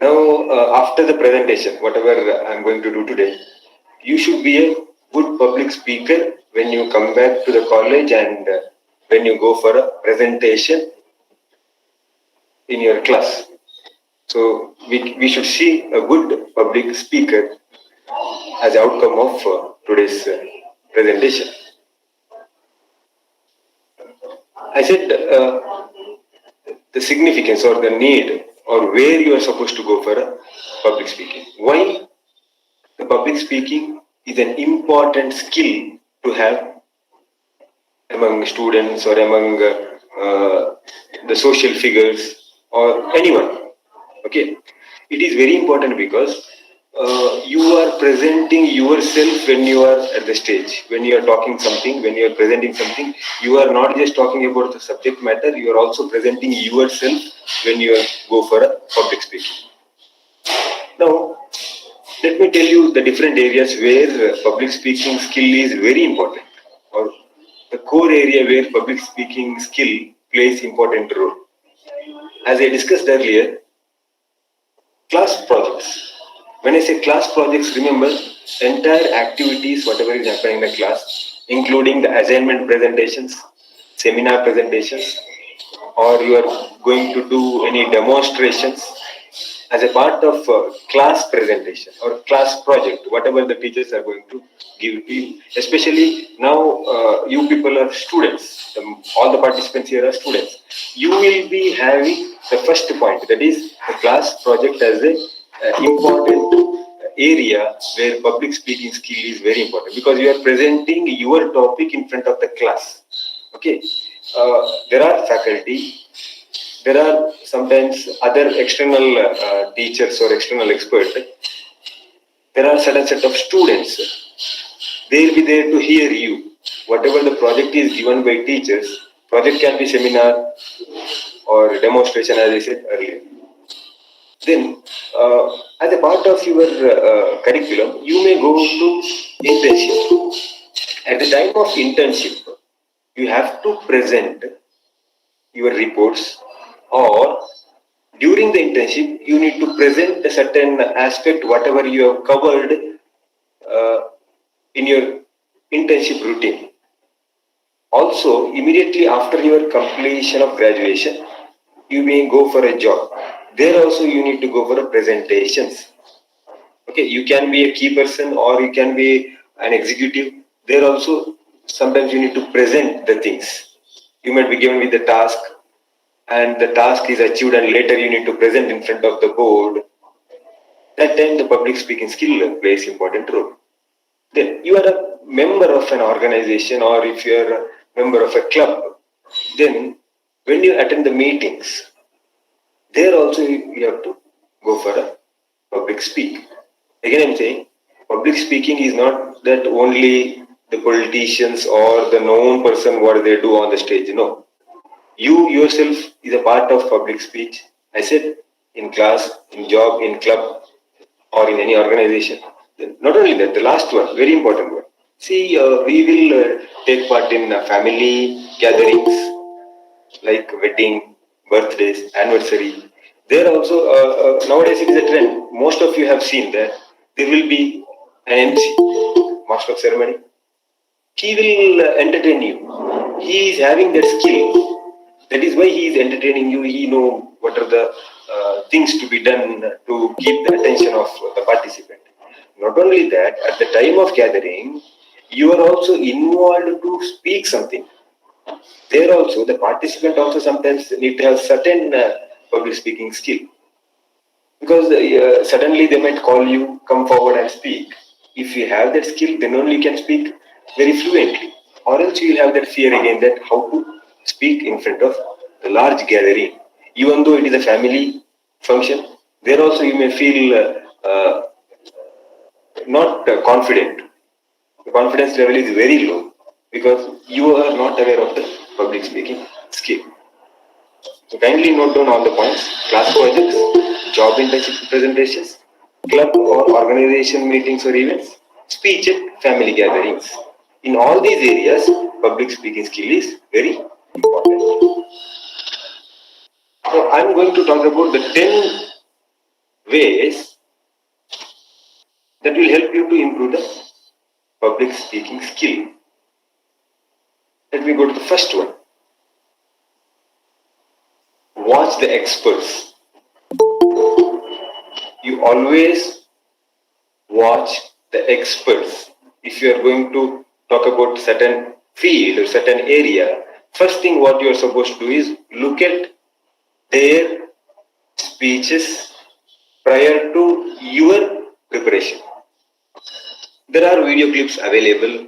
Now, after the presentation, whatever I'm going to do today, you should be a good public speaker when you come back to the college and when you go for a presentation in your class. So we should see a good public speaker as the outcome of today's presentation. I said the significance or the need or where you are supposed to go for a public speaking. Why the public speaking is an important skill to have among students or among the social figures or anyone. Okay, it is very important because you are presenting yourself when you are at the stage, when you are talking something, when you are presenting something. You are not just talking about the subject matter, you are also presenting yourself when you go for a public speaking. Now, let me tell you the different areas where public speaking skill is very important, or the core area where public speaking skill plays important role. As I discussed earlier, class projects. When I say class projects, remember entire activities, whatever is happening in the class, including the assignment presentations, seminar presentations, or you are going to do any demonstrations as a part of class presentation or class project, whatever the teachers are going to give to you. Especially now, you people are students. All the participants here are students. You will be having the first point, that is the class project as a important area where public speaking skill is very important because you are presenting your topic in front of the class. Okay, there are faculty, there are sometimes other external teachers or external experts. There are certain set of students. They will be there to hear you. Whatever the project is given by teachers, project can be seminar or demonstration, as I said earlier. Then, as a part of your curriculum, you may go to internship. At the time of internship, you have to present your reports, or during the internship you need to present a certain aspect whatever you have covered in your internship routine. Also, immediately after your completion of graduation, you may go for a job. There also you need to go for a presentations. Okay, you can be a key person or you can be an executive. There also sometimes you need to present the things. You might be given with the task and the task is achieved and later you need to present in front of the board. That time the public speaking skill plays important role. Then you are a member of an organization or if you are a member of a club, then when you attend the meetings, there also you have to go for a public speak. Again I'm saying, public speaking is not that only the politicians or the known person what they do on the stage. No. You yourself is a part of public speech. I said in class, in job, in club, or in any organization. Not only that, the last one, very important one. See, we will take part in family gatherings like wedding, birthdays, anniversary. There also, nowadays it is a trend. Most of you have seen that there will be an MC, master of ceremony. He will entertain you. He is having that skill. That is why he is entertaining you. He know what are the things to be done to keep the attention of the participant. Not only that, at the time of gathering, you are also involved to speak something. There also, the participant also sometimes need to have certain public speaking skill. Because suddenly they might call you, come forward and speak. If you have that skill, then only you can speak very fluently. Or else you will have that fear again that how to speak in front of a large gathering. Even though it is a family function, there also you may feel not confident. The confidence level is very low because you are not aware of the public speaking skill. So kindly note down all the points: class projects, job internship presentations, club or organization meetings or events, speech at family gatherings. In all these areas, public speaking skill is very important. So I'm going to talk about the 10 ways that will help you to improve the public speaking skill. Let me go to the first one. Watch the experts. You always watch the experts. If you are going to talk about certain field or certain area, first thing what you are supposed to do is look at their speeches prior to your preparation. There are video clips available.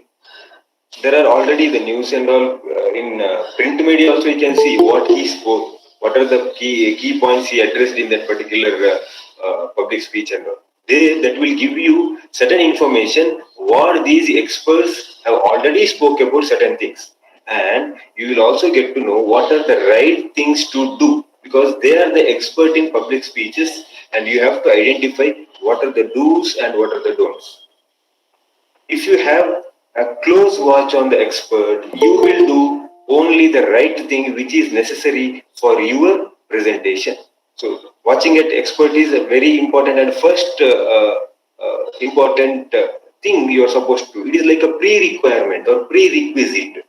There are already the news and all in print media also. You can see what he spoke, what are the key points he addressed in that particular public speech and all. That will give you certain information what these experts have already spoke about certain things, and you will also get to know what are the right things to do, because they are the expert in public speeches, and you have to identify what are the do's and what are the don'ts. If you have a close watch on the expert, you will do only the right thing which is necessary for your presentation. So, watching at expert is a very important and first important thing you are supposed to. It is like a pre-requirement or prerequisite.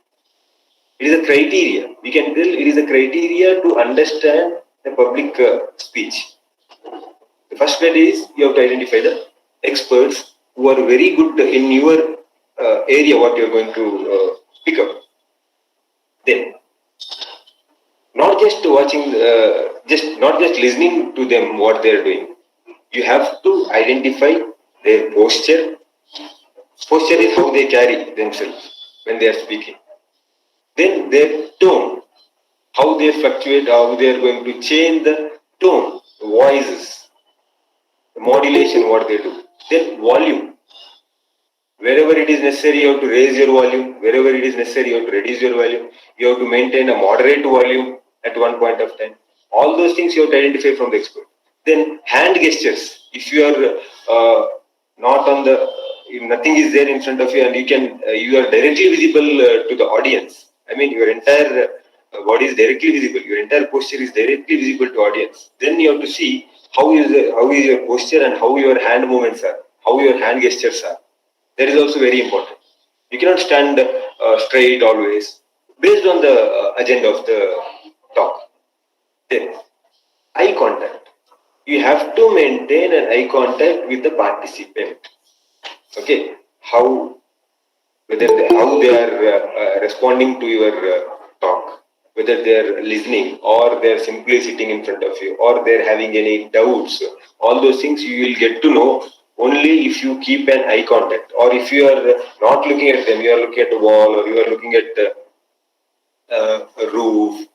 It is a criteria. We can tell it is a criteria to understand the public speech. The first one is you have to identify the experts who are very good in your area what you are going to pick up. Then, not just watching, not just listening to them what they are doing. You have to identify their posture. Posture is how they carry themselves when they are speaking. Then their tone, how they fluctuate, how they are going to change the tone, the voices, the modulation, what they do. Then volume. Wherever it is necessary, you have to raise your volume. Wherever it is necessary, you have to reduce your volume. You have to maintain a moderate volume at one point of time. All those things you have to identify from the expert. Then hand gestures. If you are not on the, if nothing is there in front of you and you are directly visible to the audience. I mean, your entire body is directly visible. Your entire posture is directly visible to audience. Then you have to see how is your posture and how your hand movements are, how your hand gestures are. That is also very important. You cannot stand straight always, based on the agenda of the talk. Then, eye contact. You have to maintain an eye contact with the participant. Okay, how they are responding to your talk, whether they are listening or they are simply sitting in front of you or they are having any doubts. All those things you will get to know only if you keep an eye contact, or if you are not looking at them, you are looking at the wall or you are looking at a roof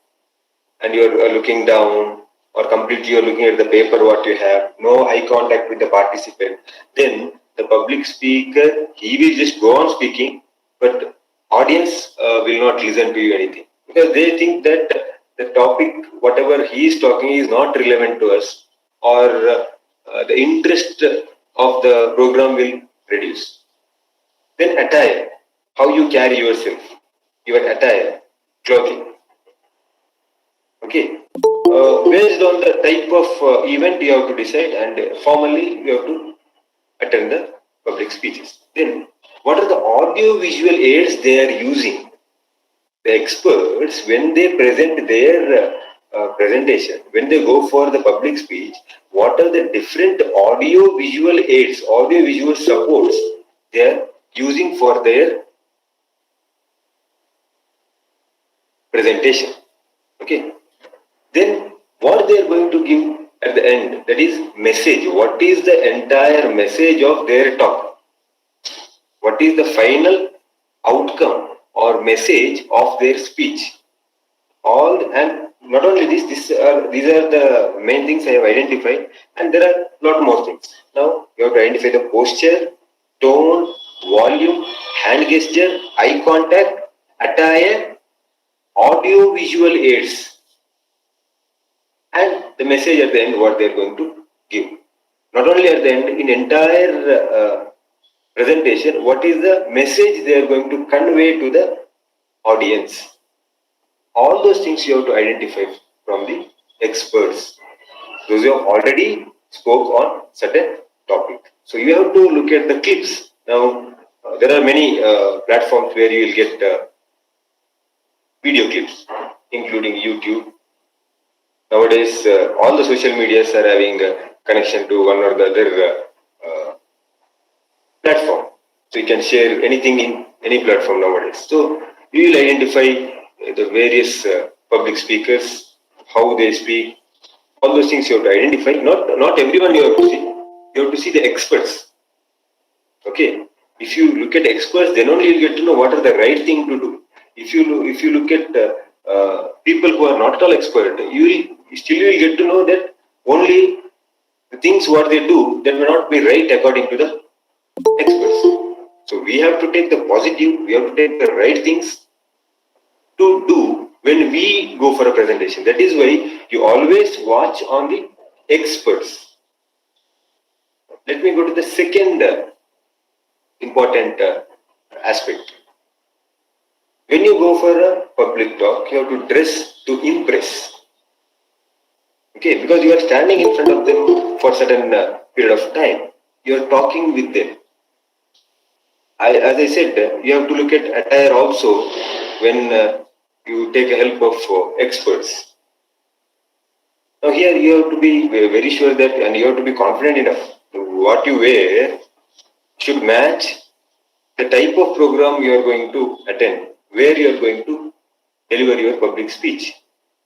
and you are looking down, or completely you are looking at the paper what you have, no eye contact with the participant, then the public speaker, he will just go on speaking, but audience will not listen to you anything, because they think that the topic, whatever he is talking, is not relevant to us, or the interest of the program will reduce. Then attire, how you carry yourself, your attire, clothing. Okay, based on the type of event you have to decide, and formally you have to attend the public speeches. Then, what are the audio visual aids they are using? The experts, when they present their presentation, when they go for the public speech, what are the different audio visual aids, audio visual supports they are using for their presentation? Okay. Then what they are going to give at the end, that is message. What is the entire message of their talk? What is the final outcome or message of their speech? And not only this, these are the main things I have identified, and there are a lot more things. Now you have to identify the posture, tone, volume, hand gesture, eye contact, attire, audio visual aids, and the message at the end what they are going to give. Not only at the end, in entire presentation, what is the message they are going to convey to the audience. All those things you have to identify from the experts. Those who have already spoke on certain topic. So you have to look at the clips. Now, there are many platforms where you will get video clips, including YouTube. Nowadays, all the social medias are having a connection to one or the other platform. So you can share anything in any platform nowadays. So you will identify the various public speakers, how they speak, all those things you have to identify. Not everyone you have to see. You have to see the experts. Okay. If you look at experts, then only you get to know what are the right thing to do. If you look at people who are not at all expert, you will get to know that only the things what they do that may not be right according to the experts. So we have to take the positive, we have to take the right things to do when we go for a presentation. That is why you always watch on the experts. Let me go to the second important aspect. When you go for a public talk, you have to dress to impress. Okay, because you are standing in front of them for a certain period of time. You are talking with them. As I said, you have to look at attire also when you take a help of experts. Now here you have to be very sure that, and you have to be confident enough. What you wear should match the type of program you are going to attend, where you are going to deliver your public speech.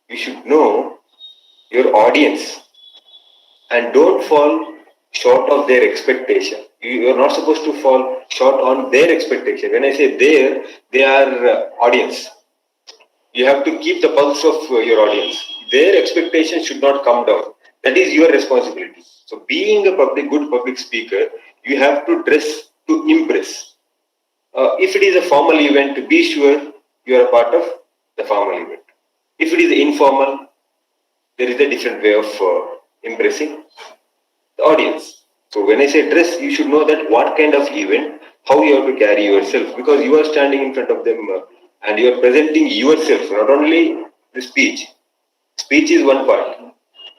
You should know your audience and don't fall short of their expectation. You are not supposed to fall short on their expectation. When I say they are audience. You have to keep the pulse of your audience. Their expectation should not come down. That is your responsibility. So being a good public speaker, you have to dress to impress. If it is a formal event, be sure you are a part of the formal event. If it is informal, there is a different way of impressing the audience. So when I say dress, you should know that what kind of event, how you have to carry yourself, because you are standing in front of them and you are presenting yourself, not only the speech. Speech is one part.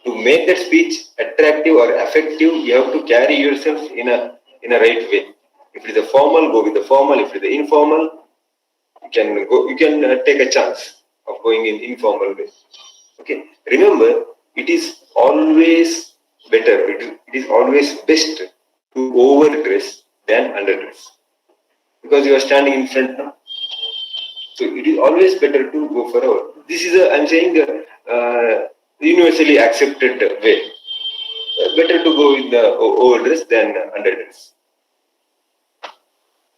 To make that speech attractive or effective, you have to carry yourself in a right way. If it is a formal, go with the formal. If it is informal, you can take a chance of going in informal way. Okay. Remember, it is always better. It is always best to overdress than underdress, because you are standing in front now. So it is always better to go for a. This is I'm saying universally accepted way. Better to go with the overdress than underdress.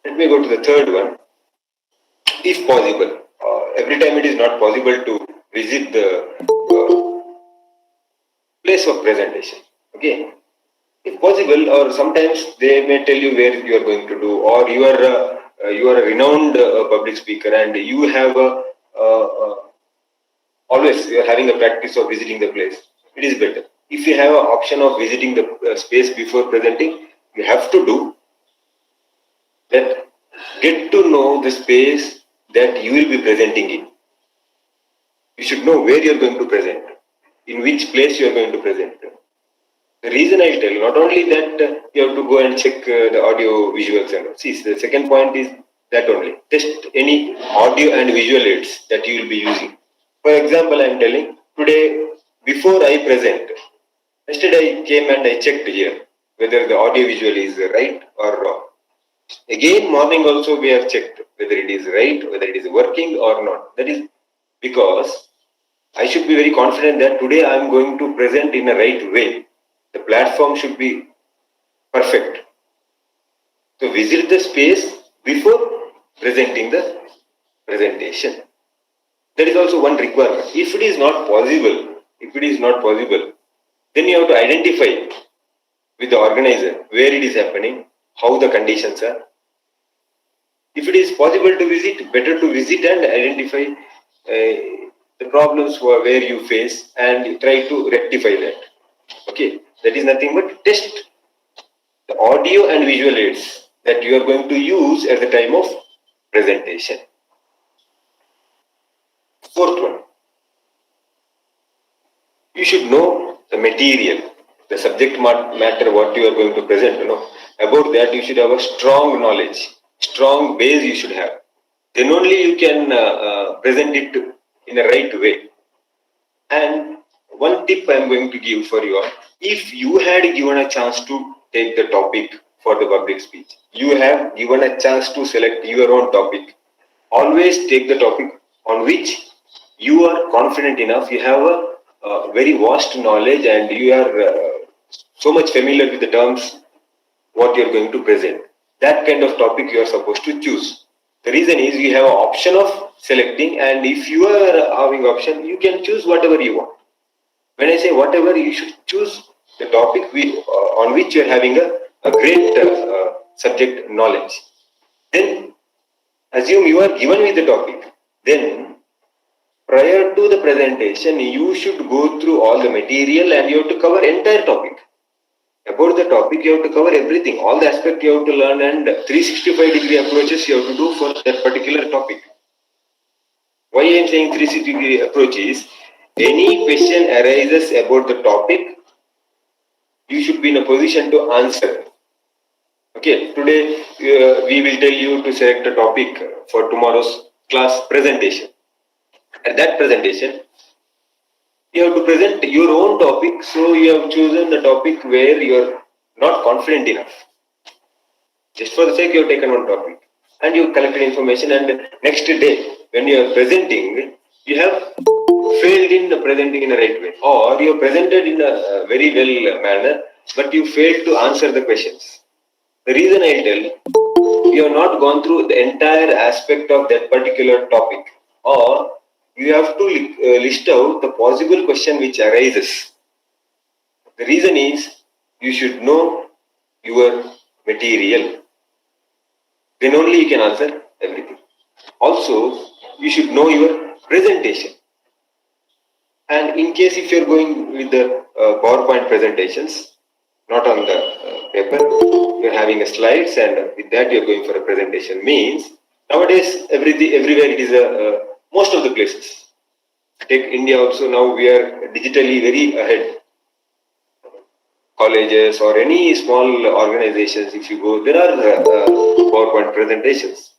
Let me go to the third one. If possible, every time it is not possible to visit the place of presentation. Okay, if possible, or sometimes they may tell you where you are going to do, or you are a renowned public speaker and you have always you are having a practice of visiting the place. It is better. If you have an option of visiting the space before presenting, you have to do that. Get to know the space that you will be presenting in. You should know where you are going to present, in which place you are going to present. The reason I'll tell you, not only that you have to go and check the audio visuals and all. See, the second point is that only. Test any audio and visual aids that you will be using. For example, I am telling, today, before I present, yesterday I came and I checked here whether the audio visual is right or wrong. Again, morning also we have checked whether it is right, whether it is working or not. That is because I should be very confident that today I am going to present in a right way. The platform should be perfect. So visit the space before presenting the presentation. That is also one requirement. If it is not possible, then you have to identify with the organizer where it is happening, how the conditions are. If it is possible to visit, better to visit and identify the problems where you face and try to rectify that. Okay, that is nothing but test the audio and visual aids that you are going to use at the time of presentation. Fourth one, you should know the material. the subject matter what you are going to present, about that you should have a strong knowledge, strong base you should have. Then only you can present it in a right way. And one tip I am going to give for you all, if you had given a chance to take the topic for the public speech, you have given a chance to select your own topic, always take the topic on which you are confident enough, you have a very vast knowledge, and you are so much familiar with the terms what you are going to present. That kind of topic you are supposed to choose. The reason is you have an option of selecting, and if you are having option, you can choose whatever you want. When I say whatever, you should choose the topic on which you are having a great subject knowledge. Then assume you are given with the topic. Then prior to the presentation, you should go through all the material and you have to cover entire topic. About the topic, you have to cover everything, all the aspects you have to learn, and 365-degree approaches you have to do for that particular topic. Why I am saying 360-degree approach is, any question arises about the topic, you should be in a position to answer. Okay, today we will tell you to select a topic for tomorrow's class presentation. At that presentation, you have to present your own topic, so you have chosen the topic where you are not confident enough. Just for the sake you have taken one topic and you collected information, and next day when you are presenting, you have failed in presenting in a right way, or you have presented in a very well manner, but you failed to answer the questions. The reason I tell, you have not gone through the entire aspect of that particular topic, or you have to list out the possible question which arises. The reason is, you should know your material. Then only you can answer everything. Also, you should know your presentation. And in case if you are going with the PowerPoint presentations, not on the paper, you are having a slides, and with that you are going for a presentation. Means nowadays everywhere it is most of the places. Take India also, now we are digitally very ahead. Colleges or any small organizations, if you go, there are PowerPoint presentations.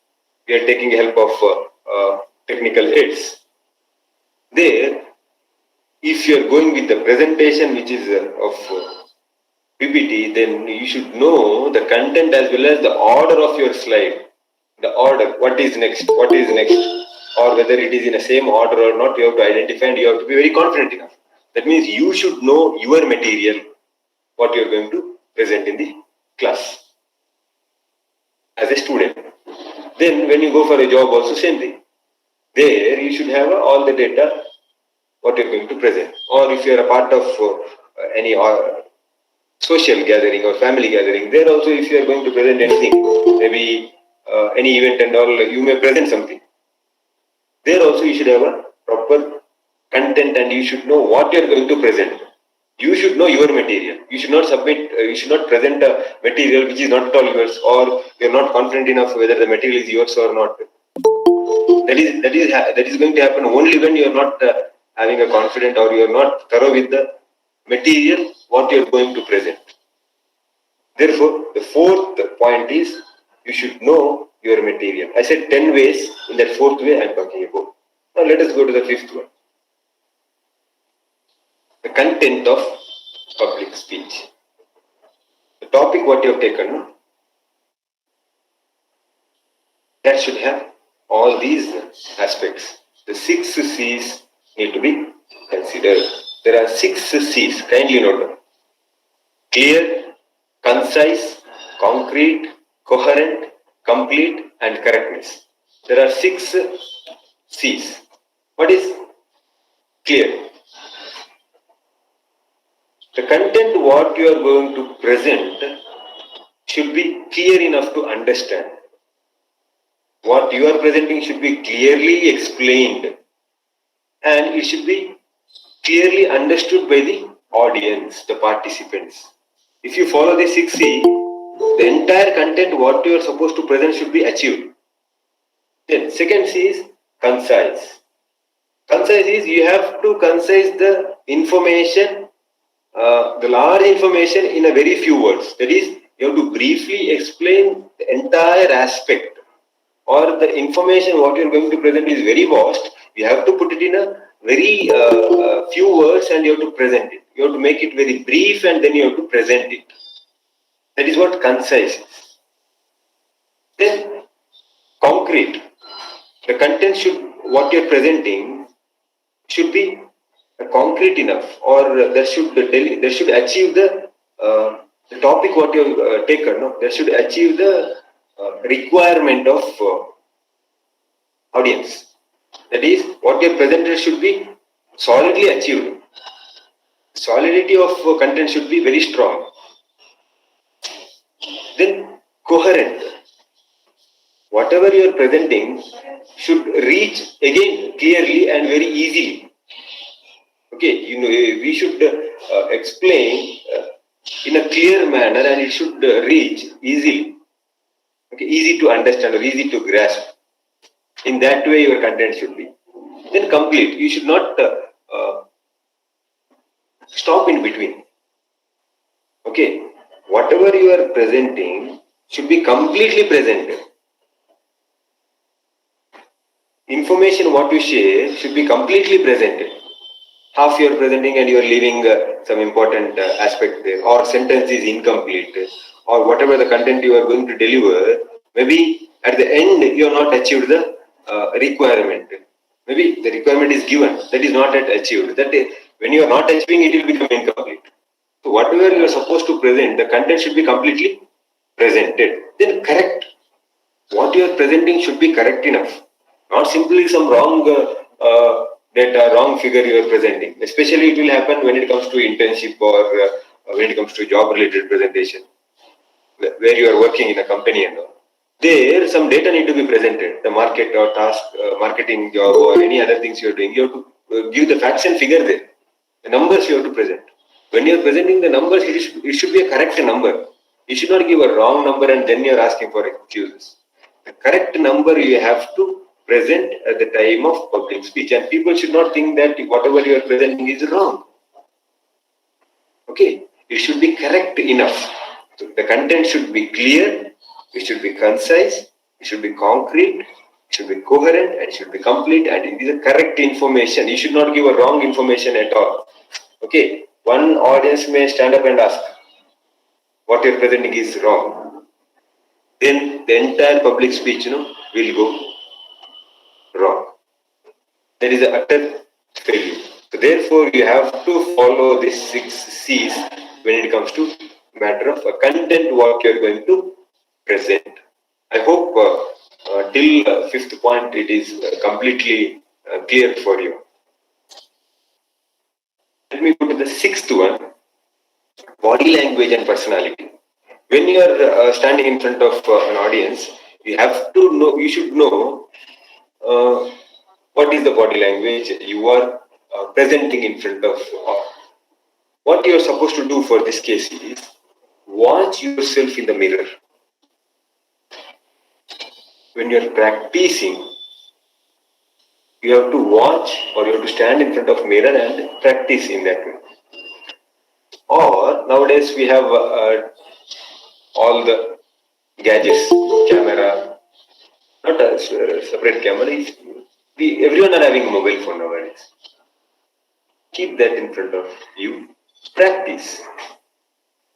We are taking help of technical aids. There, if you are going with the presentation which is of PPT, then you should know the content as well as the order of your slide. The order, what is next, or whether it is in the same order or not, you have to identify, and you have to be very confident enough. That means you should know your material, what you are going to present in the class as a student. Then when you go for a job also, same thing. There you should have all the data what you are going to present. Or if you are a part of any social gathering or family gathering, there also if you are going to present anything, maybe any event and all, you may present something. There also you should have a proper content, and you should know what you are going to present. You should know your material. You should not you should not present a material which is not at all yours, or you are not confident enough whether the material is yours or not. That is going to happen only when you are not having a confident, or you are not thorough with the material what you are going to present. Therefore, the fourth point is, you should know your material. I said 10 ways. In that fourth way I am talking about. Now let us go to the fifth one. The content of public speech. The topic what you have taken, that should have all these aspects. The 6 C's need to be considered. There are 6 C's. Kindly note them. Clear, concise, concrete, coherent, complete, and correctness. There are 6 C's. What is clear? The content what you are going to present should be clear enough to understand. What you are presenting should be clearly explained, and it should be clearly understood by the audience, the participants. If you follow the 6C, the entire content what you are supposed to present should be achieved. Then second C is concise. Concise is, you have to concise the information the large information in a very few words. That is, you have to briefly explain the entire aspect, or the information what you are going to present is very vast. You have to put it in a very few words and you have to present it. You have to make it very brief and then you have to present it. That is what concise is. Then concrete. The content should, what you are presenting should be concrete enough, or that should achieve the topic what you have taken. No? That should achieve the requirement of audience. That is, what you have presented should be solidly achieved. Solidity of content should be very strong. Then coherent. Whatever you are presenting should reach again clearly and very easily. Okay, we should explain in a clear manner and it should reach easily. Okay, easy to understand or easy to grasp. In that way, your content should be. Then complete. You should not stop in between. Okay, whatever you are presenting should be completely presented. Information what you share should be completely presented. Half you are presenting and you are leaving some important aspect there, or sentence is incomplete, or whatever the content you are going to deliver, maybe at the end you have not achieved the requirement. Maybe the requirement is given, that is not yet achieved. That is, when you are not achieving, it will become incomplete. So whatever you are supposed to present, the content should be completely presented. Then correct. What you are presenting should be correct enough. Not simply some wrong data, wrong figure you are presenting. Especially it will happen when it comes to internship or when it comes to job related presentation, where you are working in a company and all. There some data need to be presented, the market or task, marketing job or any other things you are doing. You have to give the facts and figure there. The numbers you have to present. When you are presenting the numbers, it should be a correct number. You should not give a wrong number and then you are asking for excuses. The correct number you have to present at the time of public speech, and people should not think that whatever you are presenting is wrong. Okay, it should be correct enough. So the content should be clear, it should be concise, it should be concrete, it should be coherent, and it should be complete, and it is a correct information. You should not give a wrong information at all. Okay, one audience may stand up and ask, what you are presenting is wrong. Then the entire public speech, will go wrong. There is an utter failure. So therefore, you have to follow these 6 C's when it comes to matter of content what you are going to present. I hope till 5th point it is completely clear for you. Let me go to the 6th one, body language and personality. When you are standing in front of an audience, you have to know, you should know what is the body language you are presenting in front of. What you are supposed to do for this case is watch yourself in the mirror. When you are practicing, you have to watch or you have to stand in front of mirror and practice in that way. Or nowadays we have all the gadgets, camera, not a separate camera. Everyone are having a mobile phone nowadays. Keep that in front of you. Practice.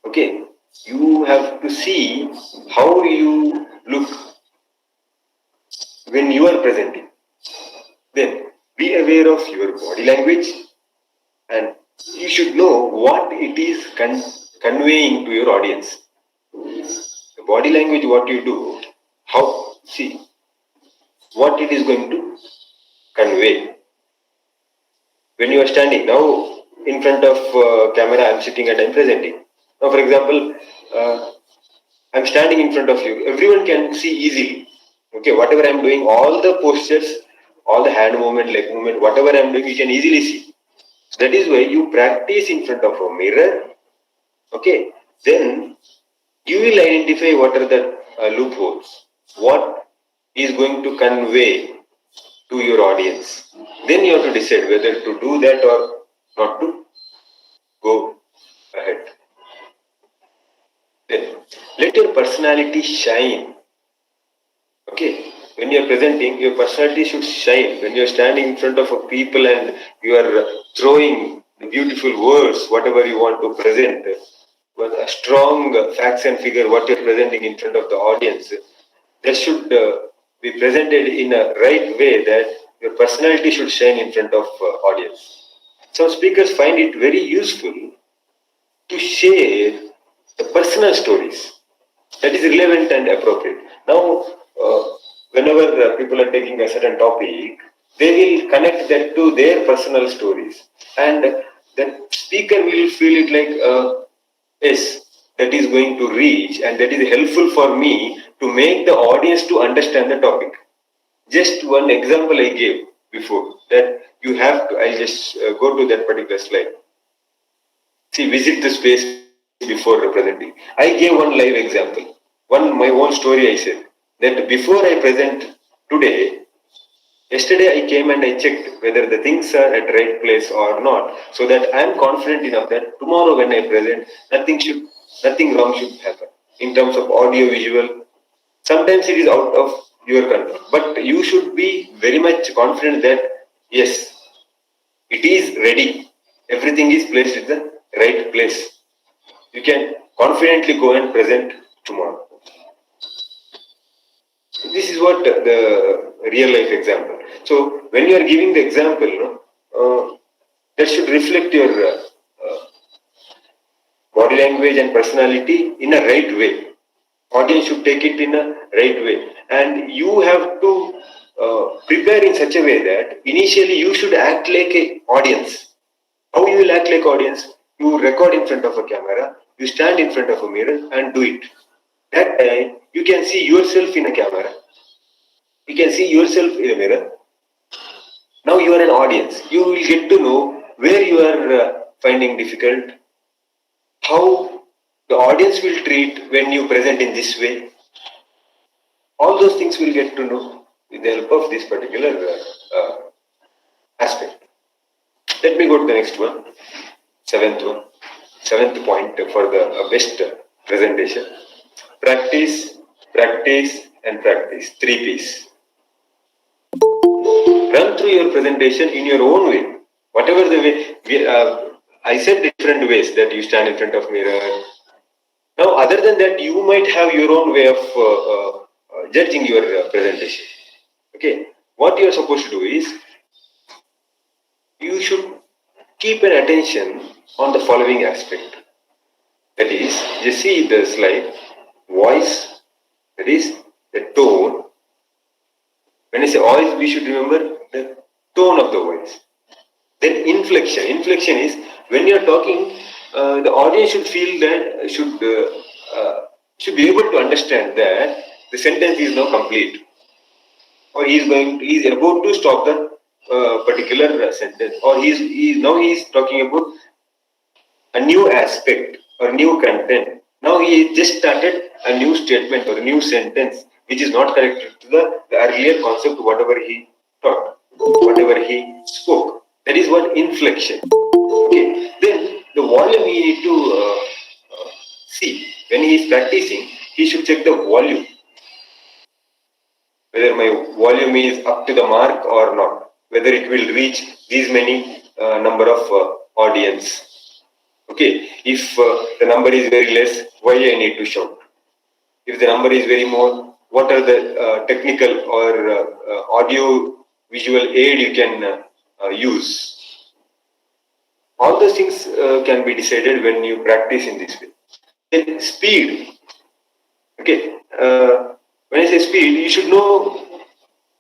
Okay. You have to see how you look when you are presenting. Then be aware of your body language and you should know what it is conveying to your audience. The body language, what you do, what it is going to convey. When you are standing, now in front of camera, I am sitting and I am presenting. Now, for example, I am standing in front of you. Everyone can see easily. Okay, whatever I am doing, all the postures, all the hand movement, leg movement, whatever I am doing, you can easily see. That is why you practice in front of a mirror. Okay, then you will identify what are the loopholes, what is going to convey to your audience. Then you have to decide whether to do that or not to go Let your personality shine. Okay, when you are presenting, your personality should shine. When you are standing in front of a people and you are throwing the beautiful words, whatever you want to present, with a strong facts and figure, what you are presenting in front of the audience, that should be presented in a right way that your personality should shine in front of audience. Some speakers find it very useful to share the personal stories that is relevant and appropriate. Now, whenever people are taking a certain topic, they will connect that to their personal stories, and the speaker will feel it like, yes, that is going to reach, and that is helpful for me to make the audience to understand the topic. Just one example I gave before that you have to. I'll just go to that particular slide. See, visit the space before representing. I gave one live example, one my own story. I said that before I present today, yesterday I came and I checked whether the things are at right place or not, so that I am confident enough that tomorrow when I present, nothing wrong should happen in terms of audio, visual. Sometimes it is out of your control, but you should be very much confident that yes, it is ready. Everything is placed at the right place. You can confidently go and present tomorrow. This is what the real life example. So when you are giving the example, that should reflect your body language and personality in a right way. Audience should take it in a right way, and you have to prepare in such a way that initially you should act like a audience. How you will act like audience? You record in front of a camera, you stand in front of a mirror and do it. That time you can see yourself in a camera, you can see yourself in a mirror. Now you are an audience. You will get to know where you are finding difficult, how the audience will treat when you present in this way. All those things will get to know with the help of this particular aspect. Let me go to the next one, seventh point for the best presentation. Practice, practice, and practice. 3 P's. Run through your presentation in your own way. Whatever the way, I said different ways that you stand in front of mirror. Now, other than that, you might have your own way of judging your presentation. Okay, what you are supposed to do is you should keep an attention on the following aspect. That is, you see the slide, voice, that is the tone. When I say voice, we should remember the tone of the voice. Then inflection. Inflection is when you are talking, the audience should feel that, should be able to understand that the sentence is now complete, or he is about to stop the particular sentence, or he is talking about a new aspect or new content. Now he just started a new statement or a new sentence which is not connected to the earlier concept, whatever he taught, whatever he spoke. That is what inflection. Okay. Then the volume he need to see. When he is practicing, he should check the volume. Whether my volume is up to the mark or not. Whether it will reach these many number of audience. Okay. If the number is very less, why I need to shout? If the number is very more, what are the technical or audio visual aid you can use? All those things can be decided when you practice in this way. Then speed. Okay. When I say speed, you should know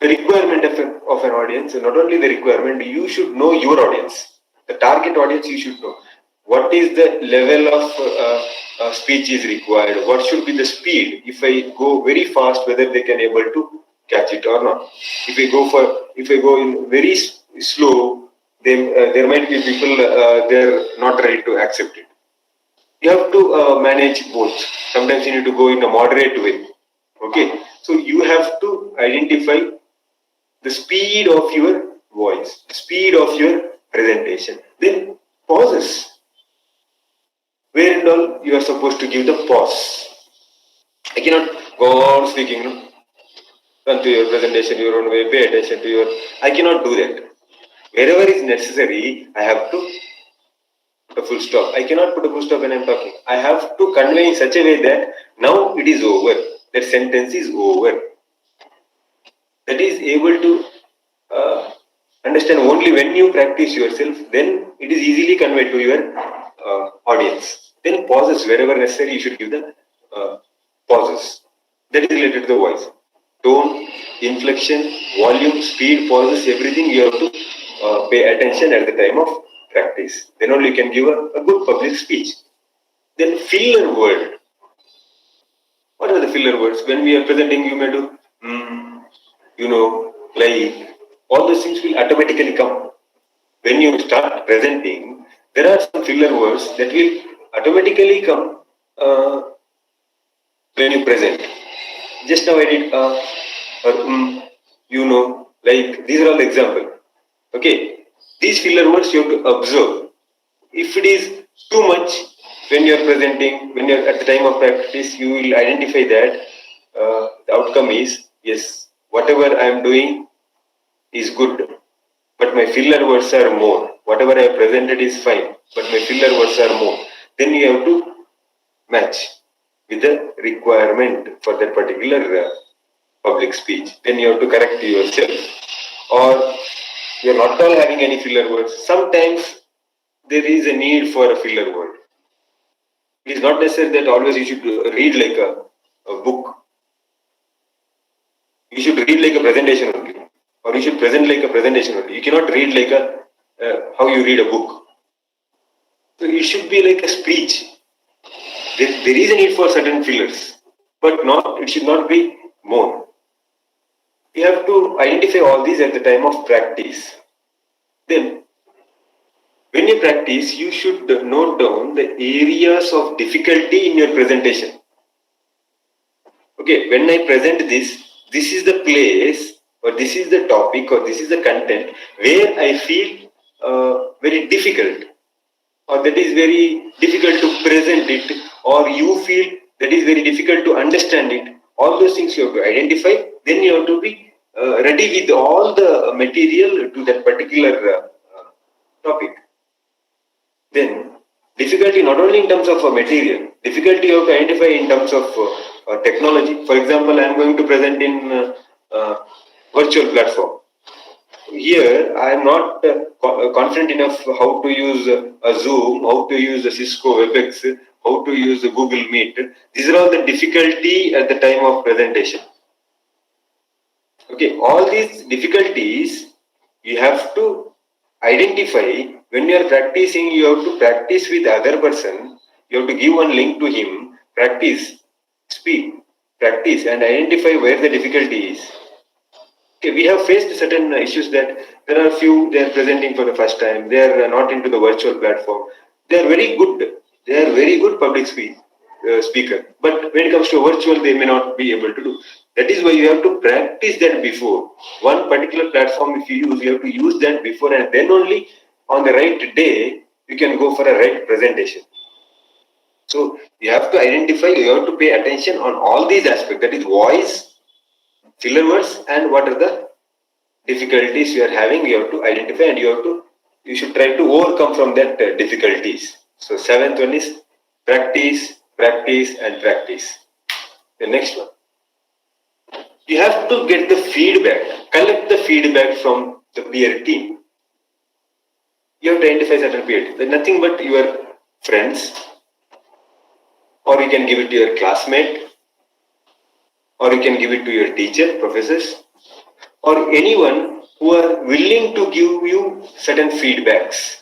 the requirement of an audience. And not only the requirement, you should know your audience. The target audience you should know. What is the level of speech is required? What should be the speed? If I go very fast, whether they can able to catch it or not. If I go in very slow, then there might be people they're not ready to accept it. You have to manage both. Sometimes you need to go in a moderate way. Okay, so you have to identify the speed of your voice, the speed of your presentation. Then pauses. Where and all you are supposed to give the pause. I cannot go on speaking. No? Run to your presentation your own way, pay attention to your. I cannot do that. Wherever is necessary, I have to put a full stop. I cannot put a full stop when I'm talking. I have to convey in such a way that now it is over. That sentence is over. That is able to understand only when you practice yourself, then it is easily conveyed to your audience. Then pauses wherever necessary, you should give the pauses. That is related to the voice. Tone, inflection, volume, speed, pauses, everything you have to pay attention at the time of practice. Then only you can give a good public speech. Then filler word. What are the filler words? When we are presenting, you may do, like, all those things will automatically come. When you start presenting, there are some filler words that will automatically come when you present. Just now I did, like, these are all examples. Okay, these filler words you have to observe. If it is too much when you are presenting, when you are at the time of practice, you will identify that the outcome is, yes, whatever I am doing is good, but my filler words are more. Whatever I have presented is fine, but my filler words are more. Then you have to match with the requirement for that particular public speech. Then you have to correct yourself. Or you are not all having any filler words. Sometimes there is a need for a filler word. It is not necessary that always you should read like a book. You should read like a presentation only. Or you should present like a presentation only. You cannot read like how you read a book. So it should be like a speech. There is a need for certain fillers, but it should not be more. You have to identify all these at the time of practice. Then, when you practice, you should note down the areas of difficulty in your presentation. Okay, when I present this is the place, or this is the topic, or this is the content where I feel very difficult, or that is very difficult to present it, or you feel that is very difficult to understand it. All those things you have to identify. Then you have to be ready with all the material to that particular topic. Then difficulty not only in terms of material, difficulty you have to identify in terms of technology. For example, I am going to present in virtual platform. Here, I am not confident enough how to use a Zoom, how to use a Cisco WebEx, how to use a Google Meet. These are all the difficulty at the time of presentation. Okay, all these difficulties you have to identify. When you are practicing, you have to practice with the other person. You have to give one link to him, practice, speak, practice, and identify where the difficulty is. Okay, we have faced certain issues that there are few, they are presenting for the first time, they are not into the virtual platform. They are very good public speaker. But when it comes to virtual, they may not be able to do. That is why you have to practice that before. One particular platform, if you use, you have to use that before, and then only on the right day, you can go for a right presentation. So you have to identify, you have to pay attention on all these aspects. That is voice, filler words, and what are the difficulties you are having. You have to identify, and you should try to overcome from that difficulties. So 7th one is practice, practice, and practice. The next one, you have to get the feedback, collect the feedback from the peer team. You have to identify certain peer team. Nothing but your friends, or you can give it to your classmate, or you can give it to your teacher, professors, or anyone who are willing to give you certain feedbacks.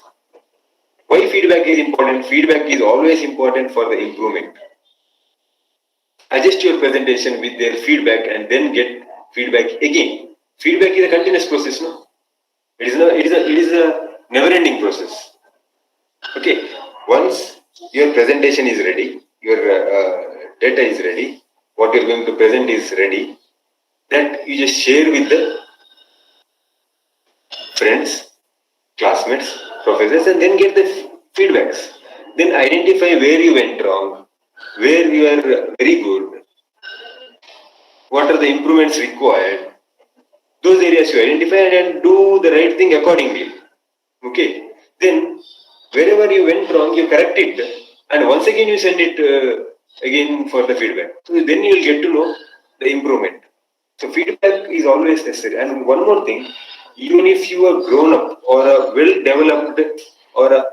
Why feedback is important? Feedback is always important for the improvement. Adjust your presentation with their feedback and then get feedback again. Feedback is a continuous process, no? It is a never-ending process. Okay, once your presentation is ready, your data is ready, what you're going to present is ready, that you just share with the friends, classmates, professors, and then get the feedbacks. Then identify where you went wrong, where you are very good, what are the improvements required, those areas you identify and do the right thing accordingly. Okay. Then wherever you went wrong, you correct it, and once again you send it again for the feedback. So then you will get to know the improvement. So feedback is always necessary. And one more thing, even if you are grown up or a well-developed or a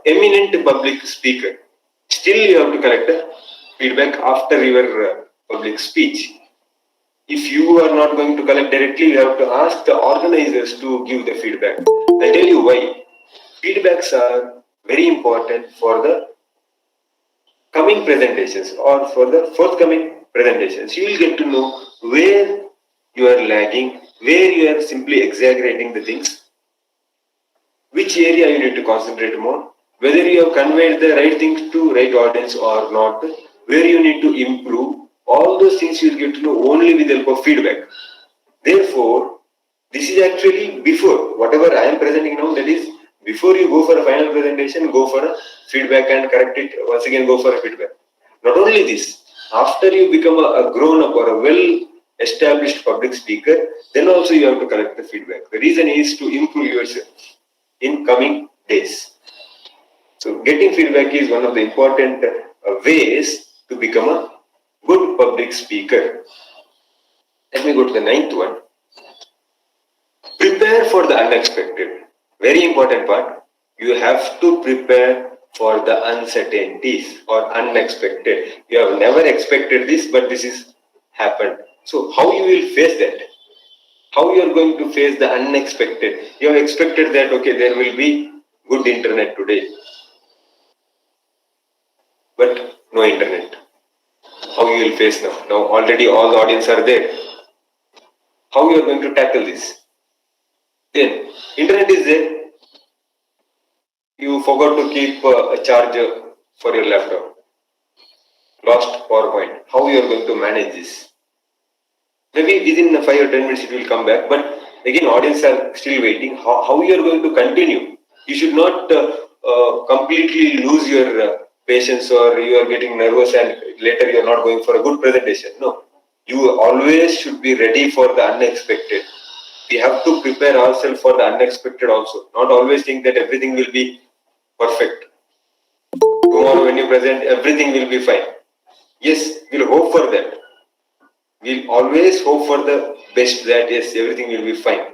eminent public speaker, still you have to collect the feedback after your public speech. If you are not going to collect directly, you have to ask the organizers to give the feedback. I'll tell you why. Feedbacks are very important for the coming presentations or for the forthcoming presentations. You will get to know where you are lagging, where you are simply exaggerating the things, which area you need to concentrate more, whether you have conveyed the right things to right audience or not, where you need to improve. All those things you will get to know only with the help of feedback. Therefore, this is actually before, whatever I am presenting now, that is before you go for a final presentation, go for a feedback and correct it, once again go for a feedback. Not only this, after you become a grown up or a well established public speaker, then also you have to collect the feedback. The reason is to improve yourself in coming days. So getting feedback is one of the important ways to become a good public speaker. Let me go to the ninth one. Prepare for the unexpected. Very important part. You have to prepare for the uncertainties or unexpected. You have never expected this, but this is happened. So how you will face that? How you are going to face the unexpected? You have expected that, okay, there will be good internet today, but no internet. How you will face now? Now already all the audience are there. How you are going to tackle this? Then internet is there. You forgot to keep a charger for your laptop. Lost PowerPoint. How you are going to manage this? Maybe within 5 or 10 minutes it will come back, but again audience are still waiting. How you are going to continue? You should not completely lose your patience, or you are getting nervous and later you are not going for a good presentation. No. You always should be ready for the unexpected. We have to prepare ourselves for the unexpected also. Not always think that everything will be perfect. Tomorrow when you present, everything will be fine. Yes, we'll hope for that. We'll always hope for the best, that yes, everything will be fine.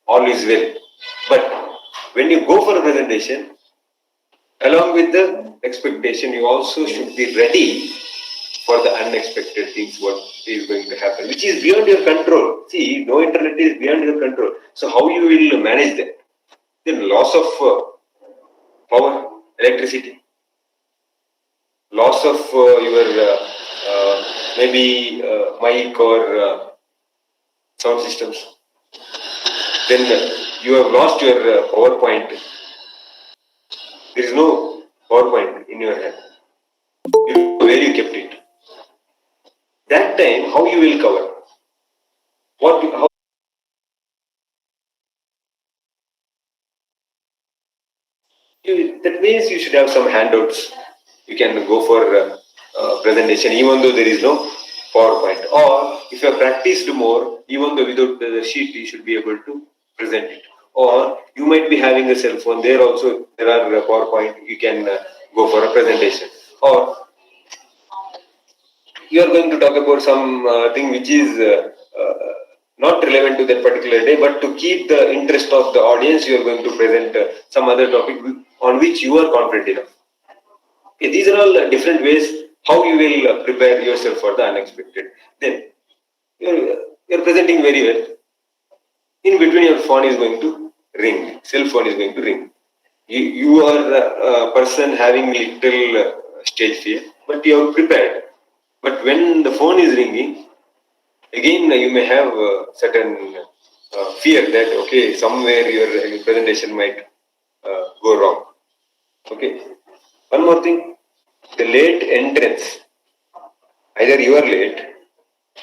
All is well. But when you go for a presentation, along with the expectation, you also should be ready for the unexpected things, what is going to happen, which is beyond your control. See, no internet is beyond your control. So how you will manage that? Then loss of power, electricity, loss of your maybe mic or sound systems. Then you have lost your PowerPoint. There is no PowerPoint in your hand. You know where you kept it. That time, how you will cover? How that means you should have some handouts. You can go for presentation even though there is no PowerPoint. Or if you have practiced more, even though without the sheet, you should be able to present it. Or you might be having a cell phone. There also there are PowerPoint. You can go for a presentation. Or you are going to talk about some thing which is not relevant to that particular day, but to keep the interest of the audience, you are going to present some other topic on which you are confident enough. Okay, these are all different ways how you will prepare yourself for the unexpected. Then you're presenting very well. In between, your phone is going to ring. Cell phone is going to ring. You are a person having little stage fear, but you are prepared. But when the phone is ringing, again you may have certain fear that okay, somewhere your presentation might go wrong. Okay. One more thing, the late entrance. Either you are late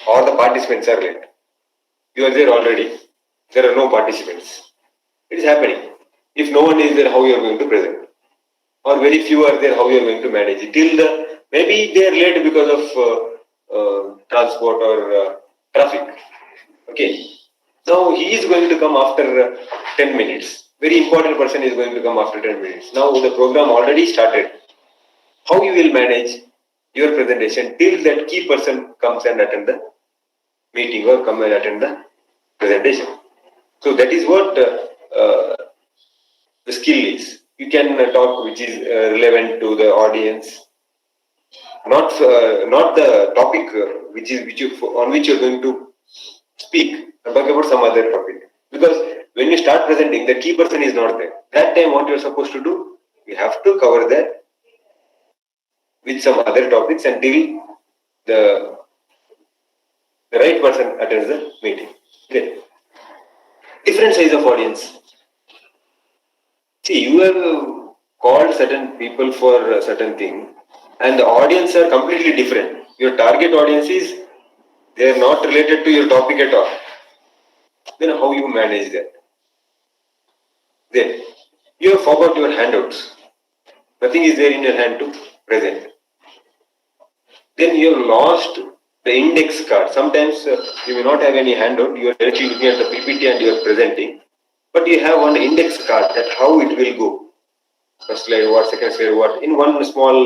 or the participants are late. You are there already. There are no participants. It is happening. If no one is there, how you are going to present? Or very few are there, how you are going to manage it? Till maybe they are late because of transport or traffic. Okay. Now he is going to come after 10 minutes. Very important person is going to come after 10 minutes. Now the program already started. How you will manage your presentation till that key person comes and attend the meeting or come and attend the presentation. So that is what the skill is. You can talk which is relevant to the audience, not the topic on which you are going to speak. And talk about some other topic, because when you start presenting, the key person is not there. That time, what you are supposed to do, you have to cover that with some other topics until the right person attends the meeting. Okay. Different size of audience. See, you have called certain people for a certain thing, and the audience are completely different. Your target audience is, they are not related to your topic at all. Then how you manage that? Then you have forgot your handouts. Nothing is there in your hand to present. Then you have lost the index card. Sometimes you may not have any handout. You are directly looking at the PPT and you are presenting, but you have one index card that how it will go. First slide what, second slide what. In one small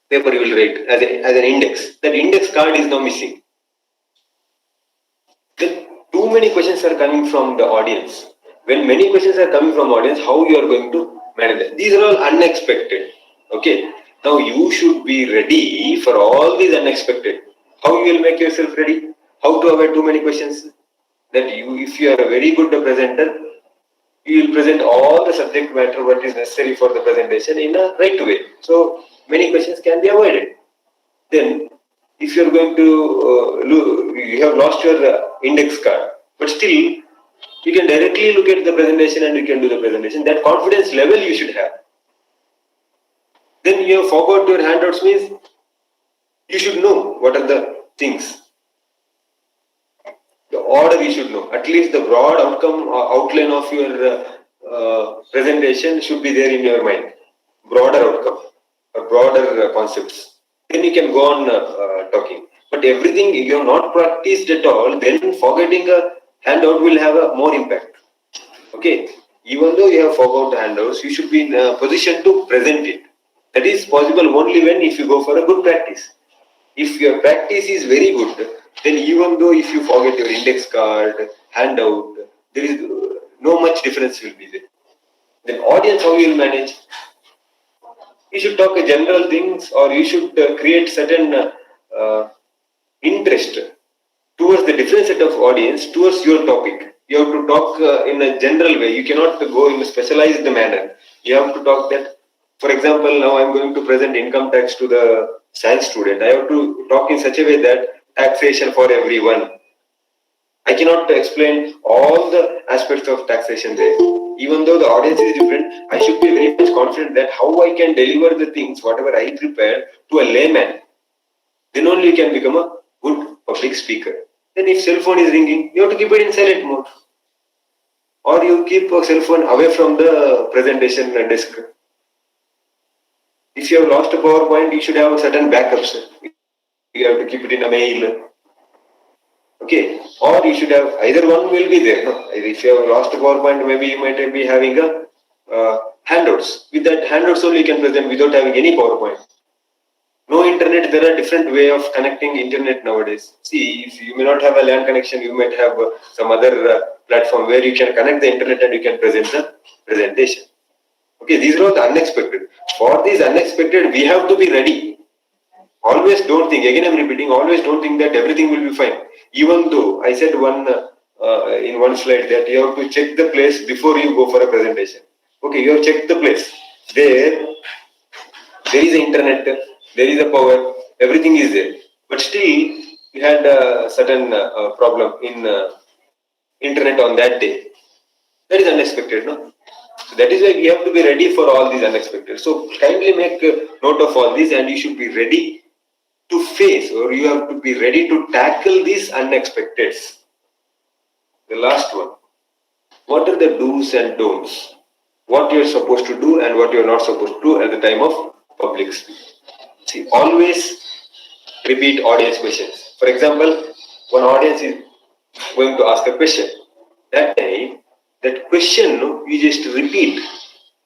paper you will write as an index. That index card is now missing. Then too many questions are coming from the audience. When many questions are coming from audience, how you are going to manage that? These are all unexpected. Okay. Now you should be ready for all these unexpected. How you will make yourself ready? How to avoid too many questions? That you, if you are a very good presenter, you will present all the subject matter what is necessary for the presentation in a right way. So many questions can be avoided. Then, if you are going to you have lost your index card, but still you can directly look at the presentation and you can do the presentation. That confidence level you should have. Then you have forgot your handouts means you should know what are the things. The order you should know. At least the broad outline of your presentation should be there in your mind. Broader outcome or broader concepts. Then you can go on talking. But everything you have not practiced at all, then forgetting a handout will have a more impact. Okay. Even though you have forgot the handouts, you should be in a position to present it. That is possible only when if you go for a good practice. If your practice is very good, then even though if you forget your index card, handout, there is no much difference will be there. Then audience, how you will manage? You should talk general things, or you should create certain interest towards the different set of audience towards your topic. You have to talk in a general way. You cannot go in a specialized manner. You have to talk that, for example, now I am going to present income tax to the science student. I have to talk in such a way that taxation for everyone. I cannot explain all the aspects of taxation there. Even though the audience is different, I should be very much confident that how I can deliver the things, whatever I prepare, to a layman. Then only you can become a good public speaker. Then if cell phone is ringing, you have to keep it in silent mode. Or you keep a cell phone away from the presentation desk. If you have lost a PowerPoint, you should have certain backups. You have to keep it in a mail. Okay. Or you should have, either one will be there. No? If you have lost a PowerPoint, maybe you might be having a handouts. With that handouts only you can present without having any PowerPoint. No internet, there are different way of connecting internet nowadays. See, if you may not have a LAN connection, you might have some other platform where you can connect the internet and you can present the presentation. Okay, these are all the unexpected. For these unexpected, we have to be ready. Always don't think, again I'm repeating, always don't think that everything will be fine. Even though I said in one slide that you have to check the place before you go for a presentation. Okay, you have checked the place. There is internet, there is a power, everything is there. But still, you had a certain problem in internet on that day. That is unexpected, no? So that is why we have to be ready for all these unexpected. So kindly make note of all these, and you should be ready to face, or you have to be ready to tackle these unexpecteds. The last one. What are the do's and don'ts? What you are supposed to do and what you are not supposed to do at the time of public speaking. See, always repeat audience questions. For example, one audience is going to ask a question. That time, that question you just repeat.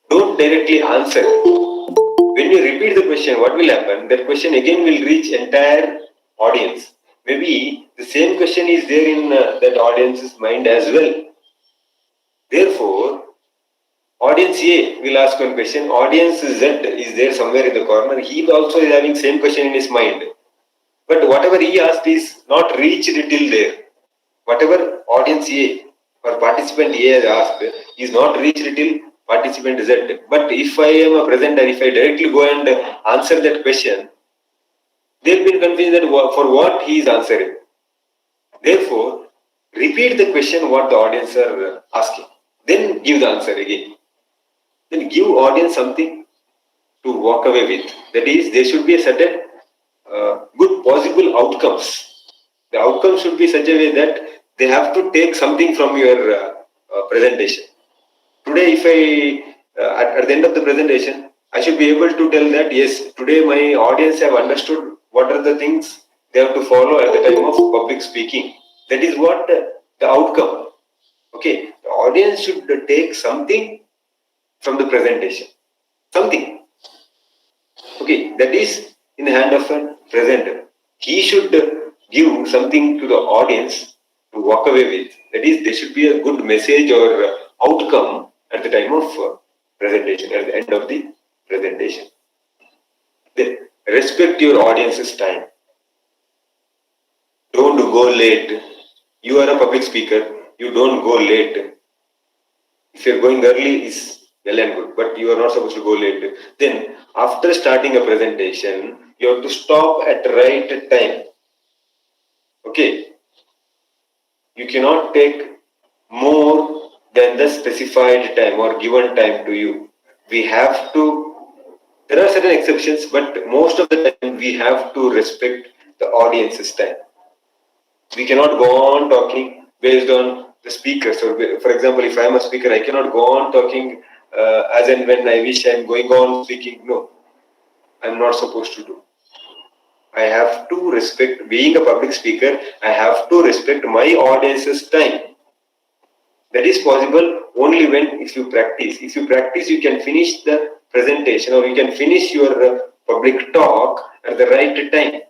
Don't directly answer. When you repeat the question, what will happen? That question again will reach entire audience. Maybe the same question is there in that audience's mind as well. Therefore, audience A will ask one question. Audience Z is there somewhere in the corner. He also is having same question in his mind. But whatever he asked is not reached till there. Whatever audience A or participant A has asked is not reached till participant Z. But if I am a presenter, if I directly go and answer that question, they'll be confused that for what he is answering. Therefore, repeat the question what the audience are asking. Then give the answer again. Then give audience something to walk away with. That is, there should be a certain good possible outcomes. The outcome should be such a way that they have to take something from your presentation. Today, if at the end of the presentation, I should be able to tell that yes, today my audience have understood what are the things they have to follow at the time of public speaking. That is what the outcome. Okay, the audience should take something from the presentation. Something. Okay, that is in the hand of a presenter. He should give something to the audience to walk away with. That is, there should be a good message or outcome at the time of presentation, at the end of the presentation. Then respect your audience's time. Don't go late. You are a public speaker. You don't go late. If you're going early, is well and good, but you are not supposed to go late. Then, after starting a presentation, you have to stop at the right time. Okay? You cannot take more than the specified time or given time to you. We have to, there are certain exceptions, but most of the time we have to respect the audience's time. We cannot go on talking based on the speaker. So, for example, if I am a speaker, I cannot go on talking as and when I wish I am going on speaking. No, I am not supposed to do. I have to respect, being a public speaker, I have to respect my audience's time. That is possible only when, if you practice. If you practice, you can finish the presentation or you can finish your public talk at the right time.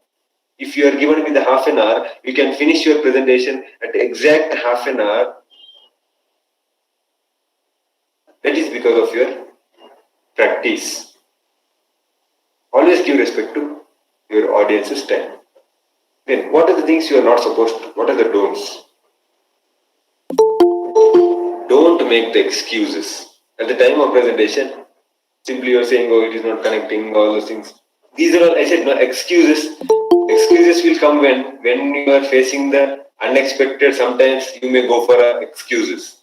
If you are given with a half an hour, you can finish your presentation at exact half an hour. That is because of your practice. Always give respect to your audience's time. Then, what are the things you are not supposed to? What are the don'ts? Don't make the excuses. At the time of presentation, simply you are saying, oh, it is not connecting, all those things. These are all, I said, no, excuses. Excuses will come when you are facing the unexpected. Sometimes you may go for excuses.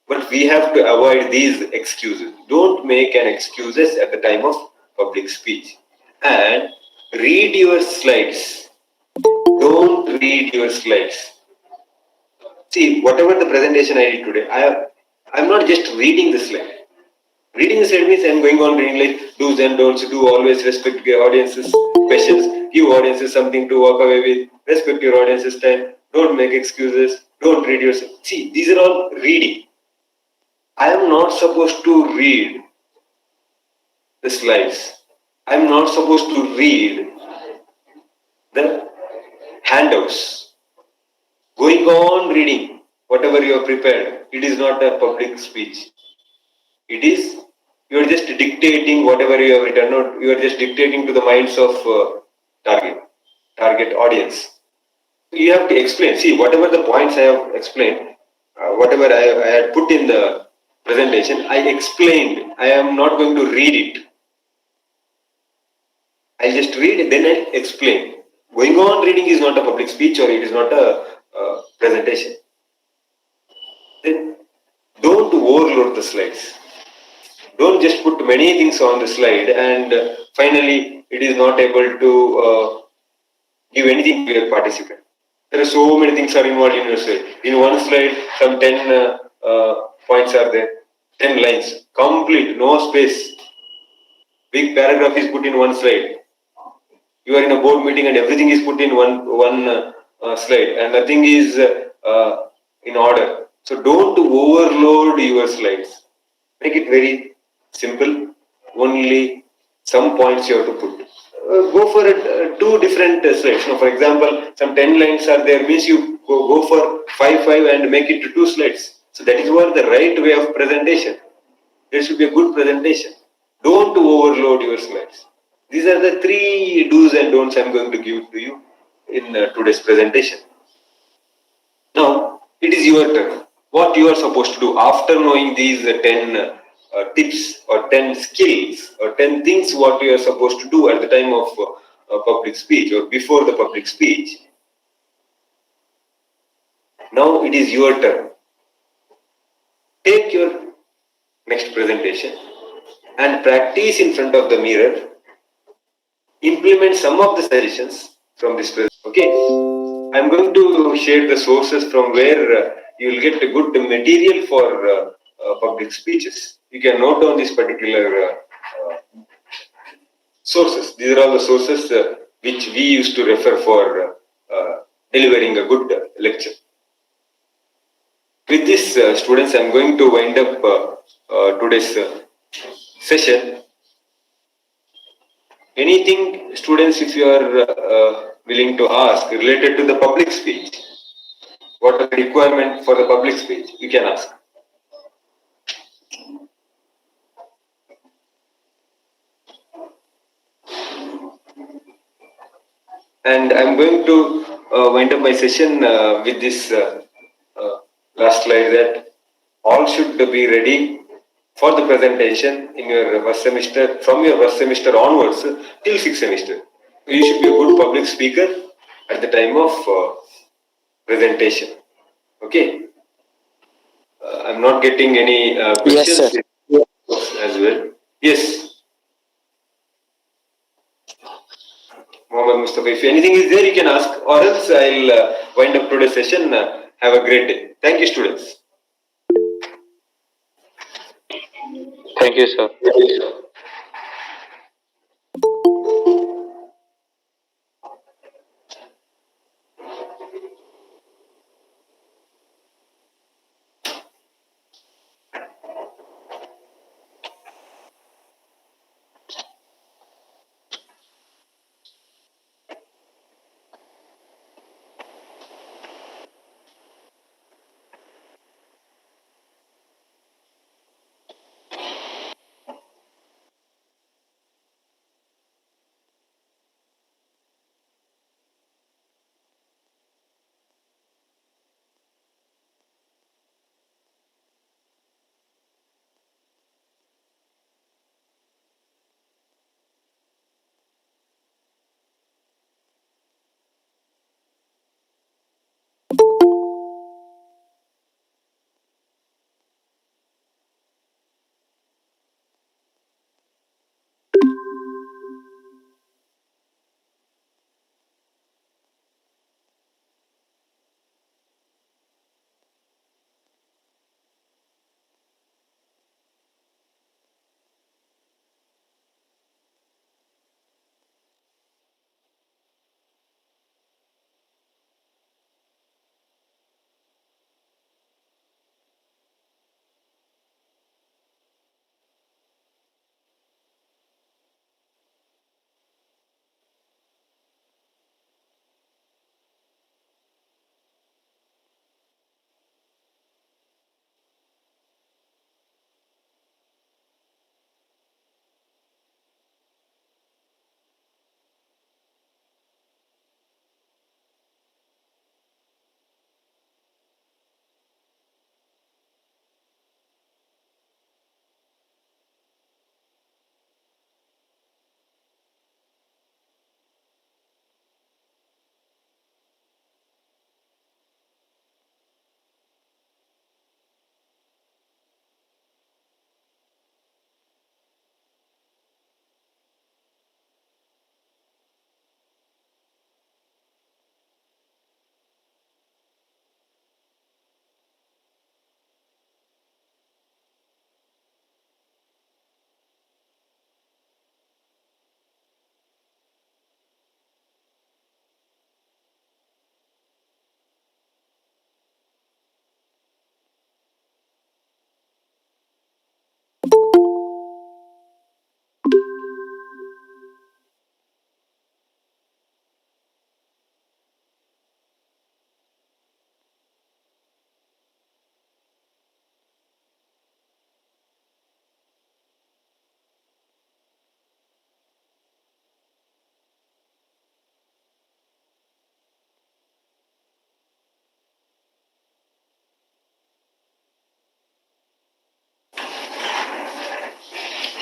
But we have to avoid these excuses. Don't make an excuses at the time of public speech. And read your slides. Don't read your slides. See, whatever the presentation I did today, I'm not just reading the slide. Reading the slide means I'm going on reading like do's and don'ts, do always respect your audience's questions, give audiences something to walk away with, respect your audience's time, don't make excuses, don't read yourself. See, these are all reading. I am not supposed to read the slides. I am not supposed to read the handouts. Going on reading whatever you have prepared, it is not a public speech. It is, you are just dictating whatever you have written, or you are just dictating to the minds of target audience. You have to explain. See, whatever the points I have explained, whatever I had put in the presentation, I explained. I am not going to read it. I just read it, then I explain. Going on reading is not a public speech or it is not a presentation. Then don't overload the slides. Don't just put many things on the slide and finally it is not able to give anything to your participant. There are so many things are involved in your slide. In one slide, some 10 points are there, 10 lines, complete, no space. Big paragraph is put in one slide. You are in a board meeting and everything is put in one slide and nothing is in order. So don't overload your slides. Make it very simple. Only some points you have to put. Go for two different slides. For example, some 10 lines are there, means you go for 5 and make it to 2 slides. So that is what the right way of presentation. There should be a good presentation. Don't overload your slides. These are the 3 do's and don'ts I am going to give to you in today's presentation. Now, it is your turn. What you are supposed to do after knowing these 10 tips or 10 skills or 10 things what you are supposed to do at the time of public speech or before the public speech. Now it is your turn. Take your next presentation and practice in front of the mirror. Implement some of the suggestions from this presentation. Okay, I'm going to share the sources from where you will get a good material for public speeches. You can note down these particular sources. These are all the sources which we used to refer for delivering a good lecture. With this, students, I'm going to wind up today's session. Anything, students, if you are willing to ask related to the public speech, what are the requirements for the public speech, you can ask. And I'm going to wind up my session with this last slide, that all should be ready for the presentation in your first semester, from your first semester onwards till 6th semester. You should be a good public speaker at the time of presentation. Okay. I'm not getting any questions. Yes, sir. As well. Yes. Mohammed Mustafa, if anything is there, you can ask, or else I'll wind up today's session. Have a great day. Thank you, students. Thank you, sir.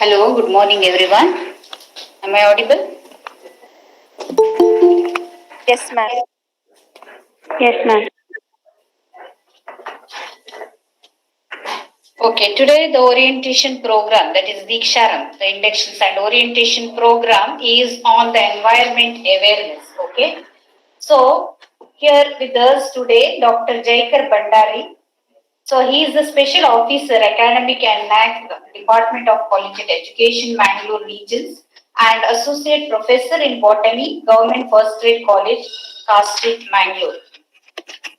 Hello, good morning everyone. Am I audible? Yes, ma'am. Yes, ma'am. Okay, today the orientation program, that is Deeksharambh, the inductions and orientation program is on the environment awareness. Okay, so here with us today Dr. Jaikar Bandari. So he is the Special Officer, Academic and NAC, Department of Collegiate Education, Mangalore Regions, and Associate Professor in Botany, Government First Grade College, Cast Street, Mangalore.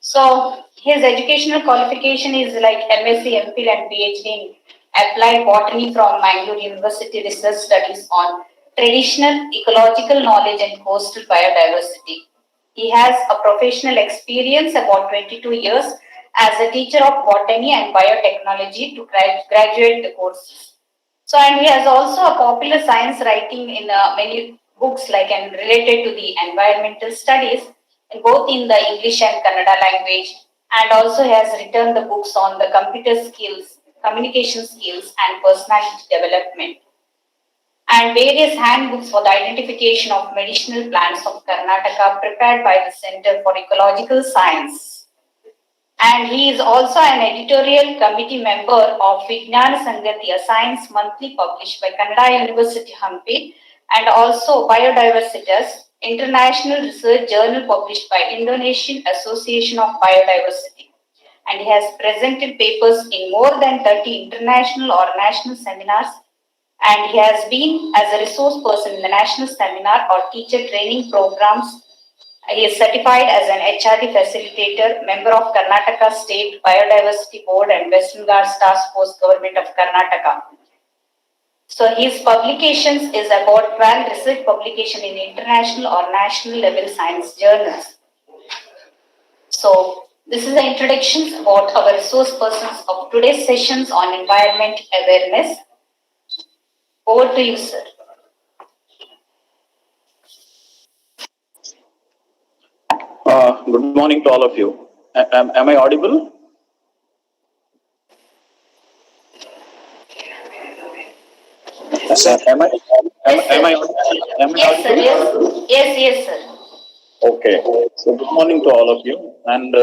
So his educational qualification is like MSc, MPhil and PhD in Applied Botany from Mangalore University Research Studies on Traditional Ecological Knowledge and Coastal Biodiversity. He has a professional experience about 22 years as a teacher of botany and biotechnology to graduate the courses. So, and he has also a popular science writing in many books like and related to the environmental studies, both in the English and Kannada language, and also he has written the books on the computer skills, communication skills, and personality development, and various handbooks for the identification of medicinal plants of Karnataka prepared by the Center for Ecological Science. And he is also an editorial committee member of Vijnana Sangati, a science monthly published by Kannada University Hampi, and also Biodiversitas, international research journal published by Indonesian Association of Biodiversity. And he has presented papers in more than 30 international or national seminars, and he has been as a resource person in the national seminar or teacher training programs. He is certified as an HRD facilitator, member of Karnataka State Biodiversity Board and Western Ghats Task Force Government of Karnataka. So his publications is about 12 research publication in international or national level science journals. So this is the introductions about our resource persons of today's sessions on environment awareness. Over to you, sir. Good morning to all of you. Am I audible? Am I audible? Yes, sir. Yes, sir. Okay. So good morning to all of you, and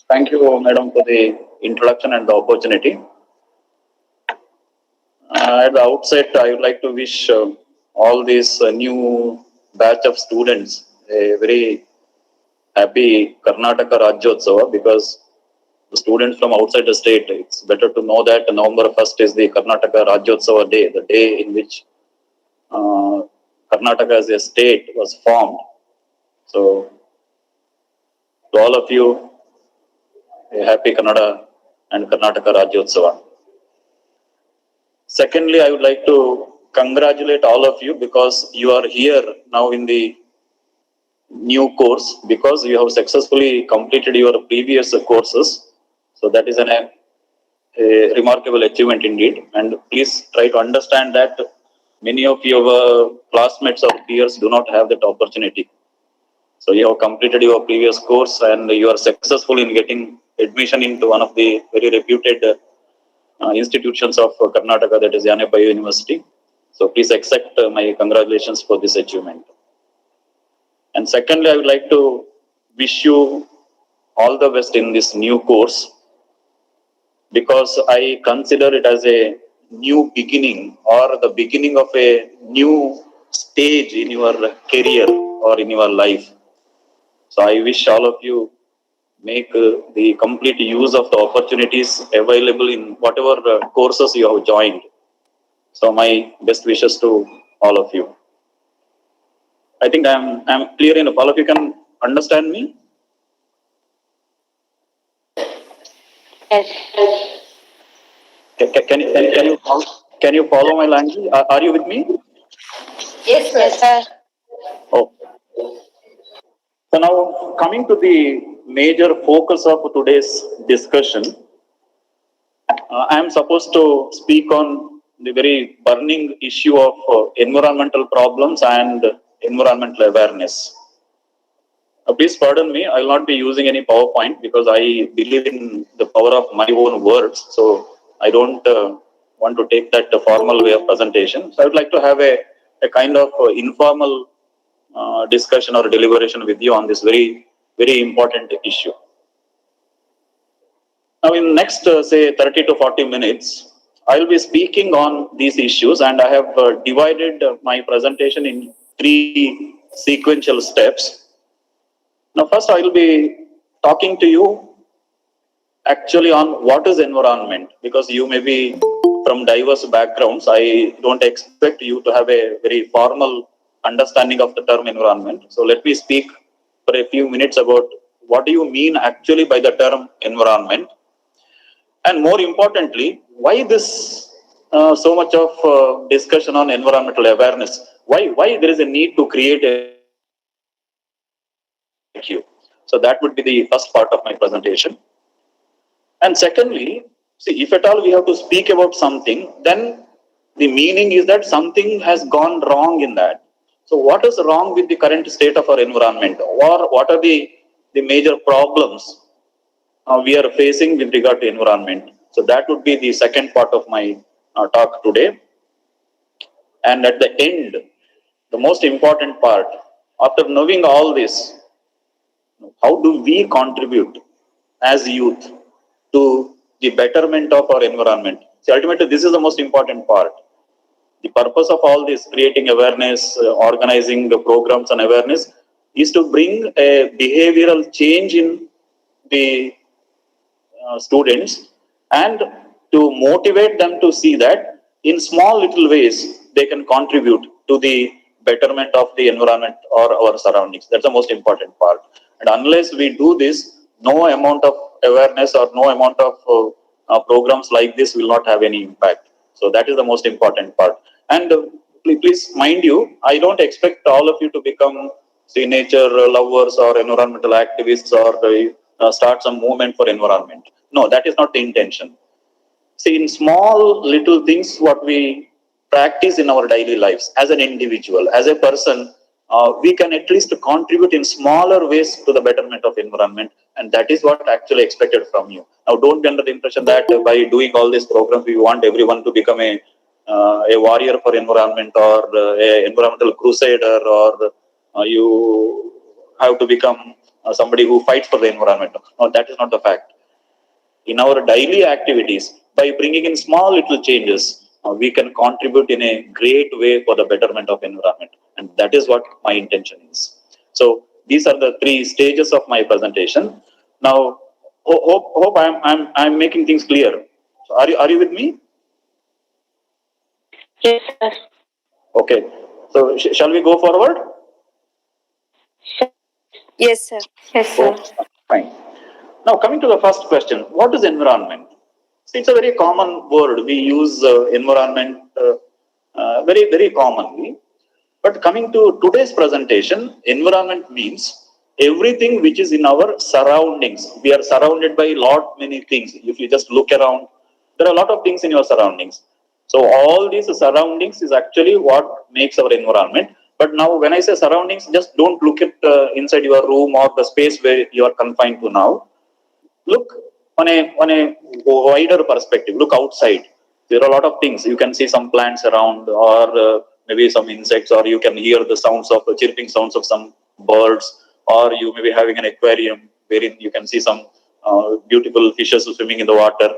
thank you, madam, for the introduction and the opportunity. At the outset, I would like to wish all these new batch of students a very happy Karnataka Rajyotsava, because the students from outside the state, it's better to know that November 1st is the Karnataka Rajyotsava day, the day in which Karnataka as a state was formed. So, to all of you, a happy Kannada and Karnataka Rajyotsava. Secondly, I would like to congratulate all of you because you are here now in the new course, because you have successfully completed your previous courses. So that is a remarkable achievement indeed. And please try to understand that many of your classmates or peers do not have that opportunity. So you have completed your previous course and you are successful in getting admission into one of the very reputed institutions of Karnataka, that is Yanepaya University. So please accept my congratulations for this achievement. And secondly, I would like to wish you all the best in this new course, because I consider it as a new beginning or the beginning of a new stage in your career or in your life. So I wish all of you make the complete use of the opportunities available in whatever courses you have joined. So my best wishes to all of you. I think I'm clear enough. All of you can understand me? Yes. Can you follow my language? Are you with me? Yes, sir. Yes, sir. Oh. So now coming to the major focus of today's discussion, I am supposed to speak on the very burning issue of environmental problems and environmental awareness. Please pardon me, I will not be using any PowerPoint because I believe in the power of my own words. So I don't want to take that formal way of presentation. So I would like to have a kind of informal discussion or deliberation with you on this very, very important issue. Now, in next, say, 30 to 40 minutes, I will be speaking on these issues, and I have divided my presentation in 3 sequential steps. Now, first, I will be talking to you actually on what is environment, because you may be from diverse backgrounds. I don't expect you to have a very formal understanding of the term environment. So let me speak for a few minutes about what do you mean actually by the term environment, and more importantly, why this so much of discussion on environmental awareness. Why there is a need to create a queue. So that would be the first part of my presentation. And secondly, see, if at all we have to speak about something, then the meaning is that something has gone wrong in that. So what is wrong with the current state of our environment, or what are the major problems we are facing with regard to environment? So that would be the second part of my talk today. And at the end, the most important part, after knowing all this, how do we contribute as youth to the betterment of our environment? See, ultimately, this is the most important part. The purpose of all this, creating awareness, organizing the programs on awareness, is to bring a behavioral change in the students, and to motivate them to see that in small little ways they can contribute to the betterment of the environment or our surroundings. That's the most important part. And unless we do this, no amount of awareness or no amount of programs like this will not have any impact. So that is the most important part. And please mind you, I don't expect all of you to become, say, nature lovers or environmental activists, or start some movement for environment. No, that is not the intention. See, in small little things, what we practice in our daily lives as an individual, as a person, we can at least contribute in smaller ways to the betterment of environment, and that is what actually expected from you. Now, don't get the impression that by doing all these programs, we want everyone to become a warrior for environment, or a environmental crusader, or you have to become somebody who fights for the environment. No, that is not the fact. In our daily activities, by bringing in small little changes, we can contribute in a great way for the betterment of environment, and that is what my intention is. So these are the 3 stages of my presentation. Now, hope I'm making things clear. So are you with me? Yes, sir. Okay. So shall we go forward? Yes, sir. Yes, sir. Oh, fine. Now, coming to the first question, what is environment? See, it's a very common word. We use environment very, very commonly. But coming to today's presentation, environment means everything which is in our surroundings. We are surrounded by many things. If you just look around, there are a lot of things in your surroundings. So all these surroundings is actually what makes our environment. But now, when I say surroundings, just don't look at inside your room or the space where you are confined to now. Look on a wider perspective. Look outside. There are a lot of things. You can see some plants around, or maybe some insects, or you can hear the sounds of chirping sounds of some birds, or you may be having an aquarium wherein you can see some beautiful fishes swimming in the water.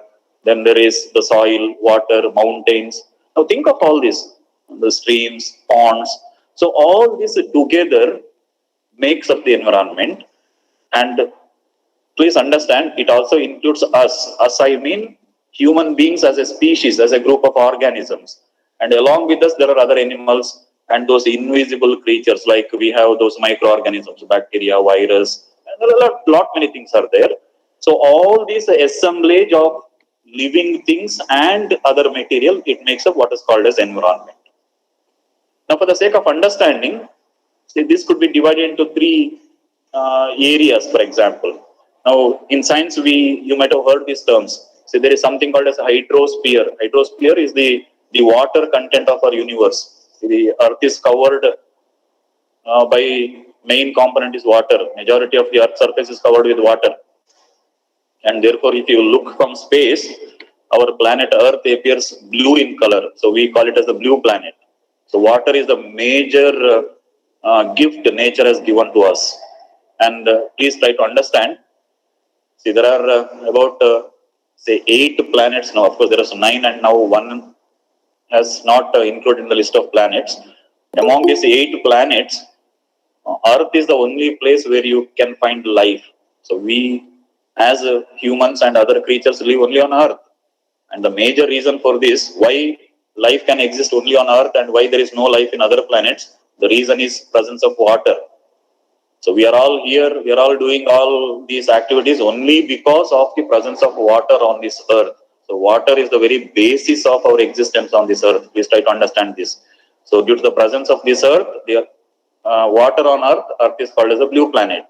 Then there is the soil, water, mountains. Now think of all this: the streams, ponds. So all this together makes up the environment. And please understand, it also includes us. Us, I mean human beings as a species, as a group of organisms. And along with us, there are other animals and those invisible creatures, like we have those microorganisms, bacteria, virus, and there are lot many things are there. So all this assemblage of living things and other material, it makes up what is called as environment. Now, for the sake of understanding, see, this could be divided into 3 areas, for example. Now, in science, you might have heard these terms. So there is something called as hydrosphere. Hydrosphere is the water content of our universe. The Earth is covered by main component is water. Majority of the Earth's surface is covered with water. And therefore, if you look from space, our planet Earth appears blue in color. So we call it as the blue planet. So water is the major gift nature has given to us. And please try to understand. See, there are about say 8 planets now. Of course, there is 9, and now one has not included in the list of planets. Among these 8 planets, Earth is the only place where you can find life. So we, as humans and other creatures, live only on Earth. And the major reason for this, why life can exist only on Earth and why there is no life in other planets, the reason is presence of water. So we are all here, we are all doing all these activities only because of the presence of water on this Earth. So water is the very basis of our existence on this Earth. Please try to understand this. So due to the presence of this Earth, the water on Earth is called as a blue planet.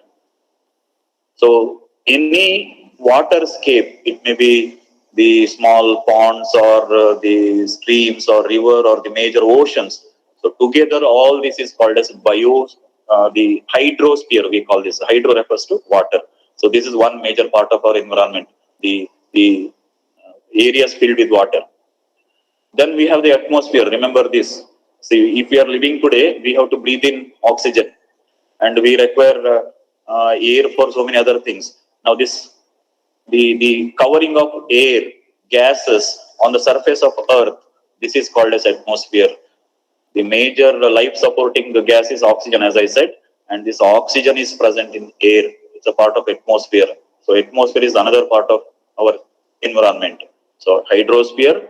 So any waterscape, it may be the small ponds or the streams or river or the major oceans. So together all this is called as the hydrosphere, we call this. Hydro refers to water. So this is one major part of our environment, the areas filled with water. Then we have the atmosphere. Remember this. See, if we are living today, we have to breathe in oxygen and we require air for so many other things. Now the covering of air, gases on the surface of Earth, this is called as atmosphere. The major life supporting gas is oxygen, as I said, and this oxygen is present in air. It's a part of atmosphere. So atmosphere is another part of our environment. So hydrosphere,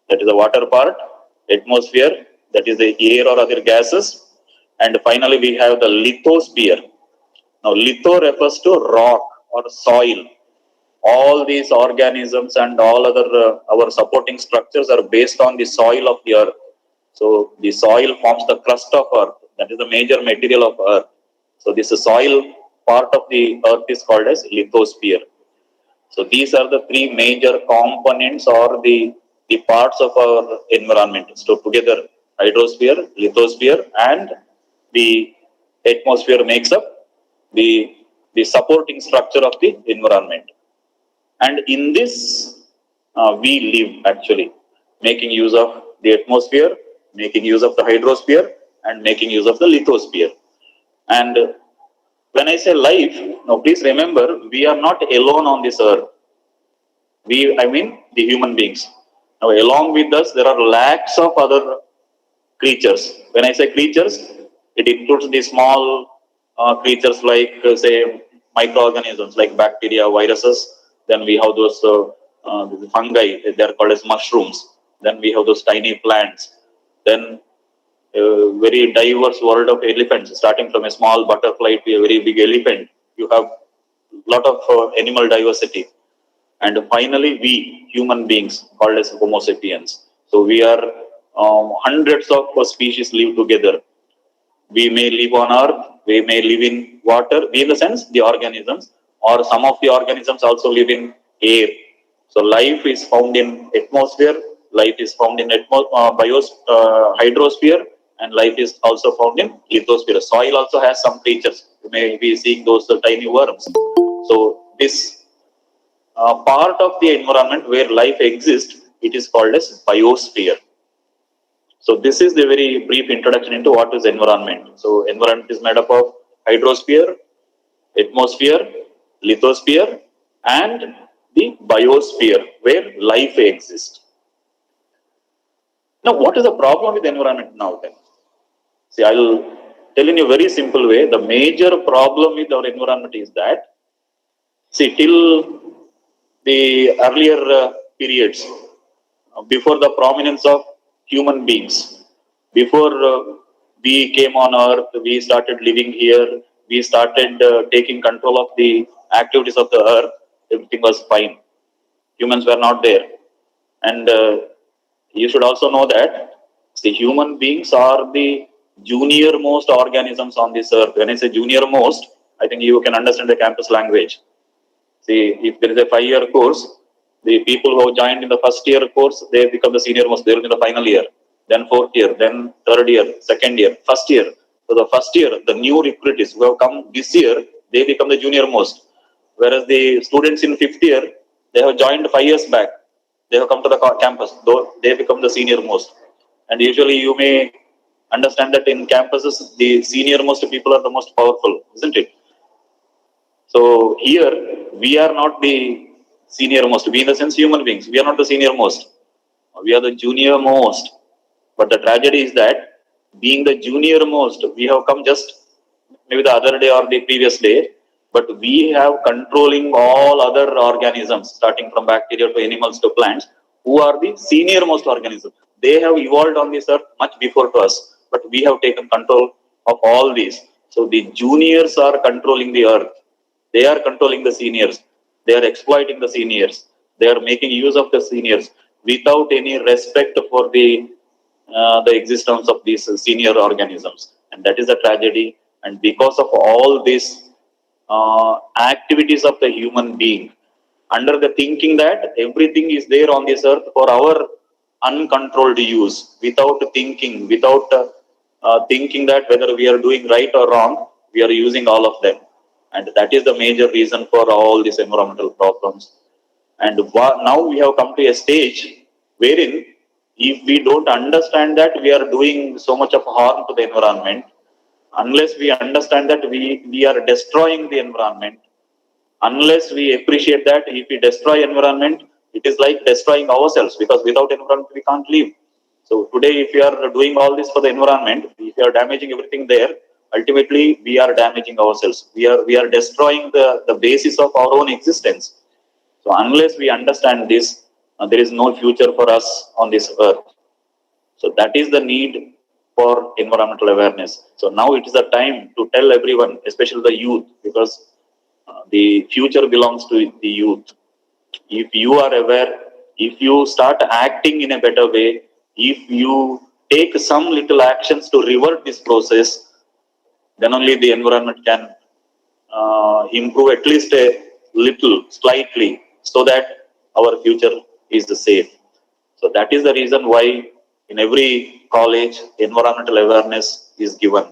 that is the water part, atmosphere, that is the air or other gases, and finally we have the lithosphere. Now litho refers to rock or soil. All these organisms and all other our supporting structures are based on the soil of the Earth. So the soil forms the crust of Earth. That is the major material of Earth. So this soil part of the Earth is called as lithosphere. So these are the 3 major components or the parts of our environment. So together, hydrosphere, lithosphere, and the atmosphere makes up the supporting structure of the environment. And in this, we live actually, making use of the atmosphere, making use of the hydrosphere, and making use of the lithosphere. And when I say life, now please remember, we are not alone on this Earth. I mean the human beings. Now along with us, there are lakhs of other creatures. When I say creatures, it includes the small creatures like say microorganisms like bacteria, viruses. Then we have those fungi, they are called as mushrooms. Then we have those tiny plants. Then very diverse world of elephants, starting from a small butterfly to a very big elephant. You have a lot of animal diversity. And finally, we human beings called as Homo sapiens. So we are hundreds of species live together. We may live on Earth, we may live in water, in the sense the organisms, or some of the organisms also live in air. So life is found in atmosphere, life is found in hydrosphere, and life is also found in lithosphere. Soil also has some creatures. You may be seeing those tiny worms. So this part of the environment where life exists, it is called as biosphere. So this is the very brief introduction into what is environment. So environment is made up of hydrosphere, atmosphere, lithosphere, and the biosphere where life exists. Now, what is the problem with the environment now then? See, I'll tell in a very simple way. The major problem with our environment is that, see, till the earlier periods, before the prominence of human beings, before we came on Earth, we started living here, we started taking control of the activities of the Earth, everything was fine. Humans were not there. And you should also know that the human beings are the junior most organisms on this Earth. When I say junior most, I think you can understand the campus language. See, if there is a 5-year course, the people who have joined in the first year course, they become the senior most. They will be in the final year, then 4th year, then 3rd year, 2nd year, 1st year. So the first year, the new recruits who have come this year, they become the junior most. Whereas the students in 5th year, they have joined 5 years back. they have come to the campus, though they become the senior most. And usually you may understand that in campuses, the senior most people are the most powerful, isn't it? So here, we are not the senior most. We, in the sense, human beings, we are not the senior most. We are the junior most. But the tragedy is that being the junior most, we have come just maybe the other day or the previous day, but we have controlling all other organisms, starting from bacteria to animals to plants, who are the senior most organisms. They have evolved on this earth much before to us, but we have taken control of all these. So the juniors are controlling the earth. They are controlling the seniors. They are exploiting the seniors. They are making use of the seniors without any respect for the existence of these senior organisms. And that is a tragedy. And because of all these activities of the human being, under the thinking that everything is there on this earth for our uncontrolled use, without thinking, without thinking that whether we are doing right or wrong, we are using all of them. And that is the major reason for all these environmental problems. And now we have come to a stage wherein if we don't understand that we are doing so much of harm to the environment, unless we understand that we are destroying the environment, unless we appreciate that if we destroy environment, it is like destroying ourselves, because without environment we can't live. So today, if we are doing all this for the environment, if we are damaging everything there, ultimately we are damaging ourselves. We are destroying the basis of our own existence. So unless we understand this, there is no future for us on this earth. So that is the need for environmental awareness. So now it is the time to tell everyone, especially the youth, because the future belongs to the youth. If you are aware, if you start acting in a better way, if you take some little actions to revert this process, then only the environment can improve at least a little, slightly, so that our future is safe. So that is the reason why in every college, environmental awareness is given.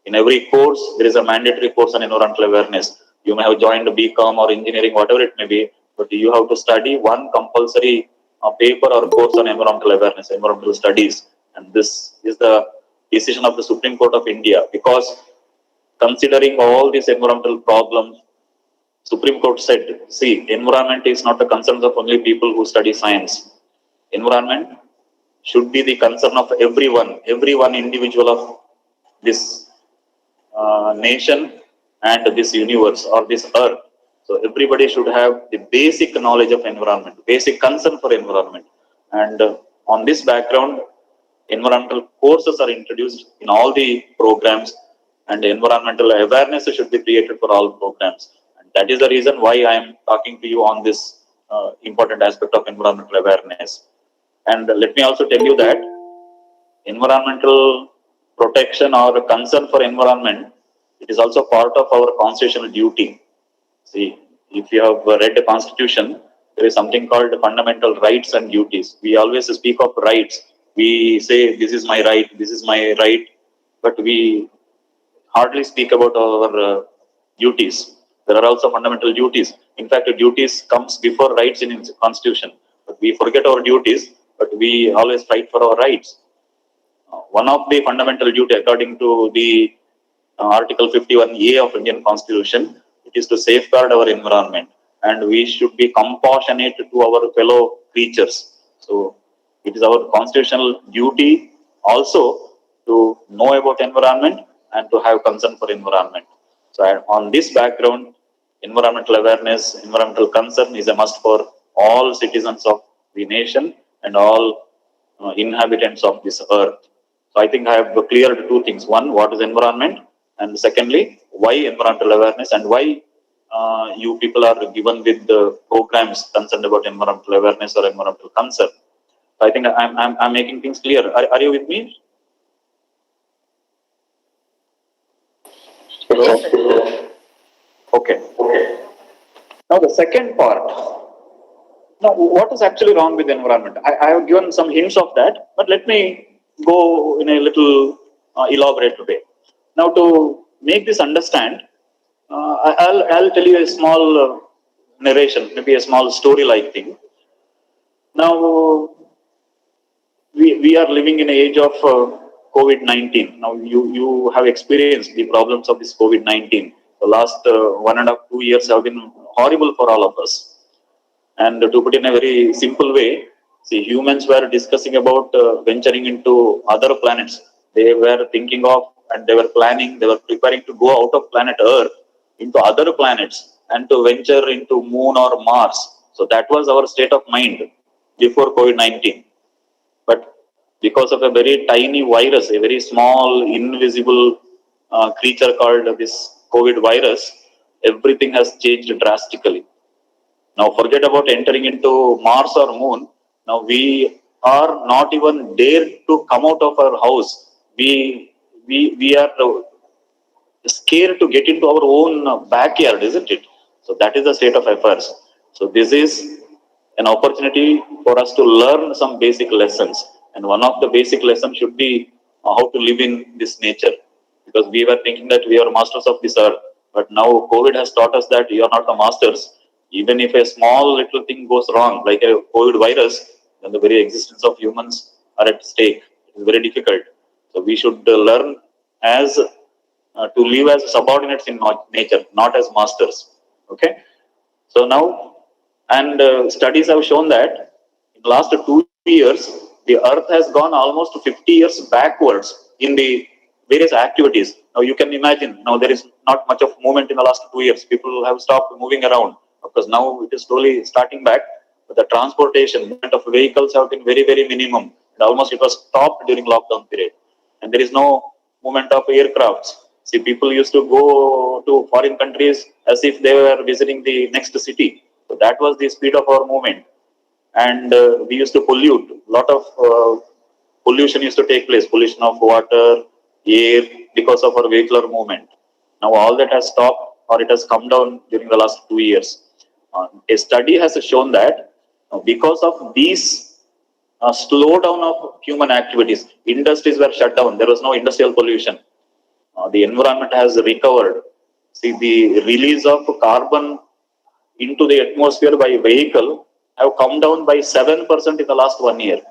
In every course, there is a mandatory course on environmental awareness. You may have joined BCom or engineering, whatever it may be, but you have to study one compulsory paper or course on environmental awareness, environmental studies. And this is the decision of the Supreme Court of India, because considering all these environmental problems, Supreme Court said, see, environment is not the concern of only people who study science. Environment should be the concern of everyone individual of this nation and this universe or this earth. So everybody should have the basic knowledge of environment, basic concern for environment. And on this background, environmental courses are introduced in all the programs, and environmental awareness should be created for all programs. And that is the reason why I am talking to you on this important aspect of environmental awareness. And let me also tell you that environmental protection or concern for environment, it is also part of our constitutional duty. See, if you have read the Constitution, there is something called fundamental rights and duties. We always speak of rights. We say, this is my right, this is my right, but we hardly speak about our duties. There are also fundamental duties. In fact, duties comes before rights in the Constitution. But we forget our duties, but we always fight for our rights. One of the fundamental duty, according to the Article 51A of Indian Constitution, it is to safeguard our environment, and we should be compassionate to our fellow creatures. So it is our constitutional duty also to know about environment and to have concern for environment. So on this background, environmental awareness, environmental concern is a must for all citizens of the nation and all inhabitants of this earth. So I think I have cleared two things. One, what is environment? And secondly, why environmental awareness, and why you people are given with the programs concerned about environmental awareness or environmental concern. So I think I'm making things clear. Are you with me? Yes, sir. Okay. Now the second part. Now, what is actually wrong with the environment? I have given some hints of that, but let me go in a little elaborate way. Now, to make this understand, I'll tell you a small narration, maybe a small story-like thing. Now, we are living in an age of COVID-19. Now, you have experienced the problems of this COVID-19. The last 1.5, 2 years have been horrible for all of us. And to put in a very simple way, see, humans were discussing about venturing into other planets. They were thinking of and they were planning, they were preparing to go out of planet Earth into other planets and to venture into Moon or Mars. So that was our state of mind before COVID-19. But because of a very tiny virus, a very small, invisible creature called this COVID virus, everything has changed drastically. Now, forget about entering into Mars or Moon. Now, we are not even dare to come out of our house. We are scared to get into our own backyard, isn't it? So that is the state of affairs. So this is an opportunity for us to learn some basic lessons. And one of the basic lessons should be how to live in this nature. Because we were thinking that we are masters of this earth. But now COVID has taught us that you are not the masters. Even if a small little thing goes wrong, like a COVID virus, then the very existence of humans are at stake. It is very difficult. So we should learn as to live as subordinates in nature, not as masters. Okay. So now, and studies have shown that in the last 2 years, the Earth has gone almost 50 years backwards in the various activities. Now you can imagine, now there is not much of movement in the last 2 years. People have stopped moving around because now it is slowly starting back. But the transportation, movement of vehicles have been very, very minimum. And almost it was stopped during lockdown period. And there is no movement of aircrafts. See, people used to go to foreign countries as if they were visiting the next city. So that was the speed of our movement. And we used to pollute. A lot of pollution used to take place, pollution of water, air, because of our vehicular movement. Now all that has stopped or it has come down during the last 2 years. A study has shown that because of these slowdown of human activities, industries were shut down. There was no industrial pollution. The environment has recovered. See, the release of carbon into the atmosphere by vehicle have come down by 7% in the last 1 year.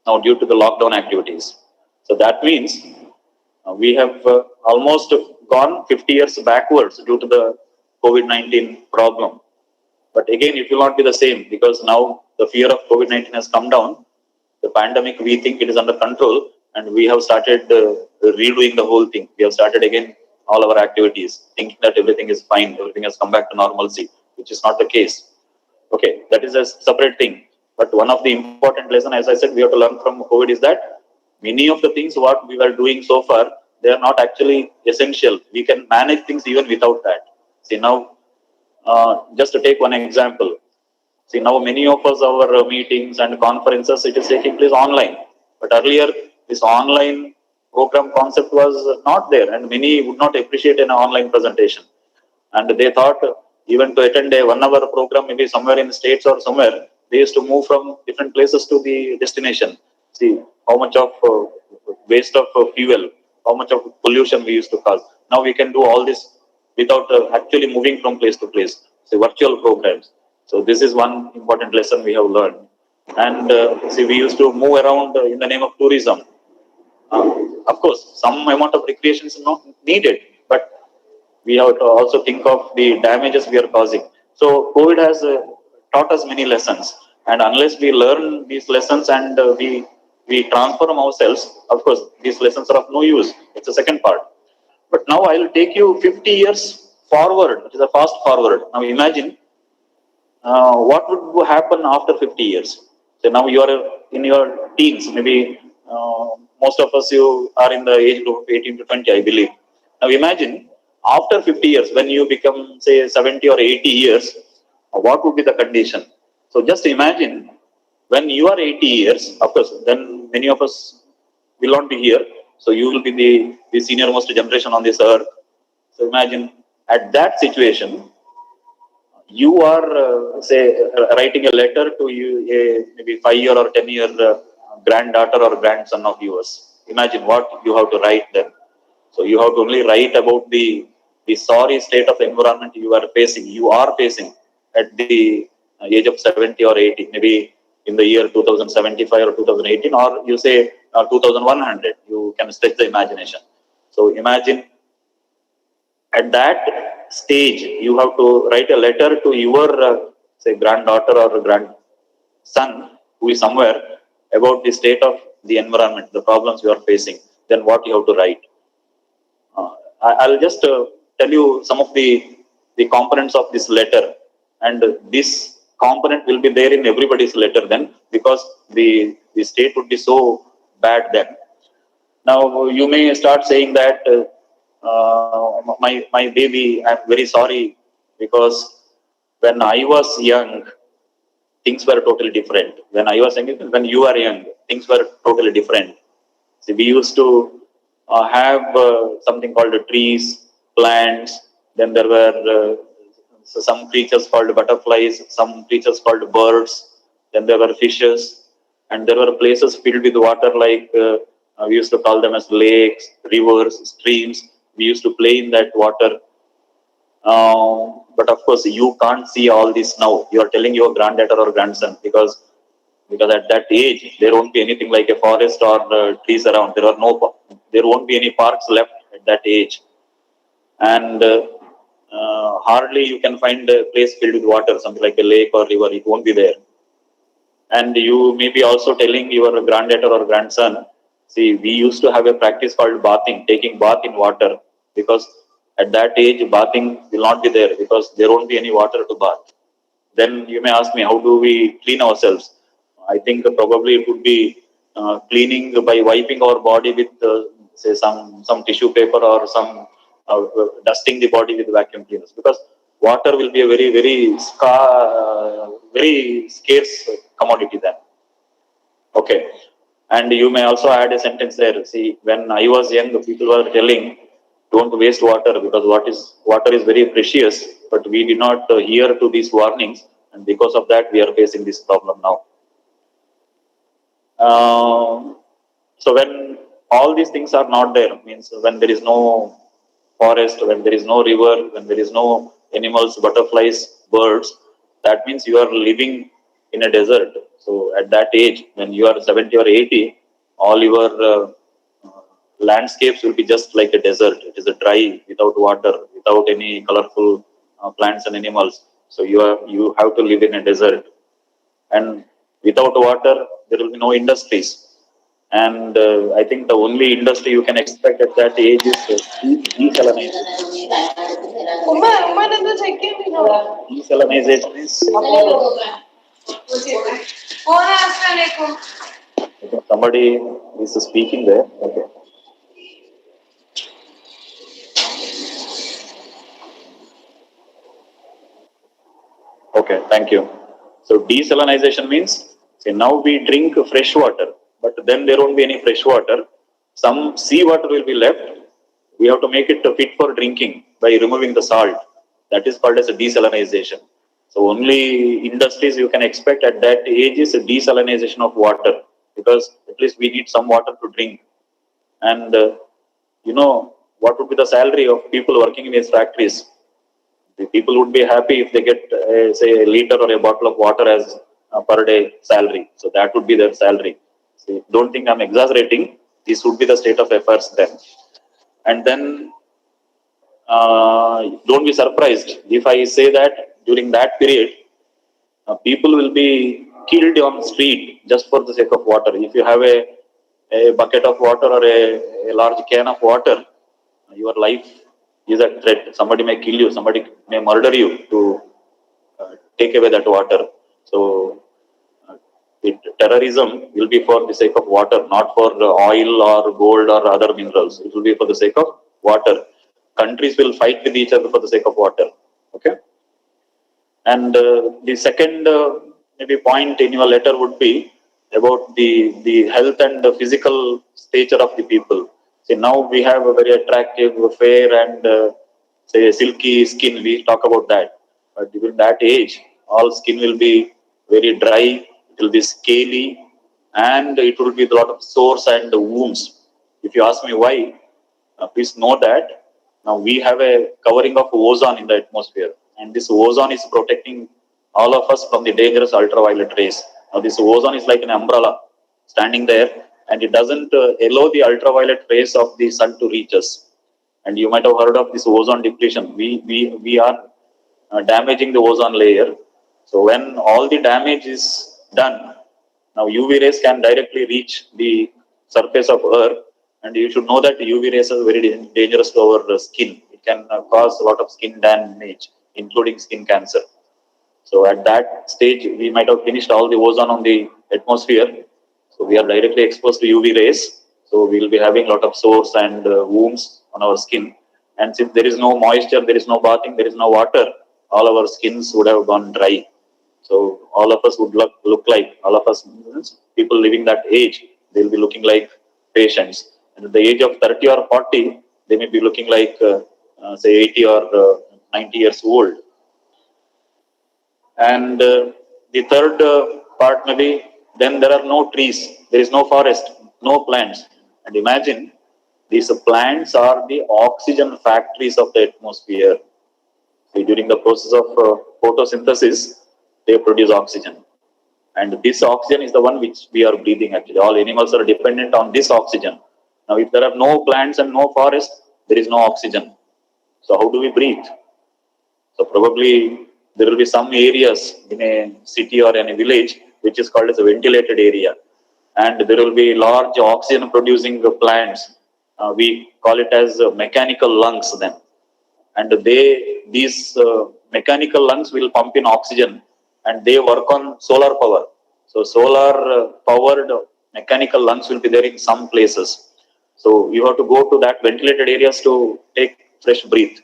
Now, due to the lockdown activities. So that means we have almost gone 50 years backwards due to the COVID-19 problem. But again, it will not be the same because now the fear of COVID-19 has come down. The pandemic, we think it is under control, and we have started redoing the whole thing. We have started again all our activities, thinking that everything is fine, everything has come back to normalcy, which is not the case. Okay, that is a separate thing. But one of the important lessons, as I said, we have to learn from COVID is that many of the things what we were doing so far, they are not actually essential. We can manage things even without that. See now, just to take one example. See, now many of us, our meetings and conferences, it is taking place online. But earlier, this online program concept was not there, and many would not appreciate an online presentation. And they thought even to attend a 1 hour program, maybe somewhere in the States or somewhere, they used to move from different places to the destination. See how much of waste of fuel, how much of pollution we used to cause. Now we can do all this without actually moving from place to place. See, virtual programs. So this is one important lesson we have learned. And see, we used to move around in the name of tourism. Of course, some amount of recreation is not needed, but we have to also think of the damages we are causing. So COVID has taught us many lessons, and unless we learn these lessons and we transform ourselves, of course, these lessons are of no use. It's the second part. But now I will take you 50 years forward. It is a fast forward. Now imagine what would happen after 50 years. So now you are in your teens, maybe most of us you are in the age group of 18 to 20, I believe. Now imagine after 50 years, when you become say 70 or 80 years, what would be the condition? So just imagine when you are 80 years, of course, then many of us will not be here. So you will be the senior most generation on this earth. So imagine at that situation, you are say writing a letter to you, maybe 5 year or 10 year granddaughter or grandson of yours. Imagine what you have to write then. So you have to only write about the sorry state of environment you are facing at the age of 70 or 80. Maybe in the year 2075 or 2018, or you say 2100. You can stretch the imagination. So imagine at that stage, you have to write a letter to your, say, granddaughter or grandson who is somewhere about the state of the environment, the problems you are facing. Then what you have to write? I'll just tell you some of the components of this letter, and this component will be there in everybody's letter then, because the state would be so bad then. Now you may start saying that my baby, I'm very sorry, because when I was young, things were totally different. When I was young, when you are young, things were totally different. See, we used to have something called trees, plants. Then there were some creatures called butterflies, some creatures called birds. Then there were fishes, and there were places filled with water, like we used to call them as lakes, rivers, streams. We used to play in that water. But of course, you can't see all this now. You are telling your granddaughter or grandson, because at that age there won't be anything like a forest or trees around. There won't be any parks left at that age, and hardly you can find a place filled with water, something like a lake or river. It won't be there. And you may be also telling your granddaughter or grandson, see, we used to have a practice called bathing, taking bath in water, because at that age bathing will not be there, because there won't be any water to bath. Then you may ask me, how do we clean ourselves? I think probably it would be cleaning by wiping our body with, say, some tissue paper, or some dusting the body with vacuum cleaners, because water will be a very scarce commodity then. Okay, and you may also add a sentence there. See, when I was young, people were telling, don't waste water, because water is very precious, but we did not hear to these warnings, and because of that we are facing this problem now. So when all these things are not there, means when there is no forest, when there is no river, when there is no animals, butterflies, birds, that means you are living in a desert. So at that age, when you are 70 or 80, all your landscapes will be just like a desert. It is a dry, without water, without any colorful plants and animals. So you have to live in a desert, and without water there will be no industries. And I think the only industry you can expect at that age is desalinization. Desalinization is, I think somebody is speaking there. Okay. Okay, thank you. So desalinization means, say, now we drink fresh water, but then there won't be any fresh water. Some seawater will be left. We have to make it fit for drinking by removing the salt. That is called as a desalinization. So only industries you can expect at that age is a desalinization of water, because at least we need some water to drink. And what would be the salary of people working in these factories? The people would be happy if they get, say, a liter or a bottle of water as per day salary. So that would be their salary. So don't think I'm exaggerating. This would be the state of affairs then. And then don't be surprised if I say that during that period, people will be killed on the street just for the sake of water. If you have a bucket of water or a large can of water, your life is a threat. Somebody may kill you, somebody may murder you to take away that water. So terrorism will be for the sake of water, not for oil or gold or other minerals. It will be for the sake of water. Countries will fight with each other for the sake of water. Okay. And the second maybe point in your letter would be about the health and the physical stature of the people. See, now we have a very attractive, fair, and say silky skin. We talk about that. But during that age, all skin will be very dry. It will be scaly, and it will be a lot of sores and wounds. If you ask me why, please know that now we have a covering of ozone in the atmosphere, and this ozone is protecting all of us from the dangerous ultraviolet rays. Now this ozone is like an umbrella standing there, and it doesn't allow the ultraviolet rays of the sun to reach us. And you might have heard of this ozone depletion. We are damaging the ozone layer. So when all the damage is done, now UV rays can directly reach the surface of Earth, and you should know that UV rays are very dangerous to our skin. It can cause a lot of skin damage, including skin cancer. So at that stage, we might have finished all the ozone on the atmosphere. So we are directly exposed to UV rays. So we will be having a lot of sores and wounds on our skin. And since there is no moisture, there is no bathing, there is no water, all our skins would have gone dry. So all of us would look like, all of us people living that age, they will be looking like patients. And at the age of 30 or 40, they may be looking like, say, 80 or 90 years old. And the third part maybe, then there are no trees, there is no forest, no plants. And imagine, these plants are the oxygen factories of the atmosphere. So during the process of photosynthesis, they produce oxygen. And this oxygen is the one which we are breathing actually. All animals are dependent on this oxygen. Now, if there are no plants and no forest, there is no oxygen. So how do we breathe? So probably there will be some areas in a city or in a village which is called as a ventilated area, and there will be large oxygen producing plants. We call it as mechanical lungs then, and these mechanical lungs will pump in oxygen, and they work on solar power. So solar powered mechanical lungs will be there in some places. So you have to go to that ventilated areas to take fresh breath.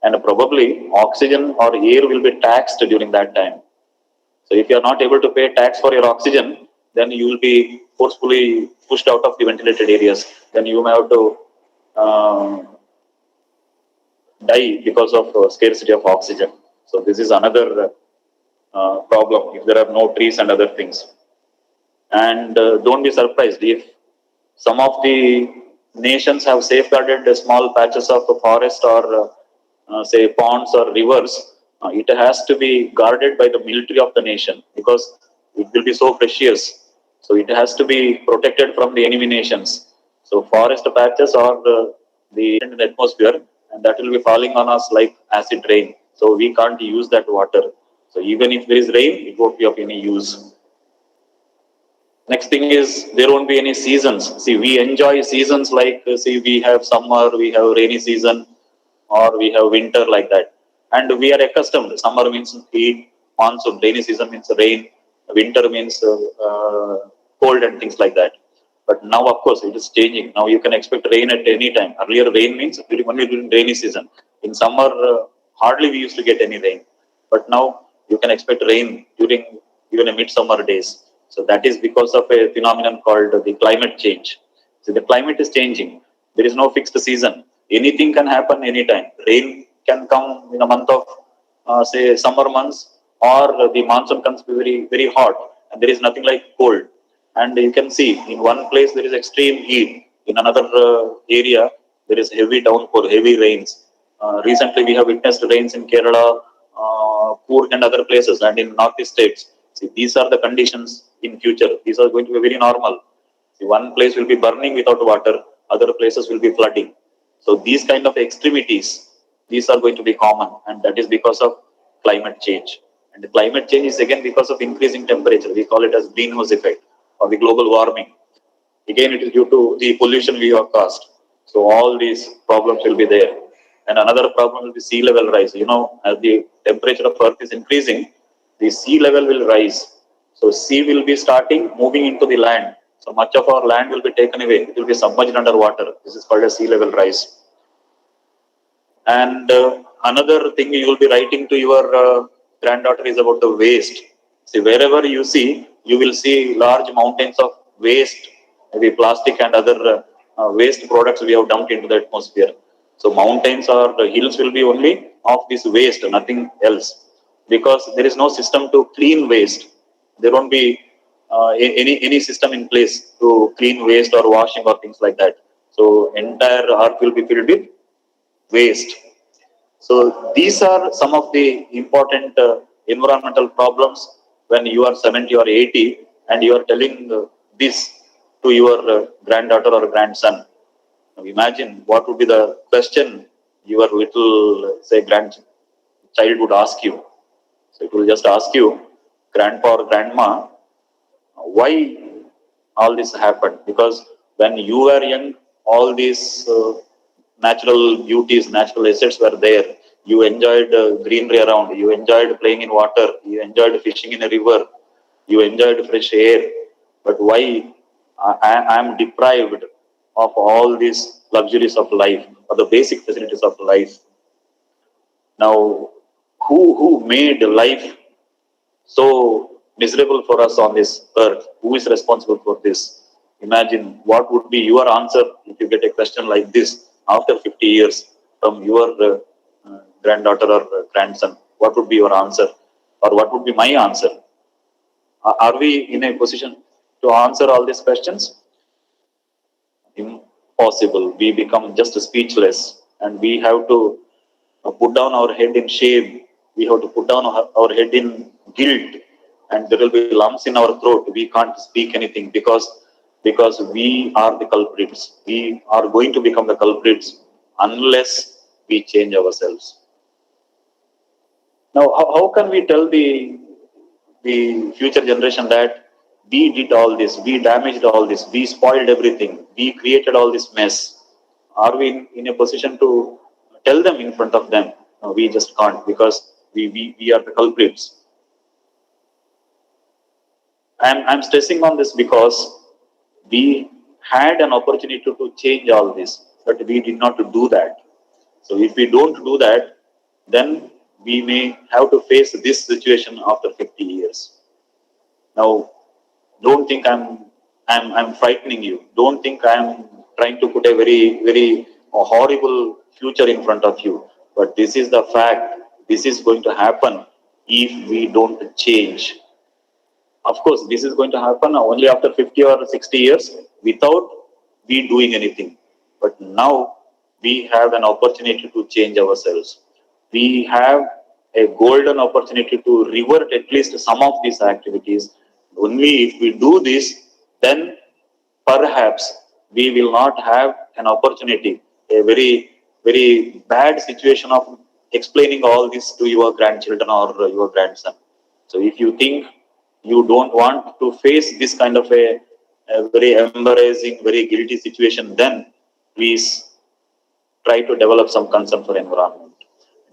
And probably oxygen or air will be taxed during that time. So if you are not able to pay tax for your oxygen, then you will be forcefully pushed out of the ventilated areas. Then you may have to die because of scarcity of oxygen. So this is another problem if there are no trees and other things. And don't be surprised if some of the nations have safeguarded small patches of forest or say ponds or rivers. It has to be guarded by the military of the nation because it will be so precious. So it has to be protected from the enemy nations. So forest patches are the atmosphere, and that will be falling on us like acid rain. So we can't use that water. So even if there is rain, it won't be of any use. Next thing is there won't be any seasons. See, we enjoy seasons like, see, we have summer, we have rainy season, or we have winter like that. And we are accustomed. Summer means heat, monsoon, rainy season means rain, winter means cold and things like that. But now, of course, it is changing. Now you can expect rain at any time. Earlier, rain means only during rainy season. In summer, hardly we used to get any rain. But now you can expect rain during even a midsummer days. So that is because of a phenomenon called the climate change. So the climate is changing. There is no fixed season. Anything can happen anytime. Rain can come in a month of, say, summer months, or the monsoon comes very, very hot, and there is nothing like cold. And you can see in one place there is extreme heat, in another area there is heavy downpour, heavy rains. Recently we have witnessed rains in Kerala, Coorg and other places, and in northeast states. See, these are the conditions in future. These are going to be very normal. See, one place will be burning without water, other places will be flooding. So these kind of extremities, these are going to be common, and that is because of climate change. And the climate change is again because of increasing temperature. We call it as greenhouse effect or the global warming. Again, it is due to the pollution we have caused. So all these problems will be there. And another problem will be sea level rise. You know, as the temperature of Earth is increasing, the sea level will rise. So sea will be starting moving into the land. So much of our land will be taken away. It will be submerged under water. This is called a sea level rise. And another thing you will be writing to your granddaughter is about the waste. See, wherever you see, you will see large mountains of waste, maybe plastic and other waste products we have dumped into the atmosphere. So mountains or the hills will be only of this waste, nothing else. Because there is no system to clean waste. There won't be any system in place to clean waste or washing or things like that. So entire earth will be filled with waste. So these are some of the important environmental problems when you are 70 or 80 and you are telling this to your granddaughter or grandson. Now imagine what would be the question your little, say, grandchild would ask you. So it will just ask you, grandpa or grandma, why all this happened? Because when you were young, all these natural beauties, natural assets were there. You enjoyed greenery around, you enjoyed playing in water, you enjoyed fishing in a river, you enjoyed fresh air. But why I am deprived of all these luxuries of life or the basic facilities of life? Now, who made life so miserable for us on this earth? Who is responsible for this? Imagine what would be your answer if you get a question like this after 50 years from your granddaughter or grandson. What would be your answer? Or what would be my answer? Are we in a position to answer all these questions? Impossible. We become just speechless, and we have to put down our head in shame. We have to put down our head in guilt, and there will be lumps in our throat. We can't speak anything because we are the culprits. We are going to become the culprits unless we change ourselves. Now, how can we tell the future generation that we did all this, we damaged all this, we spoiled everything, we created all this mess? Are we in a position to tell them in front of them? No, we just can't, because we are the culprits. I'm stressing on this because we had an opportunity to change all this, but we did not do that. So if we don't do that, then we may have to face this situation after 50 years. Now, don't think I'm frightening you. Don't think I'm trying to put a very horrible future in front of you. But this is the fact. This is going to happen if we don't change. Of course, this is going to happen only after 50 or 60 years without we doing anything. But now we have an opportunity to change ourselves. We have a golden opportunity to revert at least some of these activities. Only if we do this, then perhaps we will not have an opportunity, a very bad situation of explaining all this to your grandchildren or your grandson. So if you think you don't want to face this kind of a very embarrassing, very guilty situation, then please try to develop some concern for environment.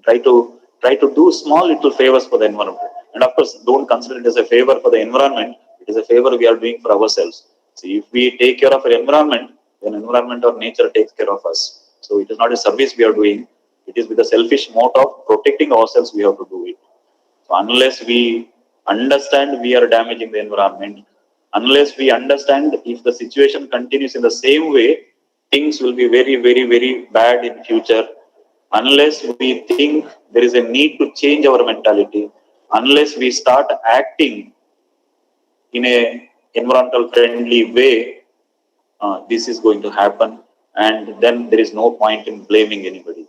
Try to do small little favors for the environment. And of course, don't consider it as a favor for the environment. It is a favor we are doing for ourselves. See, if we take care of our environment, then environment or nature takes care of us. So it is not a service we are doing. It is with a selfish mode of protecting ourselves we have to do it. So unless we understand we are damaging the environment, unless we understand if the situation continues in the same way, things will be very bad in future. Unless we think there is a need to change our mentality, unless we start acting in a environmental friendly way, this is going to happen, and then there is no point in blaming anybody.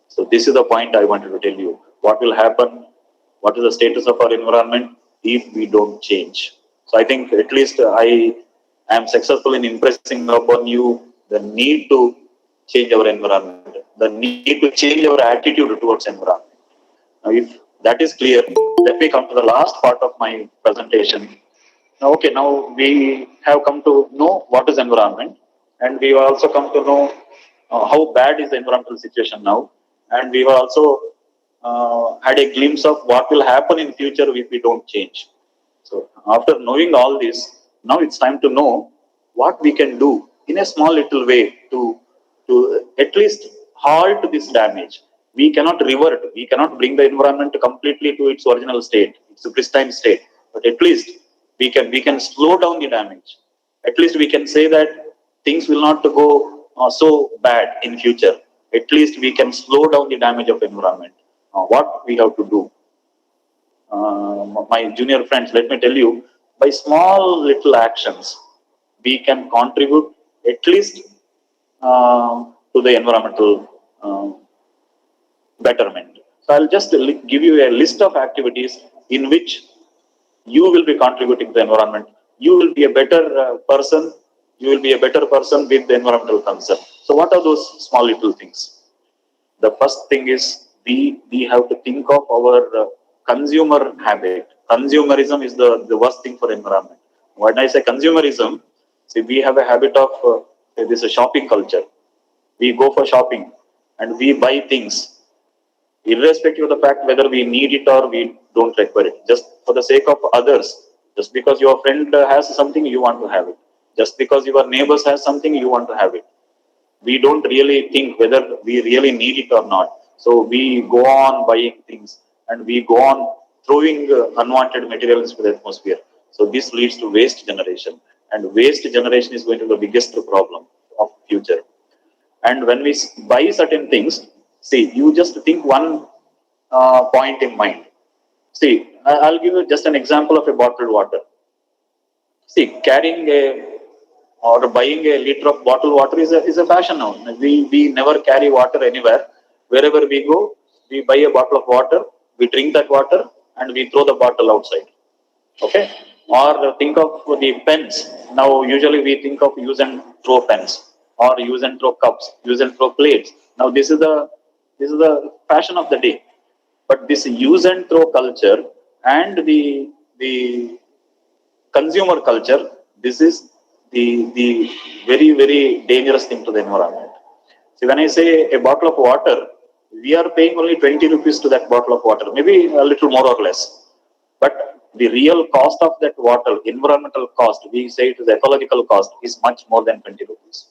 So this is the point I wanted to tell you. What will happen? What is the status of our environment if we don't change? So I think at least I am successful in impressing upon you the need to change our environment, the need to change our attitude towards environment. Now, if that is clear, let me come to the last part of my presentation. Okay, now we have come to know what is environment, and we have also come to know how bad is the environmental situation now, and we have also had a glimpse of what will happen in future if we don't change. So after knowing all this, now it's time to know what we can do in a small little way to at least halt this damage. We cannot revert, we cannot bring the environment completely to its original state, its pristine state, but at least we can slow down the damage. At least we can say that things will not go so bad in future. At least we can slow down the damage of environment. What we have to do? My junior friends, let me tell you, by small little actions, we can contribute at least to the environmental betterment. So I'll just give you a list of activities in which you will be contributing to the environment. You will be a better person. You will be a better person with the environmental concern. So what are those small little things? The first thing is we have to think of our consumer habit. Consumerism is the worst thing for environment. When I say consumerism, see, we have a habit of this is a shopping culture. We go for shopping and we buy things irrespective of the fact whether we need it or we don't require it, just for the sake of others. Just because your friend has something, you want to have it. Just because your neighbors has something, you want to have it. We don't really think whether we really need it or not. So we go on buying things and we go on throwing unwanted materials into the atmosphere. So this leads to waste generation, and waste generation is going to be the biggest problem of future. And when we buy certain things, see, you just think one point in mind. See, I'll give you just an example of a bottled water. See, carrying a or buying a liter of bottled water is a fashion now. We never carry water anywhere. Wherever we go, we buy a bottle of water, we drink that water, and we throw the bottle outside. Okay? Or think of the pens. Now, usually we think of use and throw pens, or use and throw cups, use and throw plates. Now, this is the fashion of the day. But this use and throw culture and the consumer culture, this is the very, very dangerous thing to the environment. See, when I say a bottle of water, we are paying only 20 rupees to that bottle of water, maybe a little more or less. But the real cost of that water, environmental cost, we say it is ecological cost, is much more than 20 rupees.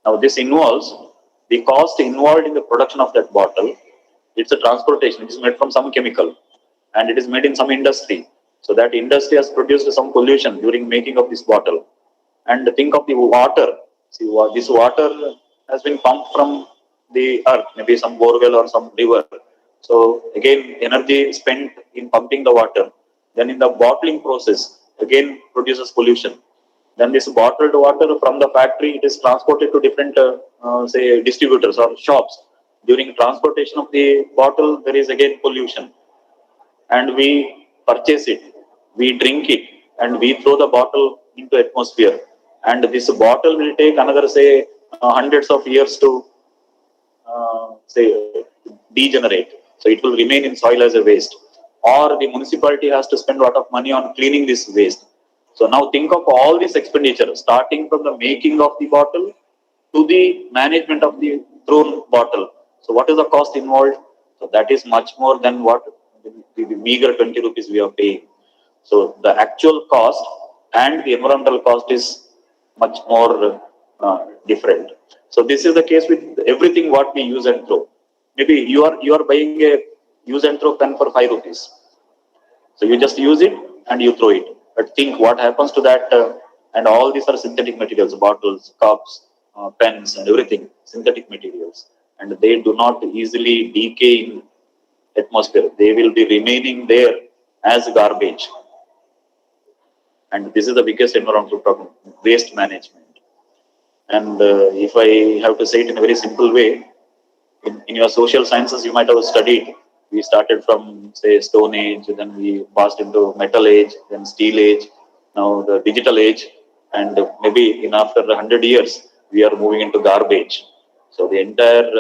Now, this involves the cost involved in the production of that bottle. It's a transportation, it is made from some chemical, and it is made in some industry. So that industry has produced some pollution during making of this bottle. And think of the water. See, this water has been pumped from the earth, maybe some borewell or some river. So again, energy spent in pumping the water. Then in the bottling process, again produces pollution. Then this bottled water from the factory, it is transported to different, say, distributors or shops. During transportation of the bottle, there is again pollution, and we purchase it, we drink it, and we throw the bottle into atmosphere. And this bottle will take another, say, hundreds of years to, say, degenerate. So it will remain in soil as a waste. Or the municipality has to spend a lot of money on cleaning this waste. So now think of all this expenditure, starting from the making of the bottle to the management of the thrown bottle. So what is the cost involved? So that is much more than what the meager 20 rupees we are paying. So the actual cost and the environmental cost is much more different. So this is the case with everything what we use and throw. Maybe you are buying a use and throw pen for 5 rupees. So you just use it and you throw it. But think what happens to that, and all these are synthetic materials, bottles, cups, pens, and everything, synthetic materials. And they do not easily decay in atmosphere. They will be remaining there as garbage. And this is the biggest environmental problem, waste management. And if I have to say it in a very simple way, in your social sciences, you might have studied. We started from, say, Stone Age, then we passed into Metal Age, then Steel Age, now the Digital Age, and maybe in after 100 years, we are moving into garbage. So the entire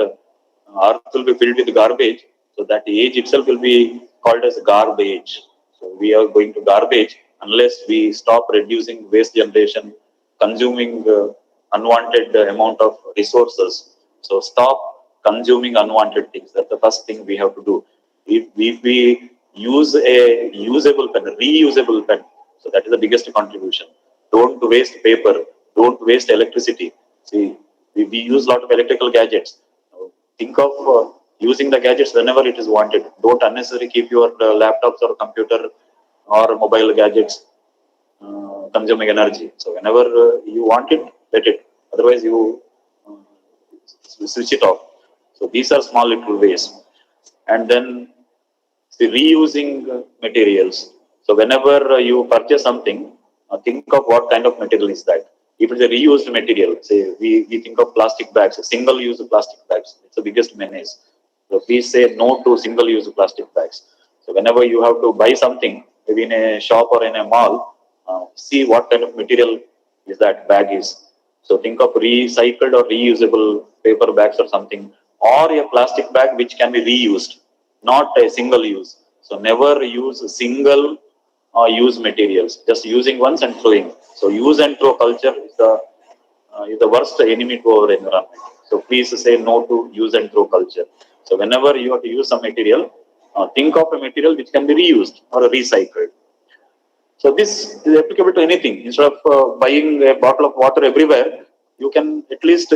earth will be filled with garbage. So that age itself will be called as garbage. So we are going to garbage unless we stop reducing waste generation, consuming unwanted amount of resources. So stop consuming unwanted things. That's the first thing we have to do. If we use a usable pen, a reusable pen, so that is the biggest contribution. Don't waste paper. Don't waste electricity. See, we use a lot of electrical gadgets. Think of using the gadgets whenever it is wanted. Don't unnecessarily keep your laptops or computer or mobile gadgets consuming energy. So whenever you want it, let it. Otherwise, you switch it off. So these are small little ways. And then the reusing materials. So whenever you purchase something, think of what kind of material is that. If it's a reused material, say we think of plastic bags, single-use plastic bags. It's the biggest menace. So please say no to single-use plastic bags. So whenever you have to buy something, maybe in a shop or in a mall, see what kind of material is that bag is. So think of recycled or reusable paper bags or something, or a plastic bag which can be reused, not a single use. So never use single use materials, just using once and throwing. So use and throw culture is the worst enemy to our environment. So please say no to use and throw culture. So whenever you have to use some material, think of a material which can be reused or recycled. So this is applicable to anything. Instead of buying a bottle of water everywhere, you can at least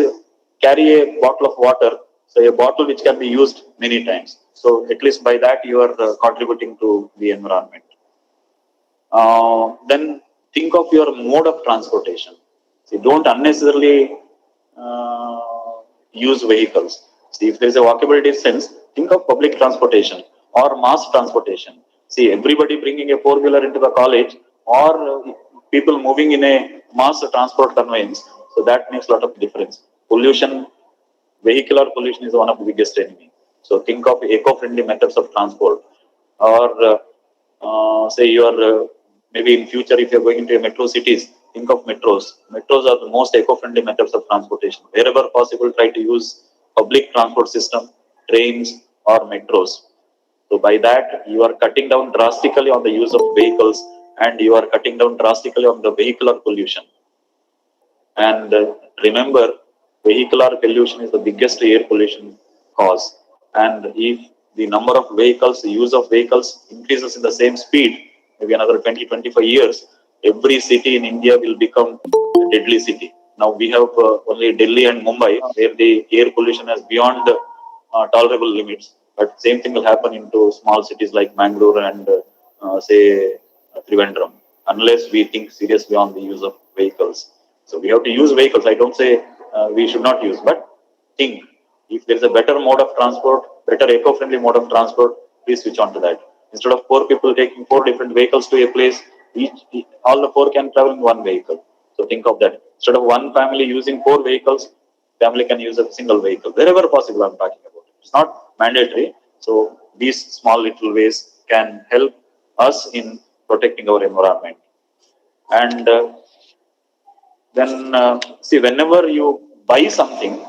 carry a bottle of water, say a bottle which can be used many times. So at least by that you are contributing to the environment. Then think of your mode of transportation. See, don't unnecessarily use vehicles. See, if there is a walkable distance, think of public transportation or mass transportation. See, everybody bringing a four-wheeler into the college or people moving in a mass transport conveyance. So that makes a lot of difference. Pollution, vehicular pollution is one of the biggest enemy. So think of eco-friendly methods of transport, or say you are maybe in future if you're going into metro cities, think of metros. Metros are the most eco-friendly methods of transportation. Wherever possible, try to use public transport system, trains or metros. So by that, you are cutting down drastically on the use of vehicles and you are cutting down drastically on the vehicular pollution. And remember, vehicular pollution is the biggest air pollution cause. And if the number of vehicles, the use of vehicles increases in the same speed, maybe another 20, 25 years, every city in India will become a deadly city. Now we have only Delhi and Mumbai where the air pollution is beyond tolerable limits. But same thing will happen into small cities like Bangalore and say Trivandrum, unless we think seriously on the use of vehicles. So we have to use vehicles. I don't say we should not use, but think if there is a better mode of transport, better eco-friendly mode of transport, please switch on to that. Instead of four people taking four different vehicles to a place, all the four can travel in one vehicle. So think of that. Instead of one family using four vehicles, family can use a single vehicle. Wherever possible, I'm talking about it. It's not mandatory. So these small little ways can help us in protecting our environment. And then see, whenever you buy something,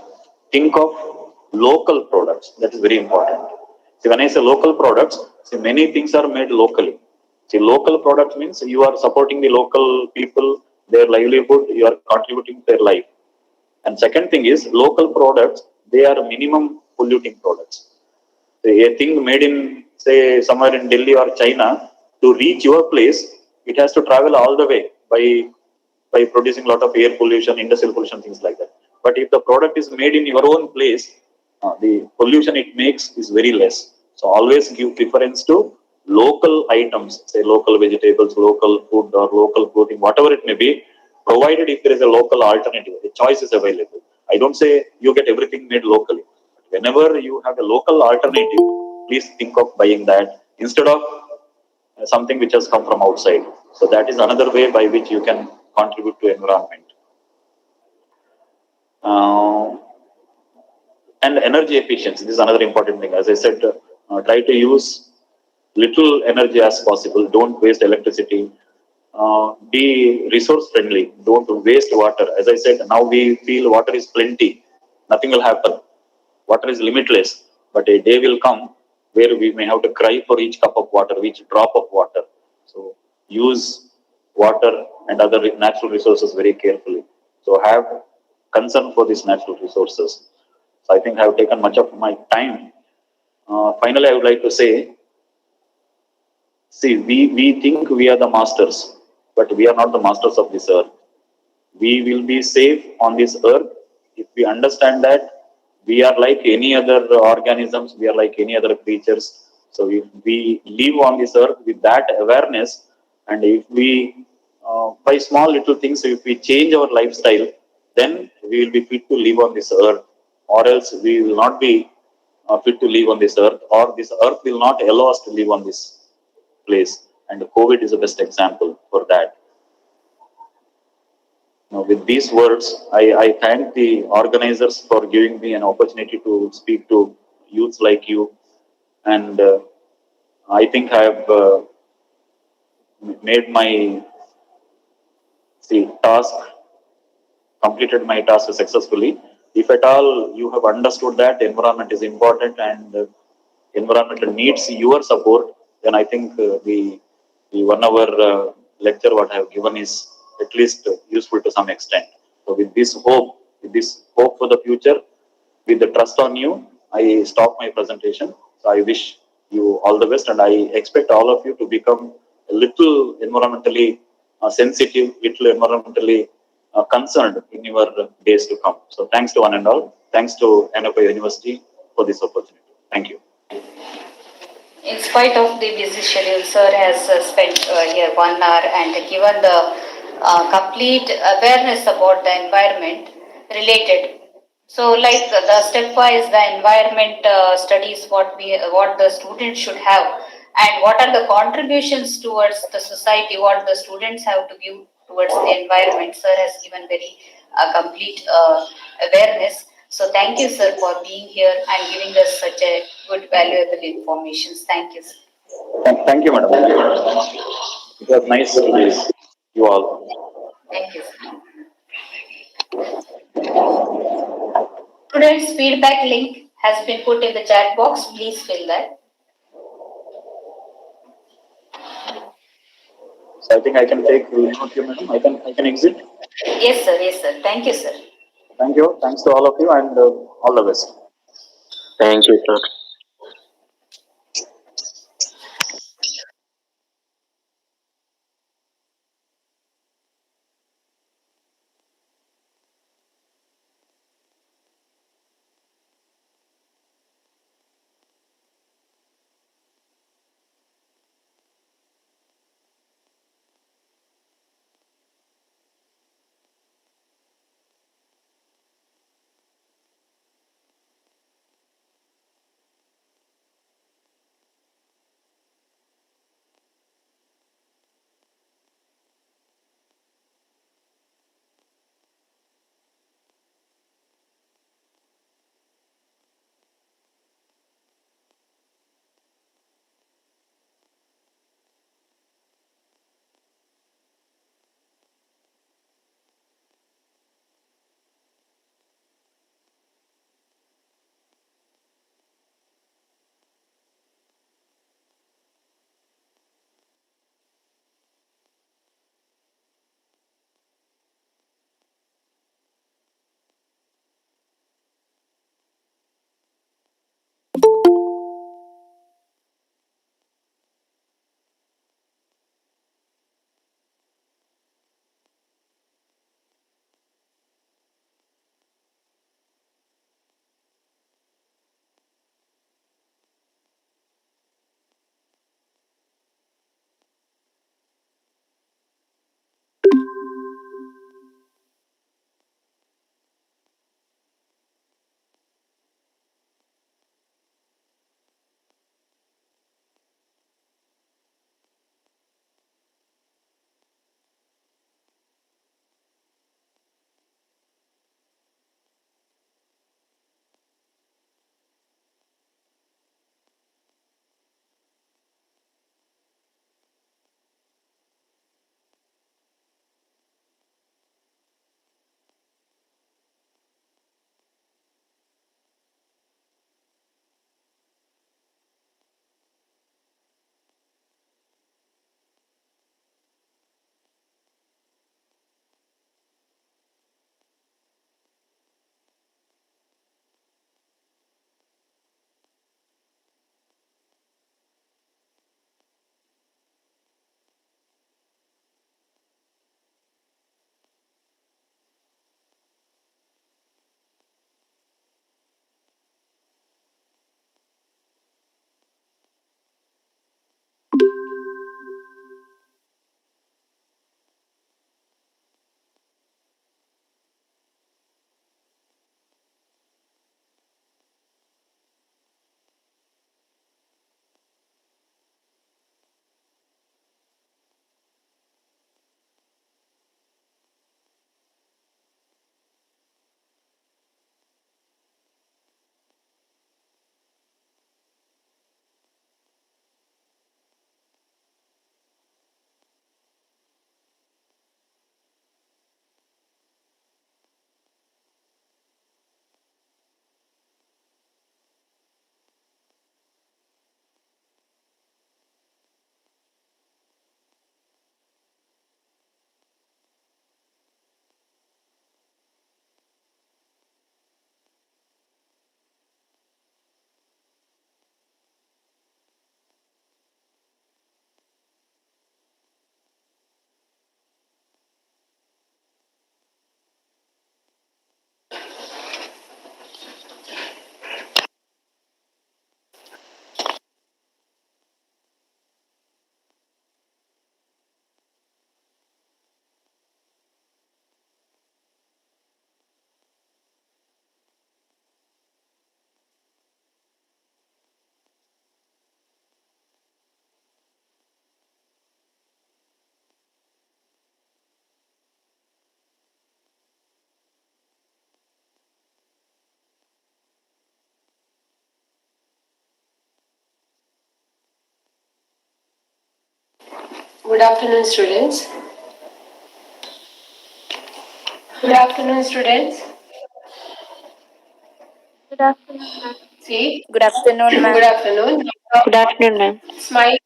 think of local products. That is very important. See, when I say local products, see, many things are made locally. See, local products means you are supporting the local people, their livelihood, you are contributing to their life. And second thing is local products, they are minimum polluting products. So a thing made in, say, somewhere in Delhi or China, to reach your place, it has to travel all the way by producing a lot of air pollution, industrial pollution, things like that. But if the product is made in your own place, the pollution it makes is very less. So always give preference to local items, say local vegetables, local food or local clothing, whatever it may be, provided if there is a local alternative, the choice is available. I don't say you get everything made locally. Whenever you have a local alternative, please think of buying that instead of something which has come from outside. So that is another way by which you can contribute to environment. And energy efficiency, this is another important thing. As I said, try to use little energy as possible. Don't waste electricity. Be resource friendly. Don't waste water. As I said, now we feel water is plenty. Nothing will happen. Water is limitless. But a day will come where we may have to cry for each cup of water, each drop of water. So use water and other natural resources very carefully. So have concern for these natural resources. So I think I have taken much of my time. Finally, I would like to say, see, we think we are the masters, but we are not the masters of this earth. We will be safe on this earth if we understand that we are like any other organisms, we are like any other creatures. So if we live on this earth with that awareness, and if we, by small little things, if we change our lifestyle, then we will be fit to live on this earth, or else we will not be fit to live on this earth, or this earth will not allow us to live on this place. And COVID is the best example for that. Now, with these words, I thank the organizers for giving me an opportunity to speak to youths like you. And I think I have made my task, completed my task successfully. If at all you have understood that environment is important and environment needs your support, then I think the 1 hour lecture what I have given is at least useful to some extent. So with this hope for the future, with the trust on you, I stop my presentation. So I wish you all the best, and I expect all of you to become a little environmentally sensitive, little environmentally concerned in your days to come. So thanks to one and all. Thanks to NFI University for this opportunity. Thank you. In spite of the busy schedule, sir has spent here 1 hour and given the complete awareness about the environment related. So, like the stepwise, the environment studies, what the students should have, and what are the contributions towards the society, what the students have to give towards the environment. Sir has given very complete awareness. So thank you, sir, for being here and giving us such a good, valuable information. Thank you, sir. Thank you, madam. Thank you, madam. It was nice to meet you all. Thank you, sir. Students' feedback link has been put in the chat box. Please fill that. So I think I can take leave of you, madam. I can exit. Yes, sir. Yes, sir. Thank you, sir. Thank you. Thanks to all of you, and all the best. Thank you, sir. Good afternoon, students. Good afternoon, students. Good afternoon, ma'am. See, Good afternoon, good ma'am. afternoon. Good afternoon, ma'am. Smile.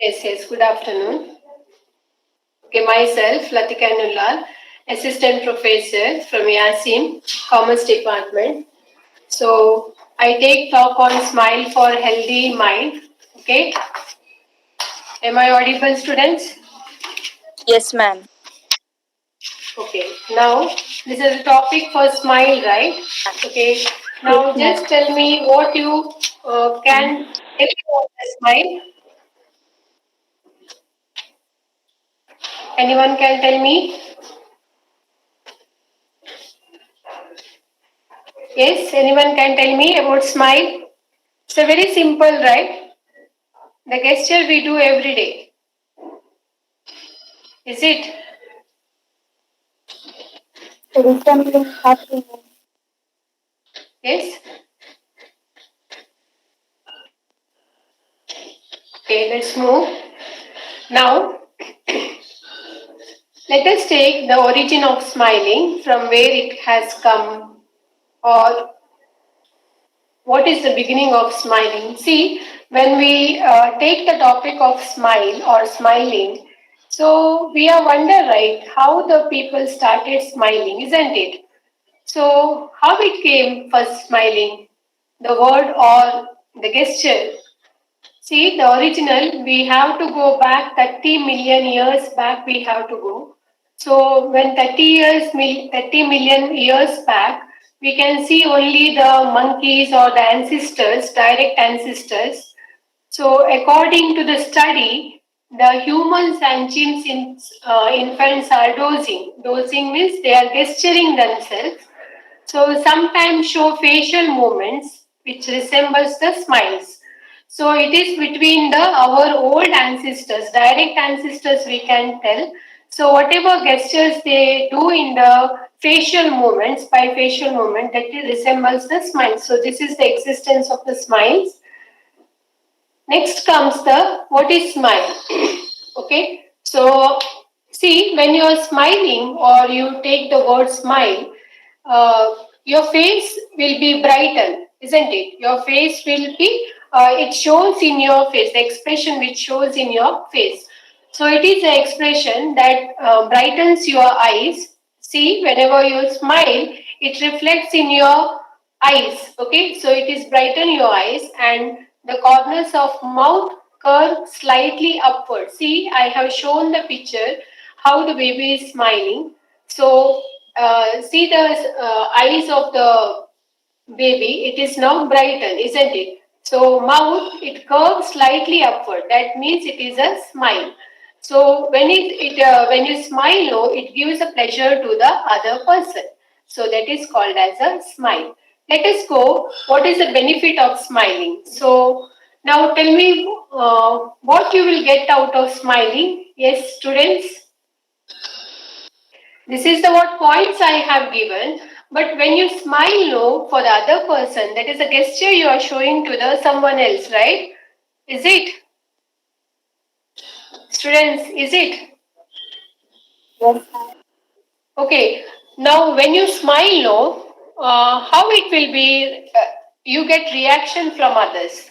Yes, good afternoon. Okay, myself, Latika Nulal, Assistant Professor from Yiascm, Commerce Department. So, I take talk on Smile for Healthy Mind. Okay. Am I audible, students? Yes, ma'am. Okay. Now, this is a topic for Smile, right? Okay. Now, just tell me what you can tell about the Smile. Anyone can tell me? Yes, anyone can tell me about smile? It's a very simple, right? The gesture we do every day. Is it? Resembling happiness. Yes? Okay, let's move. Now, let us take the origin of smiling, from where it has come, or what is the beginning of smiling. See, when we take the topic of smile or smiling, so we are wonder, right, how the people started smiling, isn't it? So, how it came first smiling, the word or the gesture? See, the original, we have to go back 30 million years back, we have to go. So, when 30 million years back, we can see only the monkeys or the ancestors, direct ancestors. So, according to the study, the humans and infants are dozing. Dozing means they are gesturing themselves. So sometimes show facial movements which resembles the smiles. So it is between our old ancestors, direct ancestors we can tell. So whatever gestures they do in the facial movements, by facial movement, that resembles the smile. So this is the existence of the smiles. Next comes the what is smile. Okay, so see, when you are smiling or you take the word smile, your face will be brightened, isn't it? Your face will be, it shows in your face, the expression which shows in your face. So it is the expression that brightens your eyes. See, whenever you smile, it reflects in your eyes. Okay, so it is brighten your eyes, and the corners of mouth curve slightly upward. See, I have shown the picture how the baby is smiling. So see the eyes of the baby, it is now brightened, isn't it? So mouth, it curves slightly upward. That means it is a smile. So when you smile, it gives a pleasure to the other person. So that is called as a smile. Let us go. What is the benefit of smiling? So now tell me what you will get out of smiling. Yes, students. This is the what points I have given. But when you smile no for the other person, that is a gesture you are showing to the someone else, right? Is it? Students, is it? Yes, Okay. Now when you smile no, how it will be, you get reaction from others.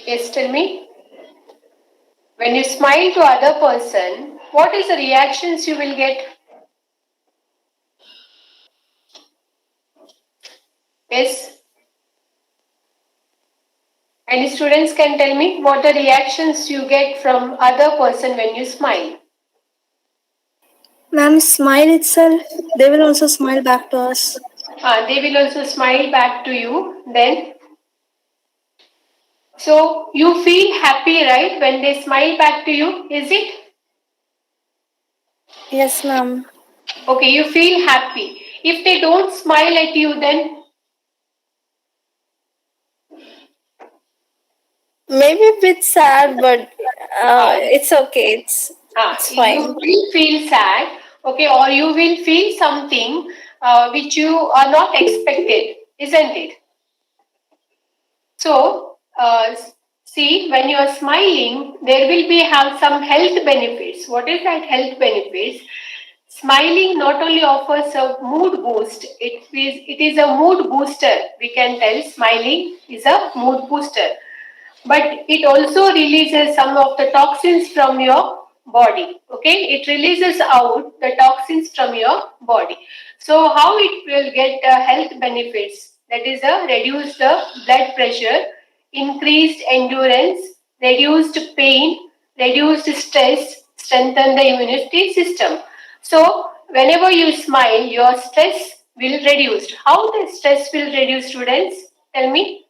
Yes, tell me. When you smile to other person, what is the reactions you will get? Yes. Any students can tell me what the reactions you get from other person when you smile. Ma'am, smile itself. They will also smile back to us. They will also smile back to you then. So you feel happy, right, when they smile back to you, is it? Yes, ma'am. Okay, you feel happy. If they don't smile at you, then Maybe a bit sad, but uh, it's okay. It's you fine. will feel sad, okay, or you will feel something which you are not expected, isn't it? So, See, when you are smiling, there will be have some health benefits. What is that health benefits? Smiling not only offers a mood boost, it is a mood booster. We can tell smiling is a mood booster. But it also releases some of the toxins from your body. Okay, it releases out the toxins from your body. So how it will get health benefits? That is a reduced blood pressure, increased endurance, reduced pain, reduced stress, strengthen the immunity system. So whenever you smile, your stress will reduce. How the stress will reduce, students? Tell me.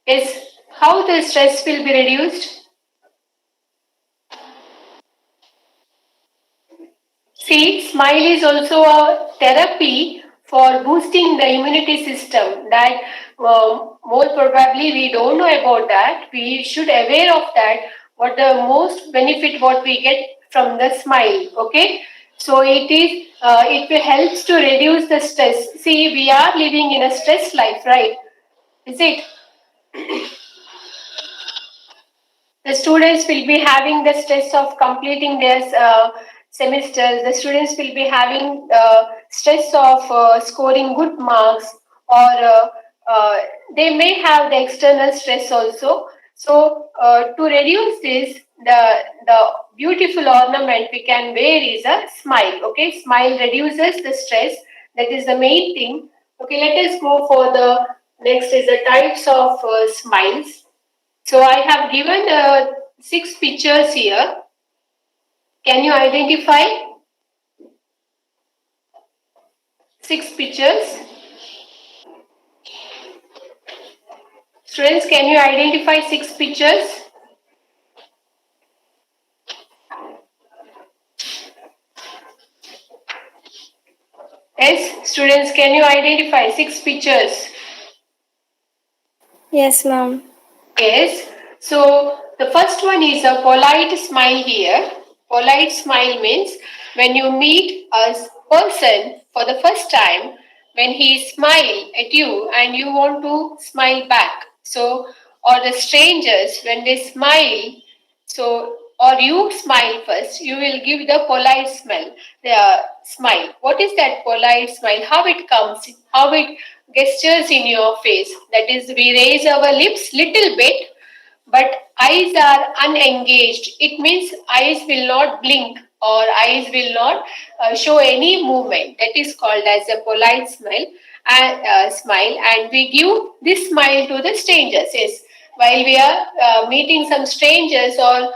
Is how the stress will be reduced? See, smile is also a therapy for boosting the immunity system. That more probably we don't know about that. We should aware of that. What the most benefit what we get from the smile. Okay, so it will helps to reduce the stress. See, we are living in a stress life, right? Is it? The students will be having the stress of completing their semesters. The students will be having stress of scoring good marks, or they may have the external stress also. So to reduce this, the beautiful ornament we can wear is a smile. Okay, smile reduces the stress. That is the main thing. Okay, let us go for the next is the types of smiles. So I have given 6 pictures here. Can you identify 6 pictures? Students, can you identify 6 pictures? Yes, students, can you identify 6 pictures? Yes, ma'am. Yes. So the first one is a polite smile here. Polite smile means when you meet a person for the first time, when he smile at you and you want to smile back. So, or the strangers when they smile, so or you smile first, you will give the polite smile. The smile. What is that polite smile? How it comes? How it gestures in your face? That is, we raise our lips little bit, but eyes are unengaged. It means eyes will not blink or eyes will not show any movement. That is called as a polite smile. And we give this smile to the strangers. Yes, while we are meeting some strangers, or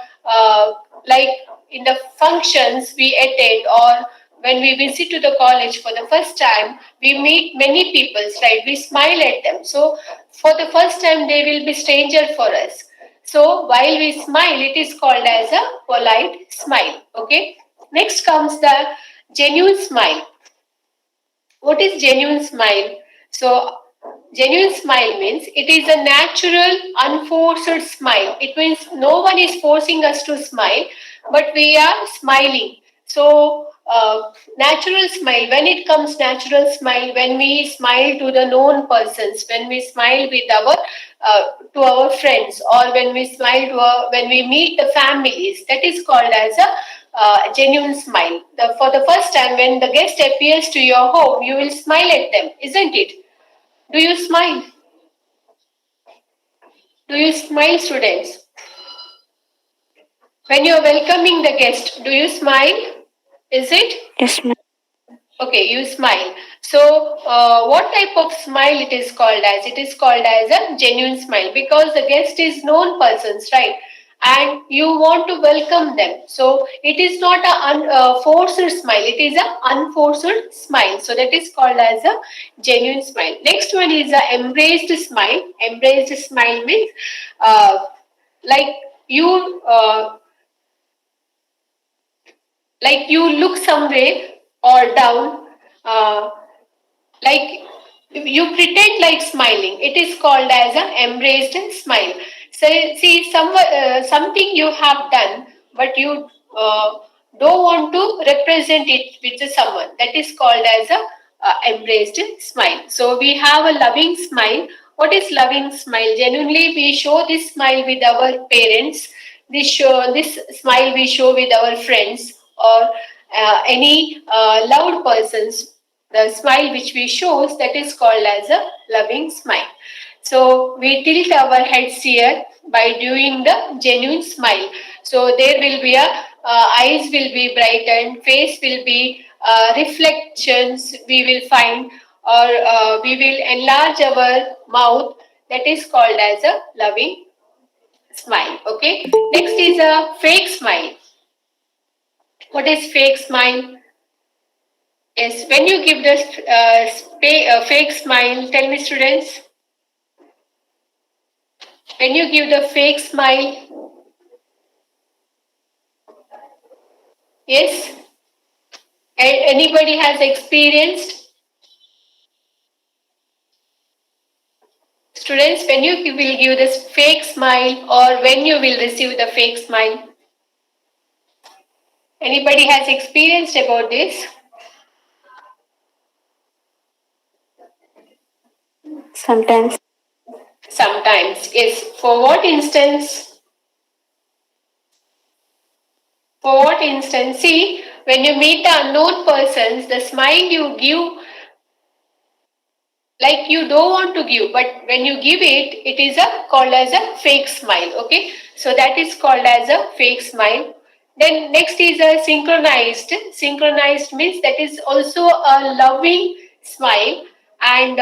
like in the functions we attend, or when we visit to the college for the first time, we meet many people, right? We smile at them. So for the first time, they will be stranger for us. So while we smile, it is called as a polite smile. Okay. Next comes the genuine smile. What is genuine smile? So genuine smile means it is a natural, unforced smile. It means no one is forcing us to smile, but we are smiling. So natural smile. When it comes natural smile, when we smile to the known persons, when we smile with our to our friends, or when we smile to when we meet the families, that is called as a genuine smile. For the first time, when the guest appears to your home, you will smile at them, isn't it? Do you smile? Do you smile, students? When you are welcoming the guest, do you smile? Is it? Yes, ma'am. Okay, you smile. So, what type of smile it is called as? It is called as a genuine smile, because the guest is known persons, right? And you want to welcome them. So, it is not a forced smile. It is a unforced smile. So, that is called as a genuine smile. Next one is a embraced smile. Embraced smile means like you like you look somewhere or down, uh, like you pretend like smiling. It is called as an embraced smile. So see, something you have done, but you don't want to represent it with someone. That is called as a embraced smile. So we have a loving smile what is loving smile? Genuinely, we show this smile with our parents. This smile we show with our friends or any loved persons. The smile which we shows, that is called as a loving smile. So we tilt our heads here by doing the genuine smile. So there will be a eyes will be brightened, face will be reflections we will find, or we will enlarge our mouth. That is called as a loving smile. Okay. Next is a fake smile. What is fake smile? Yes, when you give the fake smile, tell me, students. When you give the fake smile, yes, anybody has experienced? Students, when you will give this fake smile or when you will receive the fake smile? Anybody has experienced about this? Sometimes. Sometimes, yes. For what instance? For what instance? See, when you meet the unknown persons, the smile you give, like you don't want to give, but when you give it, it is called as a fake smile. Okay, so that is called as a fake smile. Then next is a synchronized. Synchronized means that is also a loving smile, and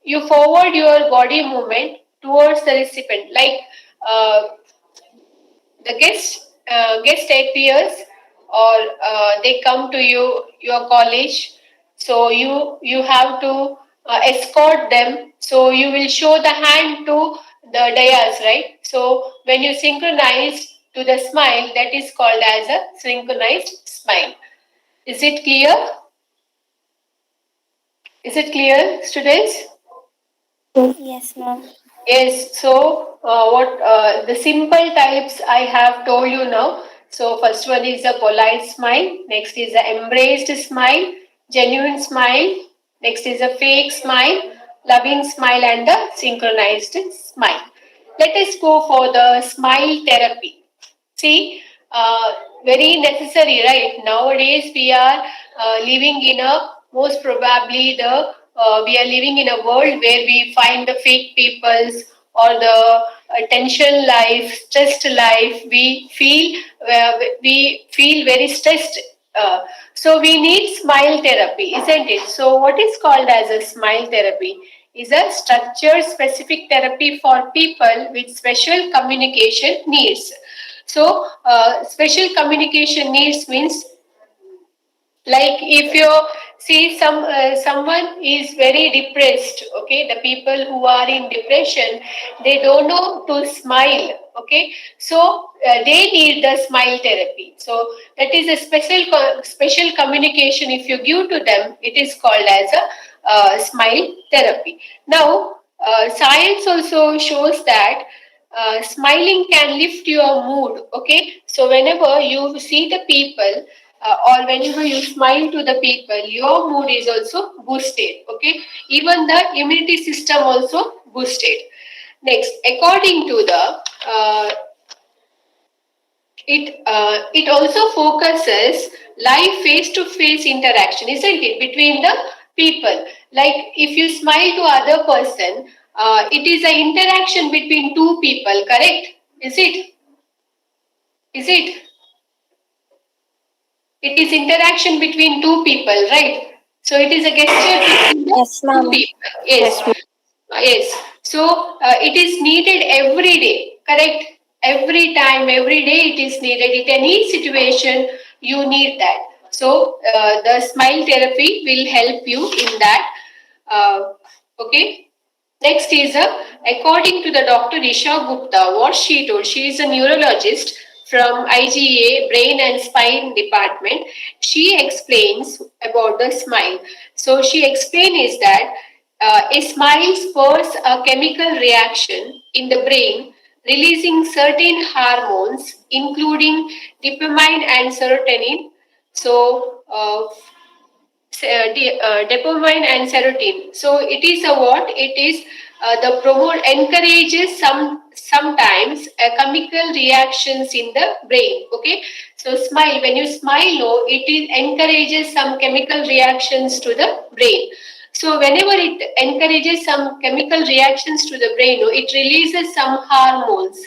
you forward your body movement towards the recipient, like uh, the guest appears, or they come to your college, so you have to escort them, so you will show the hand to the dais, right? So when you synchronize to the smile, that is called as a synchronized smile. Is it clear? Is it clear, students? Yes, ma'am. Yes, so what the simple types I have told you now. So first one is a polite smile, next is a embraced smile, genuine smile, next is a fake smile, loving smile, and the synchronized smile. Let us go for the smile therapy. See, very necessary, right? Nowadays we are living in a most probably the we are living in a world where we find the fake peoples or the tension life, stressed life. We feel very stressed. So we need smile therapy, isn't it? So what is called as a smile therapy is a structured specific therapy for people with special communication needs. So, special communication needs means, like if you see someone is very depressed, okay, the people who are in depression, they don't know to smile, okay, so they need the smile therapy. So that is a special communication. If you give to them, it is called as a smile therapy. Now, science also shows that smiling can lift your mood. Okay, so whenever you see the people or whenever you smile to the people, your mood is also boosted. Okay, even the immunity system also boosted. Next, according to the it also focuses live face-to-face interaction, isn't it, between the people? Like if you smile to other person, it is an interaction between two people, correct? Is it? Is it? It is interaction between two people, right? So it is a gesture between the Yes, two ma'am. people. Yes. Yes, ma'am. Yes. So it is needed every day, correct? Every time, every day it is needed. In any situation, you need that. So the smile therapy will help you in that. Okay. Next is according to the Dr. Isha Gupta, what she told. She is a neurologist from IGA Brain and Spine Department. She explains about the smile. So she explains is that a smile spurs a chemical reaction in the brain, releasing certain hormones, including dopamine and serotonin. So dopamine and serotonin. So it is a what? It is the promote encourages sometimes chemical reactions in the brain. Okay, so smile, when you smile, no, encourages some chemical reactions to the brain. So whenever it encourages some chemical reactions to the brain, no, it releases some hormones.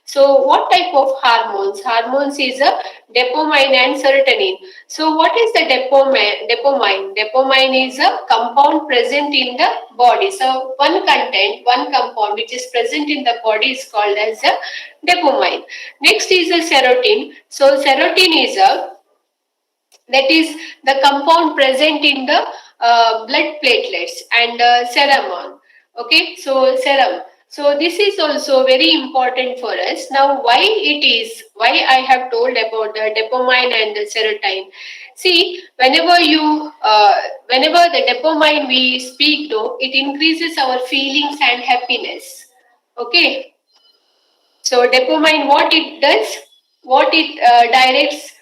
So what type of hormones? Hormones is a dopamine and serotonin. So what is the dopamine? Dopamine is a compound present in the body. So one compound which is present in the body is called as a dopamine. Next is a serotonin. So serotonin is that is the compound present in the blood platelets and serum. Okay, so serum. So this is also very important for us. Now, why I have told about the dopamine and the serotonin. See, whenever the dopamine we speak, though, it increases our feelings and happiness. Okay, so dopamine, what it does, what it directs.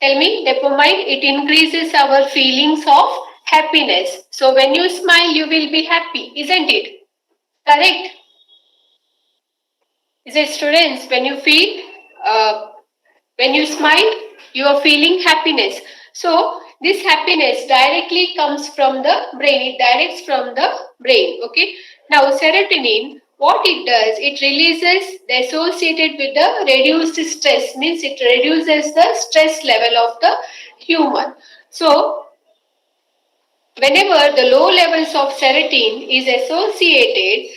Tell me, dopamine, it increases our feelings of happiness. So when you smile, you will be happy, isn't it? Correct? Is it, students? When you smile, you are feeling happiness. So this happiness directly comes from the brain. It directs from the brain. Okay. Now serotonin, what it does, it releases the associated with the reduced stress. Means it reduces the stress level of the human. So whenever the low levels of serotonin is associated,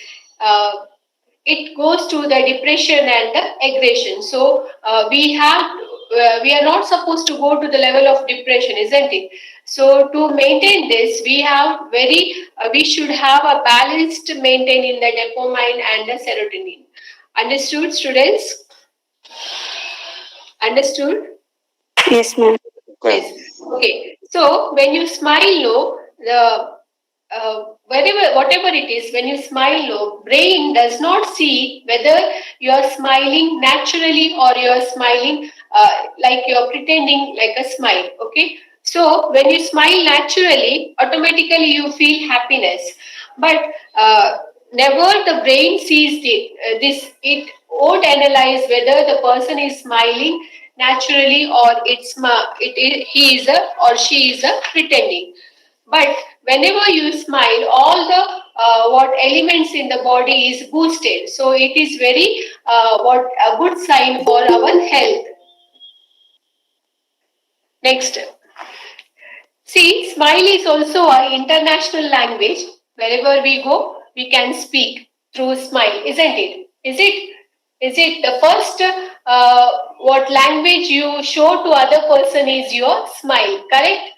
it goes to the depression and the aggression. So we are not supposed to go to the level of depression, isn't it? So to maintain this, we should have a balanced maintain in the dopamine and the serotonin. Understood, students? Understood? Yes, ma'am. Yes. Okay. So when you smile, no, the whatever it is, when you smile, no, brain does not see whether you are smiling naturally or you are smiling like you are pretending like a smile. Okay. So when you smile naturally, automatically you feel happiness. But never the brain sees this. It won't analyze whether the person is smiling naturally or he is a or she is a pretending. But whenever you smile, all the what elements in the body is boosted. So it is very what a good sign for our health. Next, see, smile is also an international language. Wherever we go, we can speak through smile, isn't it? Is it the first what language you show to other person is your smile? Correct.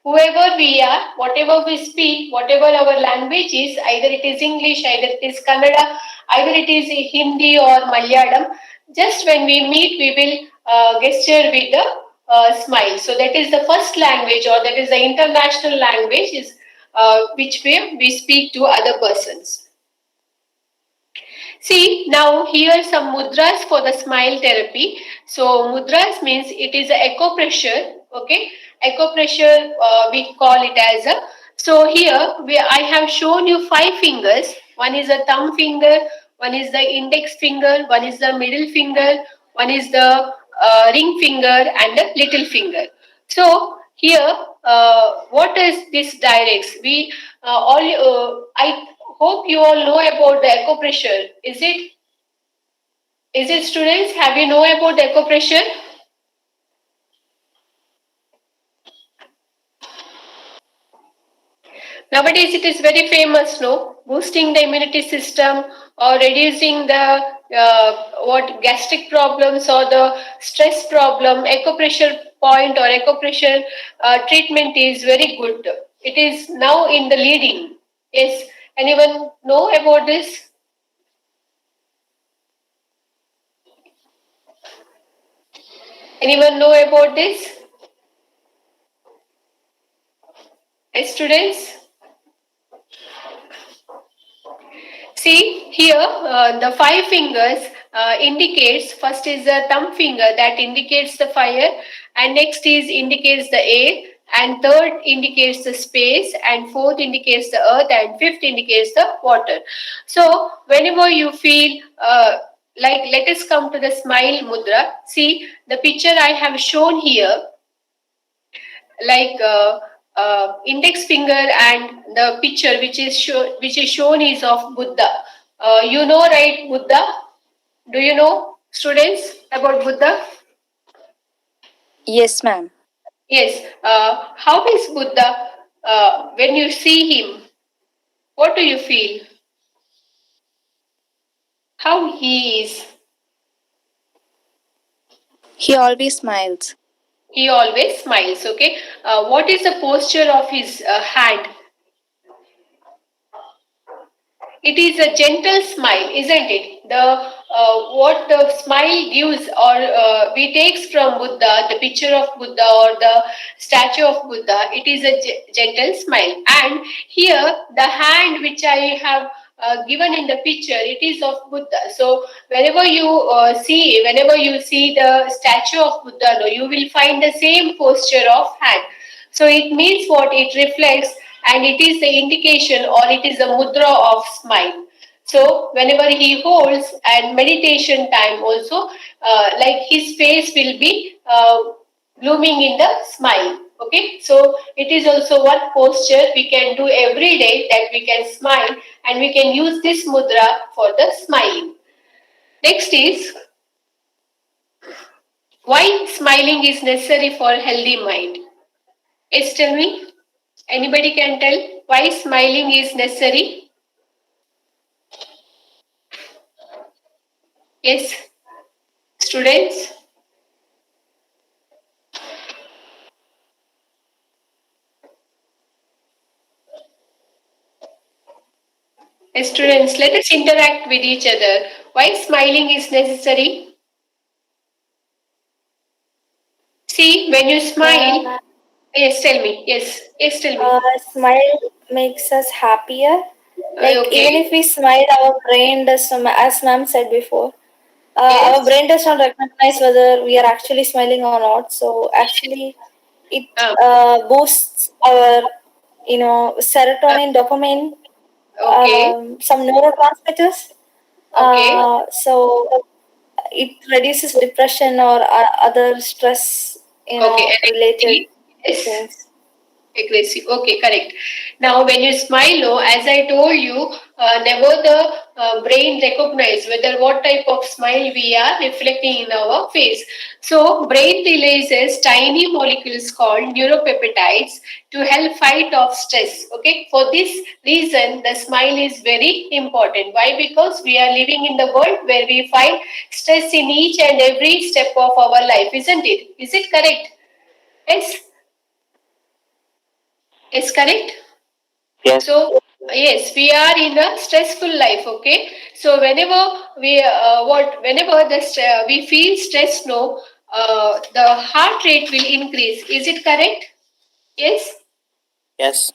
Whoever we are, whatever we speak, whatever our language is, either it is English, either it is Kannada, either it is Hindi or Malayalam, just when we meet, we will gesture with the smile. So that is the first language, or that is the international language, is which way we speak to other persons. See, now here some mudras for the smile therapy. So mudras means it is a echo pressure. Okay, echo pressure we call it as a. So here I have shown you 5 fingers. One is a thumb finger, one is the index finger, one is the middle finger, one is the ring finger, and the little finger. So here, what is this directs? I hope you all know about the echo pressure. Is it? Is it, students? Have you know about the echo pressure? Nowadays, it is very famous, no? Boosting the immunity system or reducing the what gastric problems or the stress problem. Echo pressure point or echo pressure treatment is very good. It is now in the leading. Yes. Anyone know about this? Anyone know about this? Yes, students? See here, the 5 fingers indicates, first is the thumb finger that indicates the fire, and next is indicates the air, and third indicates the space, and fourth indicates the earth, and fifth indicates the water. So whenever you feel like, let us come to the smile mudra. See the picture I have shown here, like index finger, and the picture which is shown is of Buddha. You know, right, Buddha? Do you know, students, about Buddha? Yes, ma'am. Yes. How is Buddha? When you see him, what do you feel? How he is? He always smiles. He always smiles. Okay. What is the posture of his hand? It is a gentle smile, isn't it? The what the smile gives, or we takes from Buddha, the picture of Buddha or the statue of Buddha. It is a gentle smile, and here the hand which I have given in the picture, it is of Buddha. So whenever you see the statue of Buddha, no, you will find the same posture of hand. So it means what? It reflects, and it is the indication, or it is the mudra of smile. So whenever he holds, and meditation time also, like his face will be blooming in the smile. Okay, so it is also one posture we can do every day, that we can smile, and we can use this mudra for the smiling. Next is, why smiling is necessary for healthy mind. Yes, tell me. Anybody can tell why smiling is necessary? Yes, students. Yes, students, let us interact with each other. Why smiling is necessary? See, when you smile, yes, tell me. Yes, tell me. Smile makes us happier. Like Okay. even if we smile, our brain does not, as ma'am said before, Yes. our brain does not recognize whether we are actually smiling or not. So actually, it boosts our, serotonin, dopamine, Okay. some neurotransmitters. Okay. So it reduces depression or other stress, Okay. related Yes. things. Aggressive. Okay, correct. Now, when you smile, no, as I told you, never the brain recognize whether what type of smile we are reflecting in our face. So, brain releases tiny molecules called neuropeptides to help fight off stress. Okay, for this reason, the smile is very important. Why? Because we are living in the world where we find stress in each and every step of our life, isn't it? Is it correct? Yes. Is correct? Yes. So yes, we are in a stressful life. Okay, so whenever we feel stress, no, the heart rate will increase. Is it correct? Yes. Yes.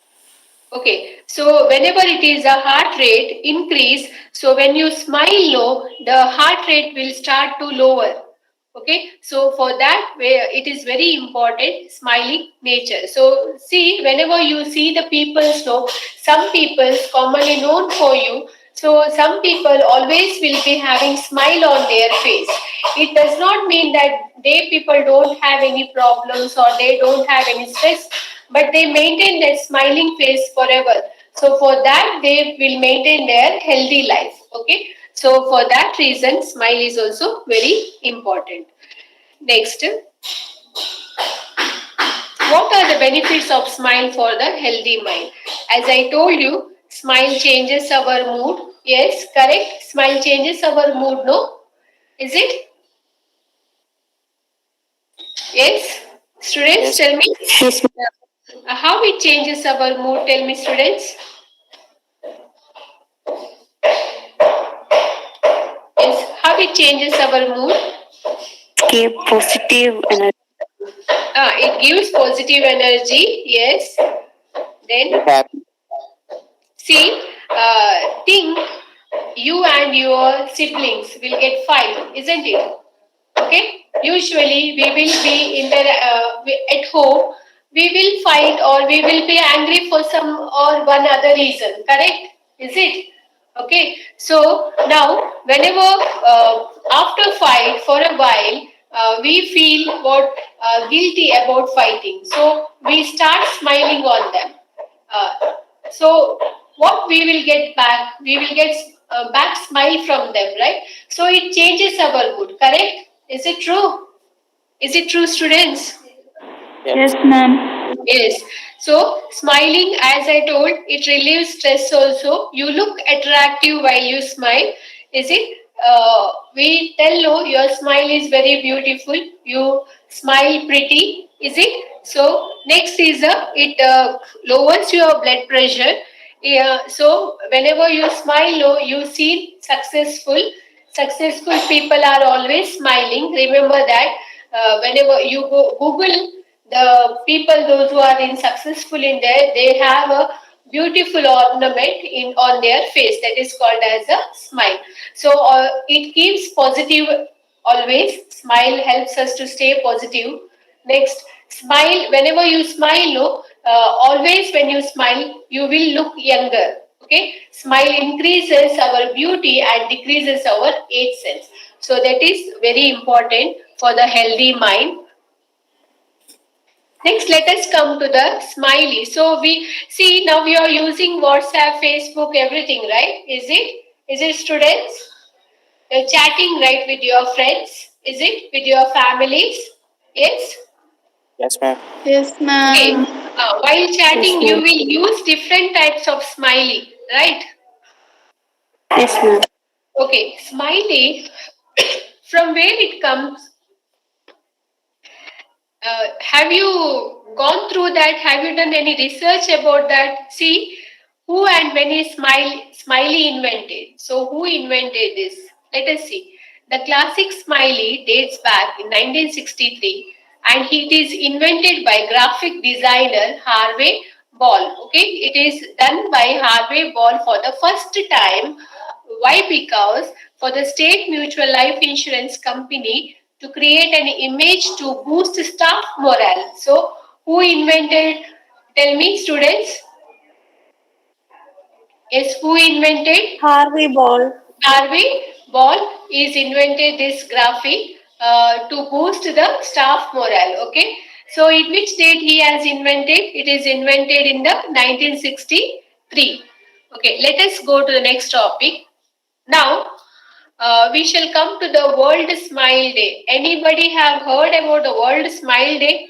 Okay, so whenever it is a heart rate increase, so when you smile low, the heart rate will start to lower. Okay, so for that way, it is very important smiling nature. So see, whenever you see the people, so some people commonly known for you, so some people always will be having smile on their face. It does not mean that they people don't have any problems or they don't have any stress, but they maintain their smiling face forever. So for that, they will maintain their healthy life. Okay. So for that reason, smile is also very important. Next, what are the benefits of smile for the healthy mind? As I told you, smile changes our mood. Yes, correct. Smile changes our mood, no? Is it? Yes. Students, tell me. Yes, How it changes our mood? Tell me, students. Yes. How it changes our mood? Give positive energy. It gives positive energy. Yes. Then Happy. see, think you and your siblings will get fight, isn't it? Okay. Usually we will be at home. we will fight or we will be angry for some or one other reason, correct? Is it? Okay, so now whenever after fight for a while, we feel what guilty about fighting. So we start smiling on them. Uh, so what we will get back? We will get back smile from them, right? So it changes our mood, correct? Is it true? Is it true, students? Yes, ma'am. Yes. So smiling, as I told, it relieves stress also. You look attractive while you smile. Is it? We tell no, your smile is very beautiful. You smile pretty. Is it? So next is it lowers your blood pressure. Yeah. So whenever you smile, no, you see successful. Successful people are always smiling. Remember that whenever you go Google the people those who are in successful in there, they have a beautiful ornament in on their face that is called as a smile. So it keeps positive always. Smile helps us to stay positive. Next, smile. Whenever you smile, no, always when you smile, you will look younger. Okay, smile increases our beauty and decreases our age sense. So that is very important for the healthy mind. Next, let us come to the smiley. So we see now we are using WhatsApp, Facebook, everything, right? Is it? Is it, students? You're chatting, right, with your friends? Is it? With your families? Yes? Yes, ma'am. Yes, Okay. ma'am. While chatting, Yes, you ma'am. will use different types of smiley, right? Yes, ma'am. Okay, smiley, from where it comes, have you gone through that? Have you done any research about that? See, who and when is smiley invented? So, who invented this? Let us see. The classic smiley dates back in 1963, and it is invented by graphic designer Harvey Ball. Okay, it is done by Harvey Ball for the first time. Why? Because for the state mutual life insurance company to create an image to boost staff morale. So, who invented? Tell me, students. Yes, who invented? Harvey Ball. Harvey Ball is invented this graphic to boost the staff morale. Okay, so in which date he has invented? It is invented in the 1963. Okay, let us go to the next topic. Now, we shall come to the World Smile Day. Anybody have heard about the World Smile Day?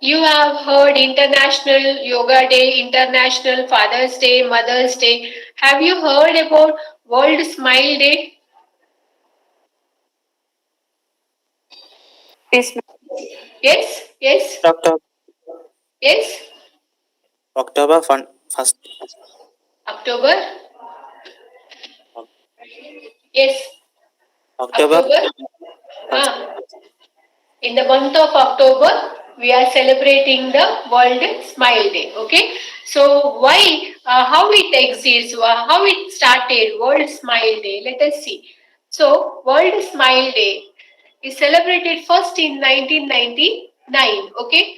You have heard International Yoga Day, International Father's Day, Mother's Day. Have you heard about World Smile Day? Yes, ma'am. Yes, yes, October, yes. October 1st. October? Yes, October. October. Ah. In the month of October, we are celebrating the World Smile Day. Okay, so why, how it exists, how it started, World Smile Day? Let us see. So, World Smile Day is celebrated first in 1999. Okay,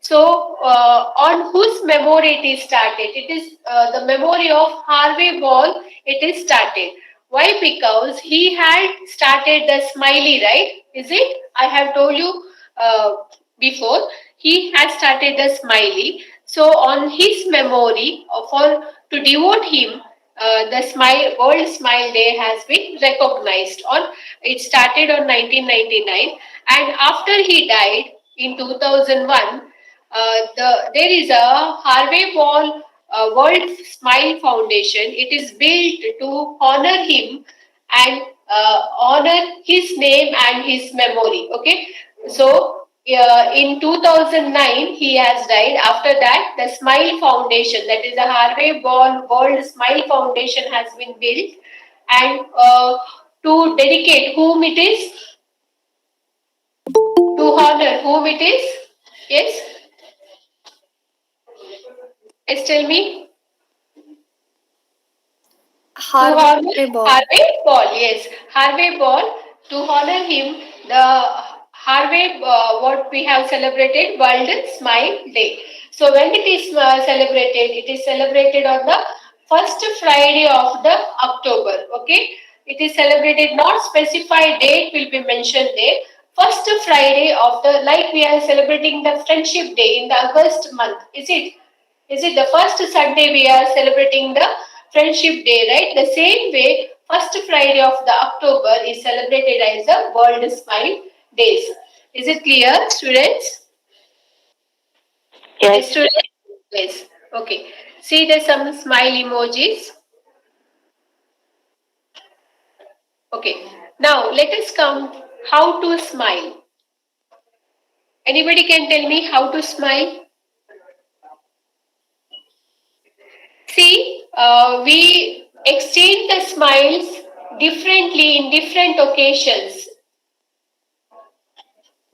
so on whose memory it is started? It is the memory of Harvey Ball. It is started. Why? Because he had started the smiley, right? Is it? I have told you before. He had started the smiley. So on his memory, for to devote him, the Smile World Smile Day has been recognized. On it started on 1999, and after he died in 2001, there is a Harvey Ball World Smile Foundation. It is built to honor him and honor his name and his memory. Okay, so in 2009 he has died. After that, the Smile Foundation, that is the Harvey Ball World Smile Foundation, has been built, and to dedicate whom it is, to honor whom it is. Yes, yes, tell me. To honor Harvey Ball. Harvey Ball, yes, Harvey Ball. To honor him, the Harvey, what we have celebrated, World Smile Day. So when it is celebrated, it is celebrated on the first Friday of the October. Okay, it is celebrated, not specified date will be mentioned there. First Friday of the, like we are celebrating the Friendship Day in the August month. Is it? Is it the first Sunday we are celebrating the Friendship Day, right? The same way, first Friday of the October is celebrated as the World Smile Days. Is it clear, students? Yes. Students? Yes. Okay. See, there's some smile emojis. Okay. Now let us come how to smile. Anybody can tell me how to smile? See, we exchange the smiles differently in different occasions.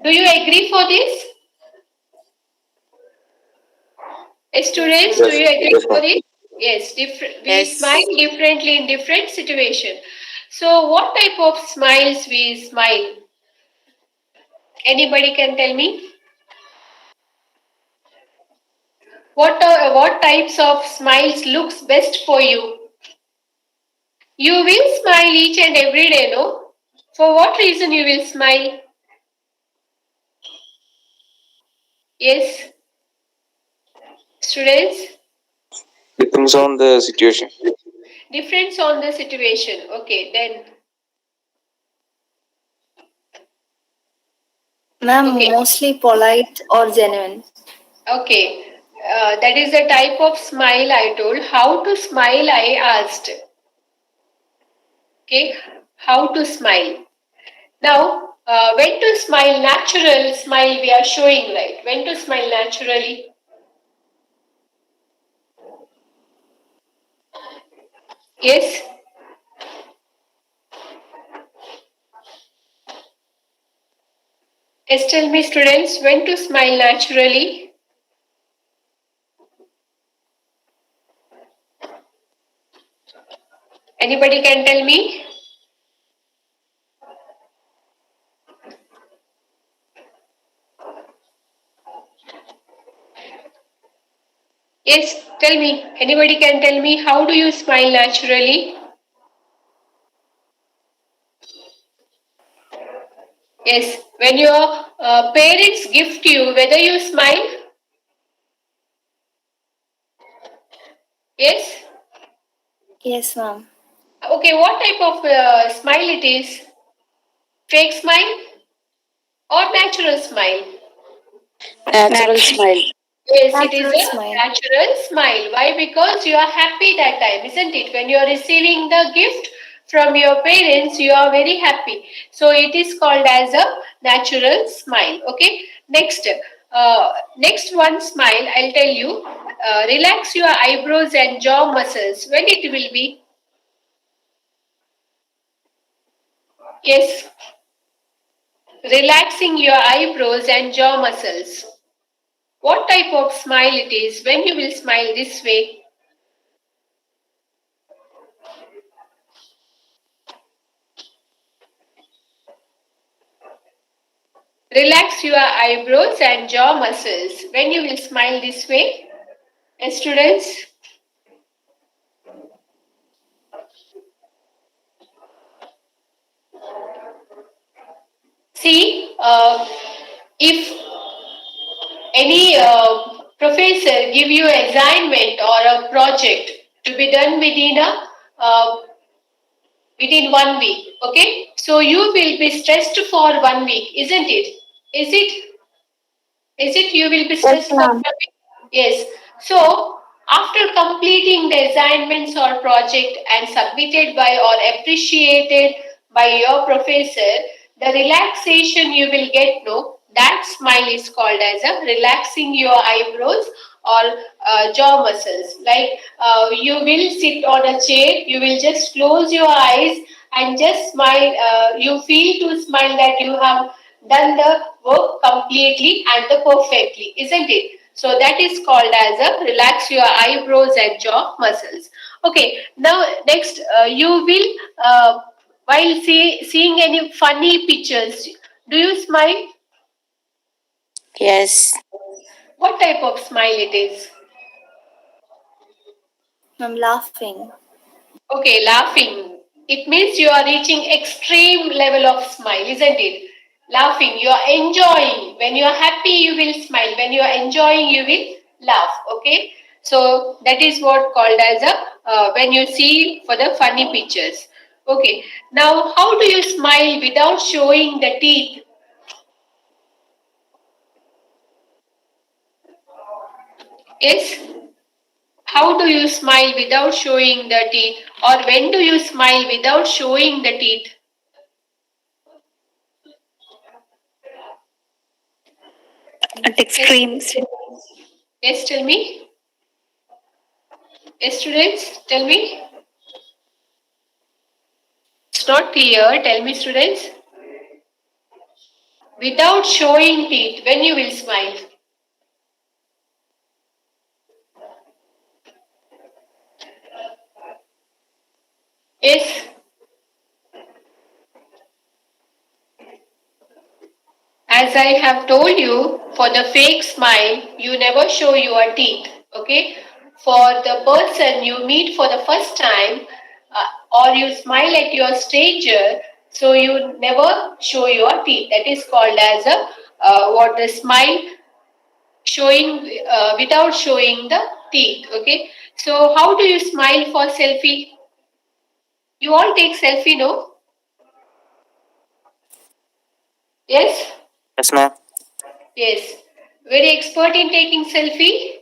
Do you agree for this? Students, do you agree for it? Yes, we smile differently in different situations. So what type of smiles we smile? Anybody can tell me? What types of smiles looks best for you? You will smile each and every day, no? For what reason you will smile? Yes, students? Depends on the situation. Difference on the situation. Okay, then. Ma'am, Okay. mostly polite or genuine. Okay. That is the type of smile I told. How to smile, I asked. Okay. How to smile. Now, when to smile, natural smile we are showing, right? When to smile naturally. Yes. Yes, tell me, students, when to smile naturally. Anybody can tell me? Yes, tell me. Anybody can tell me how do you smile naturally? Yes, when your parents gift you, whether you smile? Yes? Yes, ma'am. Okay, what type of smile it is? Fake smile or natural smile? Natural smile. Yes, it is Natural a smile. natural smile. Why? Because you are happy that time, isn't it? When you are receiving the gift from your parents, you are very happy. So it is called as a natural smile. Okay. Next one smile. I'll tell you. Relax your eyebrows and jaw muscles. When it will be? Yes. Relaxing your eyebrows and jaw muscles. What type of smile it is? When you will smile this way? Relax your eyebrows and jaw muscles. When you will smile this way, students. See, if any professor give you assignment or a project to be done within 1 week, okay? So you will be stressed for 1 week, isn't it? Is it? Is it you will be stressed for 1 week? Yes. So after completing the assignments or project and submitted by or appreciated by your professor, the relaxation you will get, no, that smile is called as a relaxing your eyebrows or jaw muscles. Like you will sit on a chair, you will just close your eyes and just smile. You feel to smile that you have done the work completely and the perfectly, isn't it? So that is called as a relax your eyebrows and jaw muscles. Okay, now next you will while seeing any funny pictures, do you smile? Yes. What type of smile it is? I'm laughing. Okay, laughing. It means you are reaching extreme level of smile, isn't it? Laughing, you are enjoying. When you are happy, you will smile. When you are enjoying, you will laugh. Okay, so that is what called as a when you see for the funny pictures. Okay, now how do you smile without showing the teeth? Yes. How do you smile without showing the teeth? Or when do you smile without showing the teeth? At extremes. Yes, tell me. Yes, students, tell me. It's not clear. Tell me, students. Without showing teeth, when you will smile? Yes. As I have told you, for the fake smile, you never show your teeth. Okay. For the person you meet for the first time, or you smile at your stranger, so you never show your teeth. That is called as a what the smile showing without showing the teeth. Okay. So how do you smile for selfie? You all take selfie, no? Yes. Yes, ma'am. Yes. Very expert in taking selfie.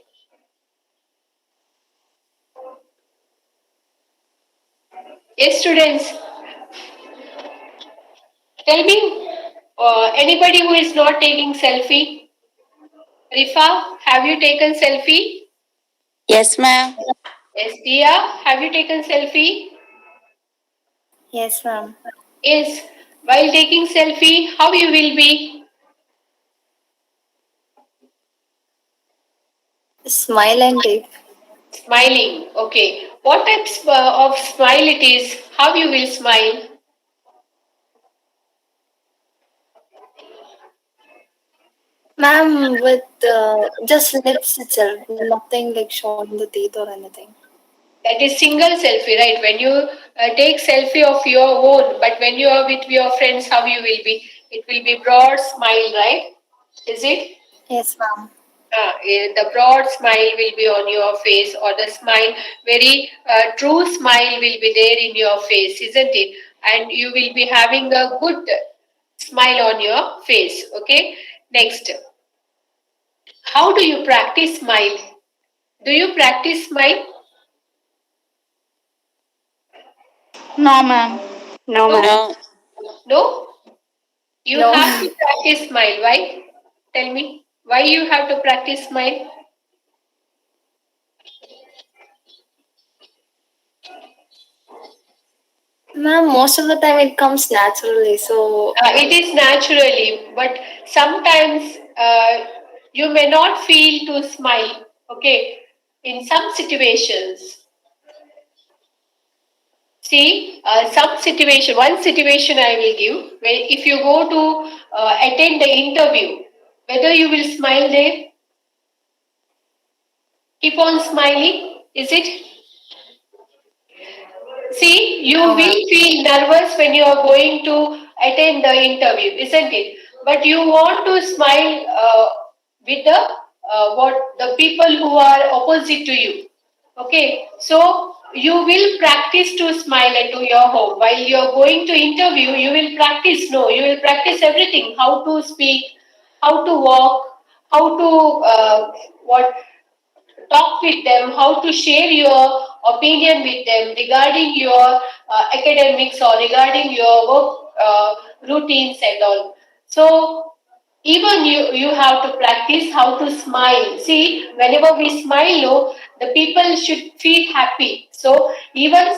Yes, students. Tell me, anybody who is not taking selfie? Rifa, have you taken selfie? Yes, ma'am. Yes, Dia, have you taken selfie? Yes, ma'am. Yes. While taking selfie, how you will be? Smile and take. Smiling. Okay. What types of smile it is? How you will smile? Ma'am, with just lips itself, nothing like showing the teeth or anything. That is single selfie, right? When you take selfie of your own, but when you are with your friends, how you will be? It will be broad smile, right? Is it? Yes, ma'am. The broad smile will be on your face, or the smile, very true smile will be there in your face, isn't it? And you will be having a good smile on your face. Okay. Next, how do you practice smile? Do you practice smile? No, ma'am. No, No. ma'am. No. No. You No. have to practice smile. Why? Tell me. Why you have to practice smile? Ma'am, most of the time it comes naturally. So, It is naturally, but sometimes you may not feel to smile. Okay, in some situations. See, some situation. One situation I will give. Where if you go to attend the interview, whether you will smile there, keep on smiling. Is it? See, you no, ma'am. will feel nervous when you are going to attend the interview, isn't it? But you want to smile with the what the people who are opposite to you. Okay, so you will practice to smile at your home while you are going to interview. You will practice. No, you will practice everything: how to speak, how to walk, how to what talk with them, how to share your opinion with them regarding your academics or regarding your work routines and all. So even you have to practice how to smile. See, whenever we smile, no, the people should feel happy. So even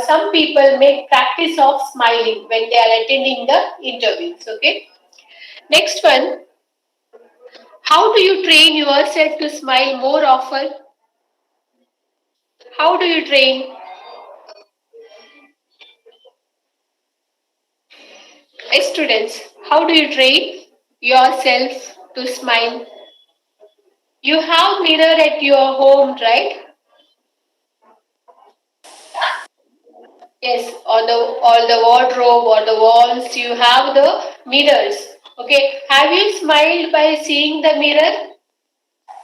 some people make practice of smiling when they are attending the interviews. Okay. Next one, how do you train yourself to smile more often? How do you train? Students, how do you train yourself to smile? You have mirror at your home, right? Yes, on the wardrobe or the walls, you have the mirrors. Okay, have you smiled by seeing the mirror?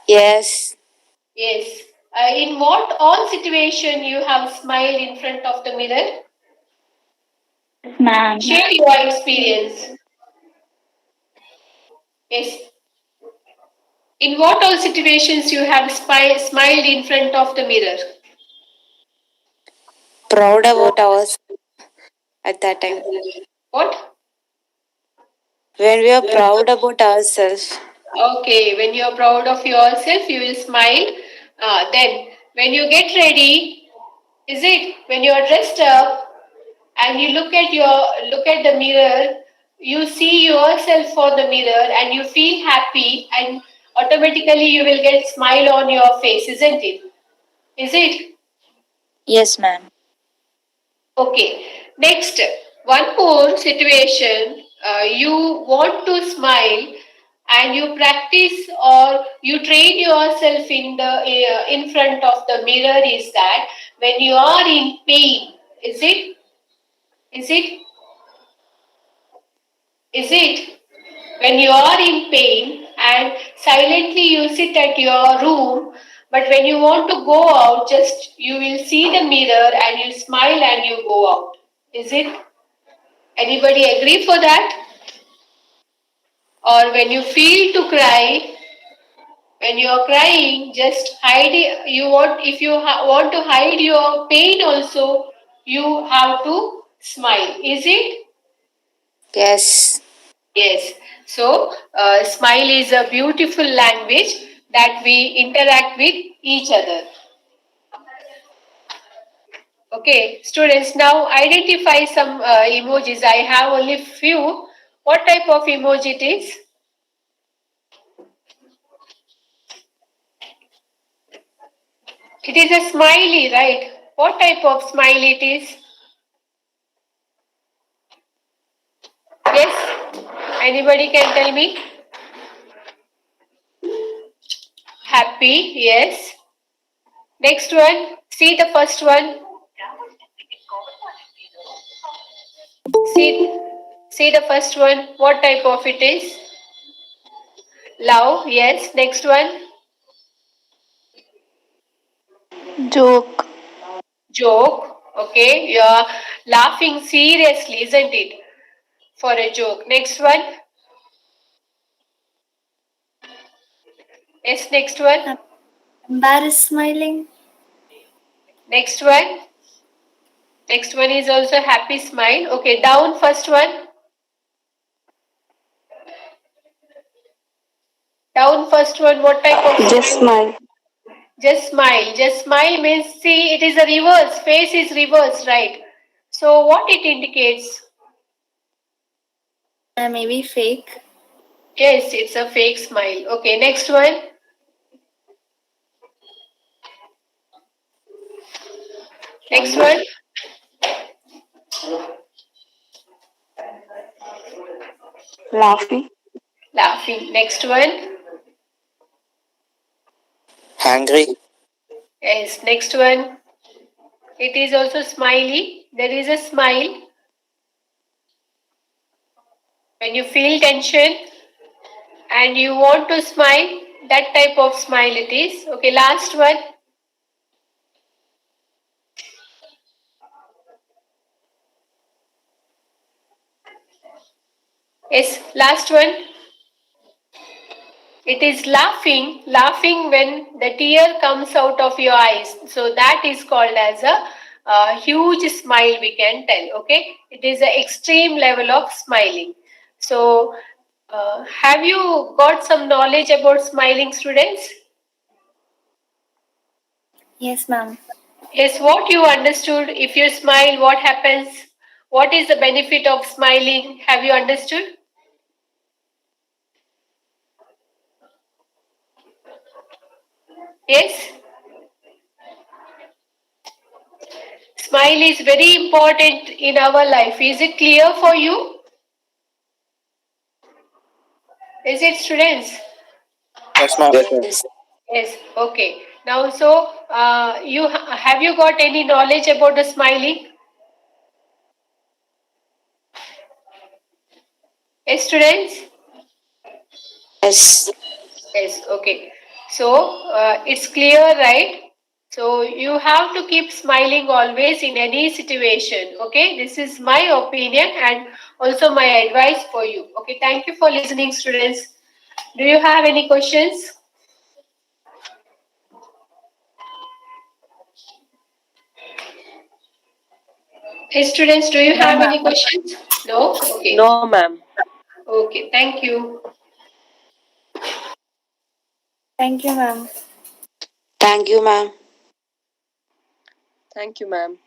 Yes. Yes. In what all situation you have smiled in front of the mirror? Ma'am. Share your experience. Yes. In what all situations you have smiled in front of the mirror? Proud about ours at that time. What? When we are proud about ourselves. Okay, when you are proud of yourself, you will smile. Then, when you get ready, is it when you are dressed up and you look at the mirror, you see yourself on the mirror and you feel happy, and automatically you will get smile on your face, isn't it? Is it? Yes, ma'am. Okay. Next, one more situation. You want to smile, and you practice or you train yourself in front of the mirror. Is that when you are in pain? Is it? Is it? Is it? When you are in pain and silently you sit at your room, but when you want to go out, just you will see the mirror and you smile and you go out. Is it? Anybody agree for that? Or when you feel to cry, when you are crying, just hide it. You want if you want to hide your pain also, you have to smile. Is it? Yes. Yes. So, smile is a beautiful language that we interact with each other. Okay, students, now identify some emojis. I have only few. What type of emoji it is? It is a smiley, right? What type of smiley it is? Yes? Anybody can tell me? Happy, yes. Next one. See the first one. See the first one. What type of it is? Love, yes. Next one. Joke. Joke. Okay. You are laughing seriously, isn't it? For a joke. Next one. Yes, next one. Embarrassed smiling. Next one. Next one is also happy smile. Okay, down first one. Down first one. What type of Just smile? smile. Just smile. Just smile means, see, it is a reverse. Face is reverse, right? So what it indicates? Maybe fake. Yes, it's a fake smile. Okay, next one. Next one. Laughing. Laughing. Next one. Hungry. Yes, next one. It is also smiley. There is a smile. When you feel tension and you want to smile, that type of smile it is. Okay, last one. Yes, last one. It is laughing, laughing when the tear comes out of your eyes. So that is called as a huge smile, we can tell. Okay, it is an extreme level of smiling. So, have you got some knowledge about smiling, students? Yes, ma'am. Yes, what you understood? If you smile, what happens? What is the benefit of smiling? Have you understood? Yes? Smile is very important in our life. Is it clear for you? Is it, students? Yes, ma'am. Yes. Okay. Now, so have you got any knowledge about the smiling? Yes, students. Yes. Yes. Okay. So it's clear, right? So you have to keep smiling always in any situation. Okay. This is my opinion and also my advice for you. Okay. Thank you for listening, students. Do you have any questions? Hey, students, do you have any questions? No? Okay. No, ma'am. Okay, thank you. Thank you, ma'am. Thank you, ma'am. Thank you, ma'am.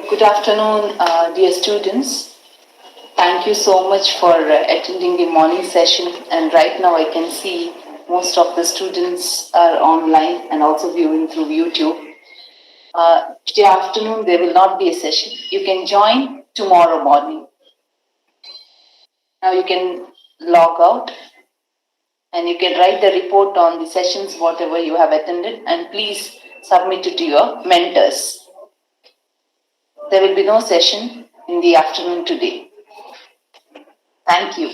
Good afternoon, dear students. Thank you so much for attending the morning session. And right now I can see most of the students are online and also viewing through YouTube. Today afternoon there will not be a session. You can join tomorrow morning. Now you can log out and you can write the report on the sessions, whatever you have attended, and please submit it to your mentors. There will be no session in the afternoon today. Thank you.